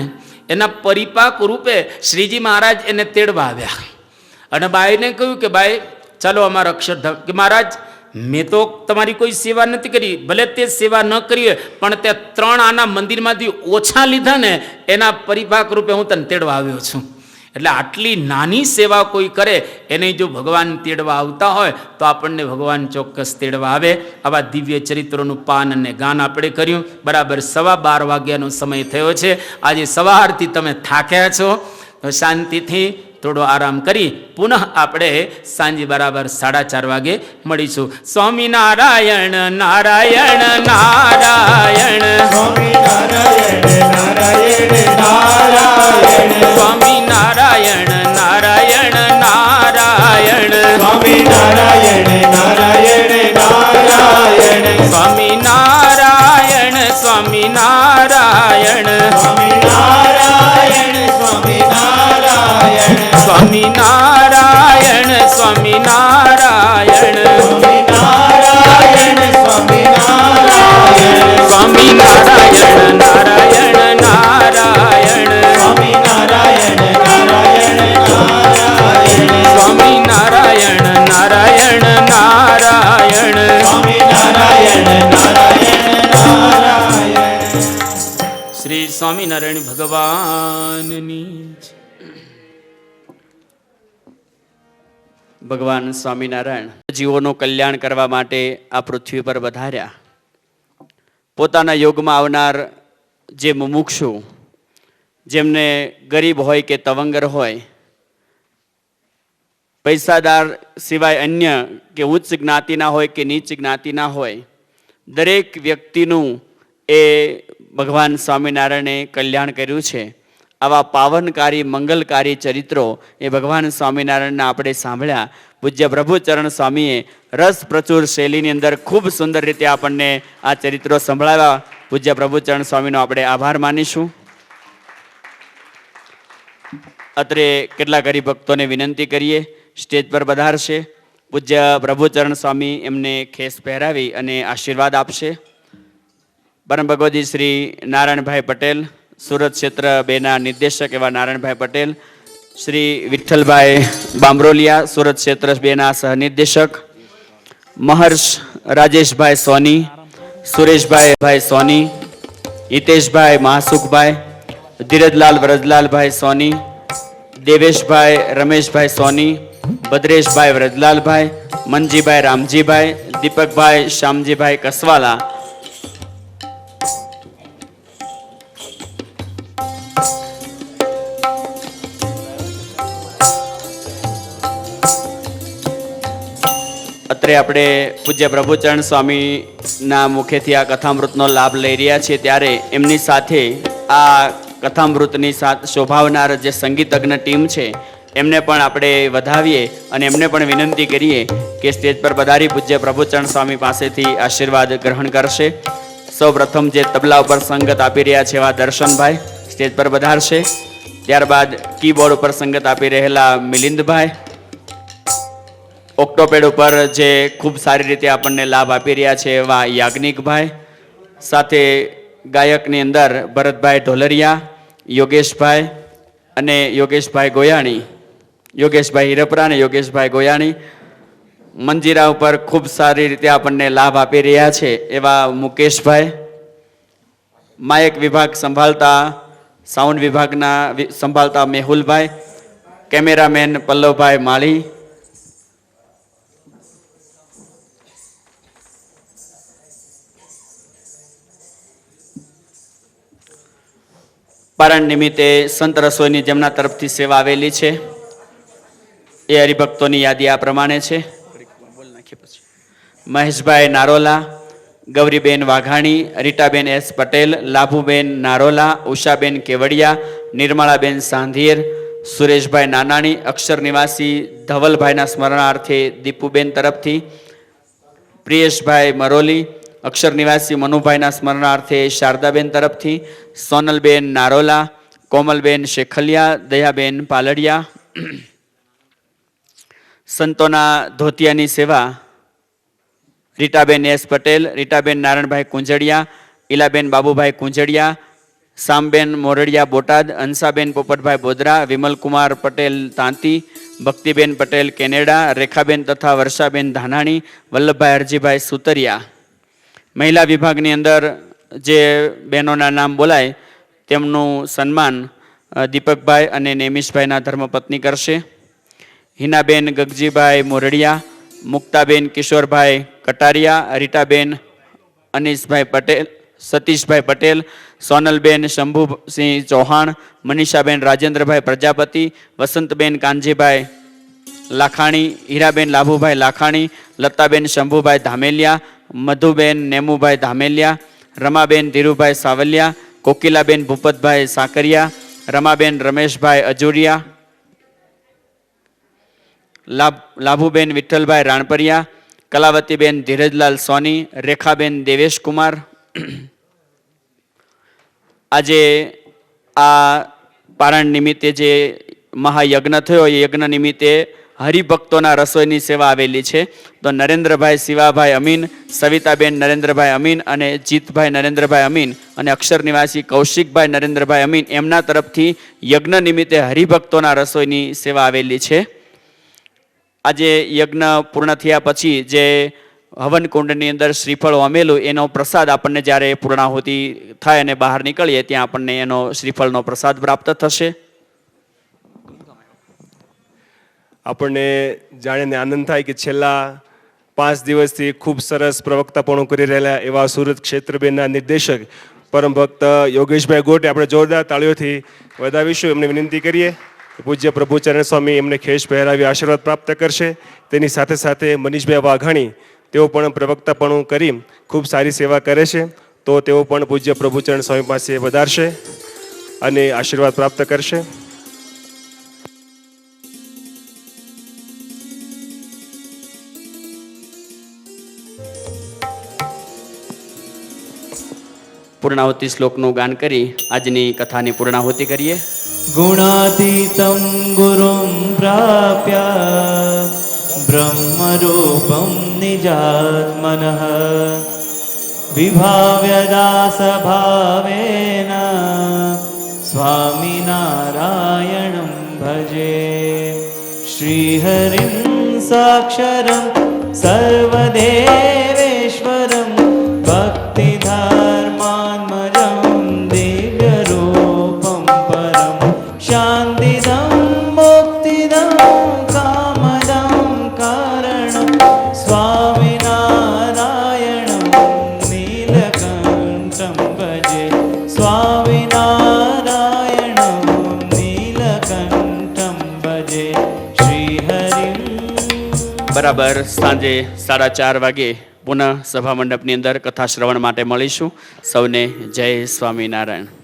એના પરિપાક રૂપે શ્રીજી મહારાજ એને તેડવા આવ્યા અને બાઈને કહ્યું કે બાઈ ચાલો અમારા અક્ષરધામ. કે મહારાજ મેં તો તમારી કોઈ સેવા નથી કરી, ભલે તે સેવા ન કરી પણ તે 3 આના મંદિરમાંથી ઓછા લીધા ને એના પરિપાક રૂપે હું તને તેડવા આવ્યો છું. એટલે આટલી નાની સેવા કોઈ કરે એને જો ભગવાન તેડવા આવતા હોય તો આપણને ભગવાન ચોક્કસ તેડવા આવે. આવા દિવ્ય ચરિત્રોનું પાન અને ગાન આપણે કર્યું. બરાબર 12:15 વાગ્યાનો સમય થયો છે. આજે સવારથી તમે થાક્યા છો તો શાંતિથી થોડો આરામ કરી પુનઃ આપણે સાંજે બરાબર 4:30 વાગે મળીશું. સ્વામિનારાયણ નારાયણ નારાયણ સ્વામિનારાયણ નારાયણ નારાયણ સ્વામિનારાયણ નારાયણ નારાયણ સ્વામિનારાયણ નારાયણ નારાયણ સ્વામિનારાયણ સ્વામિનારાયણ સ્વામિનારાયણ સ્વામિનારાયણ સ્વામિનારાયણ સ્વામિનારાયણ સ્વામિનારાયણ ભગવાનની જય. ભગવાન સ્વામિનારાયણ જીવોનું કલ્યાણ કરવા માટે આ પૃથ્વી પર વધાર્યા. પોતાના યોગમાં આવનાર જે મુમુક્ષુ, જેમને ગરીબ હોય કે તવંગર હોય, પૈસાદાર સિવાય અન્ય કે ઉચ્ચ જ્ઞાતિના હોય કે નીચ જ્ઞાતિના હોય, દરેક વ્યક્તિનું એ ભગવાન સ્વામિનારાયણે કલ્યાણ કર્યું છે. આવા પાવનકારી મંગલકારી ચરિત્રો એ ભગવાન સ્વામિનારાયણના આપણે સાંભળ્યા. પૂજ્ય પ્રભુચરણ સ્વામીએ રસ પ્રચુર શૈલીની અંદર ખૂબ સુંદર રીતે આપણને આ ચરિત્રો સંભળાવ્યા. પૂજ્ય પ્રભુચરણ સ્વામીનો આપણે આભાર માનીશું. અત્રે કેટલાક હરિભક્તોને વિનંતી કરીએ, સ્ટેજ પર પધારશે. પૂજ્ય પ્રભુચરણ સ્વામી એમને ખેસ પહેરાવી અને આશીર્વાદ આપશે. પરમ ભગવતી શ્રી નારાયણભાઈ પટેલ, સુરત ક્ષેત્ર 2 ના નિર્દેશક એવા નારાયણભાઈ પટેલ, શ્રી વિઠ્ઠલભાઈ બામરોલિયા, સુરત ક્ષેત્ર 2 ના સહનિર્દેશક, મહર્ષ રાજેશભાઈ સોની, સુરેશભાઈ સોની, હિતેશભાઈ મહાસુખભાઈ, ધીરજલાલ વ્રજલાલભાઈ સોની, દેવેશભાઈ રમેશભાઈ સોની, ભદ્રેશભાઈ વ્રજલાલભાઈ, મનજીભાઈ રામજીભાઈ, દીપકભાઈ શ્યામજીભાઈ કસવાલા, અત્રે આપણે પૂજ્ય પ્રભુચરણ સ્વામીના મુખેથી આ કથામૃતનો લાભ લઈ રહ્યા છીએ, ત્યારે એમની સાથે આ કથામૃતની સાથે શોભાવનાર જે સંગીતજ્ઞ ટીમ છે એમને પણ આપણે વધાવીએ અને એમને પણ વિનંતી કરીએ કે સ્ટેજ પર પધારી પૂજ્ય પ્રભુચરણ સ્વામી પાસેથી આશીર્વાદ ગ્રહણ કરશે. સૌ પ્રથમ જે તબલા ઉપર સંગત આપી રહ્યા છે એવા દર્શનભાઈ સ્ટેજ પર પધારશે. ત્યારબાદ કીબોર્ડ ઉપર સંગત આપી રહેલા મિલિંદભાઈ, ઓક્ટોપેડ ઉપર જે ખૂબ સારી રીતે આપણને લાભ આપી રહ્યા છે એવા યાજ્ઞિકભાઈ, સાથે ગાયકની અંદર ભરતભાઈ ઢોલરિયા, યોગેશભાઈ અને યોગેશભાઈ ગોયાણી, યોગેશભાઈ હિરપરા અને યોગેશભાઈ ગોયાણી, મંજીરા ઉપર ખૂબ સારી રીતે આપણને લાભ આપી રહ્યા છે એવા મુકેશભાઈ, માયક વિભાગ સંભાળતા, સાઉન્ડ વિભાગના સંભાળતા મેહુલભાઈ, કેમેરામેન પલ્લવભાઈ માળી, પારણ નિમિત્તે સંત રસોઈની જેમના તરફથી સેવા આવેલી છે એ હરિભક્તોની યાદી આ પ્રમાણે છે. મહેશભાઈ નારોલા, ગૌરીબેન વાઘાણી, રીટાબેન એસ પટેલ, લાભુબેન નારોલા, ઉષાબેન કેવડિયા, નિર્મળાબેન સાંધિયેર, સુરેશભાઈ નાનાણી, અક્ષર નિવાસી ધવલભાઈના સ્મરણાર્થે દીપુબેન તરફથી, પ્રિયેશભાઈ મરોલી, અક્ષર નિવાસી મનુભાઈના સ્મરણાર્થે શારદાબેન તરફથી, સોનલબેન નારોલા, કોમલબેન શેખલિયા, દયાબેન પાલડિયા, સંતોના ધોતિયાની સેવા રીટાબેન એસ પટેલ, રીટાબેન નારાયણભાઈ કુંજડિયા, ઈલાબેન બાબુભાઈ કુંજડિયા, સામબેન મોરડિયા બોટાદ, અંસાબેન પોપટભાઈ બોદરા, વિમલકુમાર પટેલ તાંતી, ભક્તિબેન પટેલ કેનેડા, રેખાબેન તથા વર્ષાબેન ધાનાણી, વલ્લભભાઈ હરજીભાઈ સુતરિયા. મહિલા વિભાગની અંદર જે બહેનોના નામ બોલાય તેમનું સન્માન દીપકભાઈ અને નેમિશભાઈના ધર્મપત્ની કરશે. હિનાબેન ગગજીભાઈ મોરડિયા, મુક્તાબેન કિશોરભાઈ કટારિયા, રીટાબેન અનીશભાઈ પટેલ, સતીશભાઈ પટેલ, સોનલબેન શંભુસિંહ ચૌહાણ, મનીષાબેન રાજેન્દ્રભાઈ પ્રજાપતિ, વસંતબેન કાનજીભાઈ લાખાણી, હીરાબેન લાભુભાઈ લાખાણી, લતાબેન શંભુભાઈ ધામેલિયા, મધુબેન નેમુભાઈ ધામેલિયા, રમાબેન ધીરુભાઈ સાવલિયા, કોકિલાબેન ભૂપતભાઈ સાકરિયા, રમાબેન રમેશભાઈ અજુરિયા, લાભુબેન વિઠ્ઠલભાઈ રાણપરિયા, કલાવતીબેન ધીરજલાલ સોની, રેખાબેન દેવેશકુમાર. આજે આ પારણ નિમિત્તે જે મહાયજ્ઞ થયો એ યજ્ઞ નિમિત્તે હરિભક્તોના રસોઈની સેવા આવેલી છે. તો નરેન્દ્રભાઈ શિવાભાઈ અમીન, સવિતાબેન નરેન્દ્રભાઈ અમીન અને જીતભાઈ નરેન્દ્રભાઈ અમીન અને અક્ષર નિવાસી કૌશિકભાઈ નરેન્દ્રભાઈ અમીન એમના તરફથી યજ્ઞ નિમિત્તે હરિભક્તોના રસોઈની સેવા આવેલી છે. આજે યજ્ઞ પૂર્ણ થયા પછી જે હવન કુંડની અંદર શ્રીફળ હોમેલું એનો પ્રસાદ આપણને જ્યારે પૂર્ણાહુતિ થાય અને બહાર નીકળીએ ત્યાં આપણને એનો શ્રીફળનો પ્રસાદ પ્રાપ્ત થશે. આપણને જાણીને આનંદ થાય કે છેલ્લા 5 દિવસથી ખૂબ સરસ પ્રવક્તાપણું કરી રહેલા એવા સુરત ક્ષેત્રબેનના નિર્દેશક પરમ ભક્ત યોગેશભાઈ ગોટે આપણે જોરદાર તાળીઓથી વધાવીશું. એમને વિનંતી કરીએ પૂજ્ય પ્રભુચરણ સ્વામી એમને ખેસ પહેરાવી આશીર્વાદ પ્રાપ્ત કરશે. તેની સાથે સાથે મનીષભાઈ વાઘાણી તેઓ પણ પ્રવક્તાપણું કરી ખૂબ સારી સેવા કરે છે, તો તેઓ પણ પૂજ્ય પ્રભુચરણ સ્વામી પાસે વધારશે અને આશીર્વાદ પ્રાપ્ત કરશે. પૂર્ણાહુતિ શ્લોકનું ગાન કરી આજની કથાની પૂર્ણાહુતિ કરીએ. गुणातीतं गुरुं प्राप्य ब्रह्मरूपं निजात्मनः विभाव्य दासभावेन स्वामिनारायणं भजे. श्रीहरिं साक्षरं सर्वदेवेश्वरं भक्तिधर्मात्मजं दिव्यरूपं परं शान्तिदं मुक्तिदं कामदं कारणं स्वामिनारायणं नीलकण्ठं भजे. स्वामिनारायणं नीलकण्ठं भजे. श्रीहरिं. બરાબર સાંજે 4:30 વાગે પુનઃ સભા મંડપની અંદર કથા શ્રવણ માટે મળીશું. સૌને જય સ્વામિનારાયણ.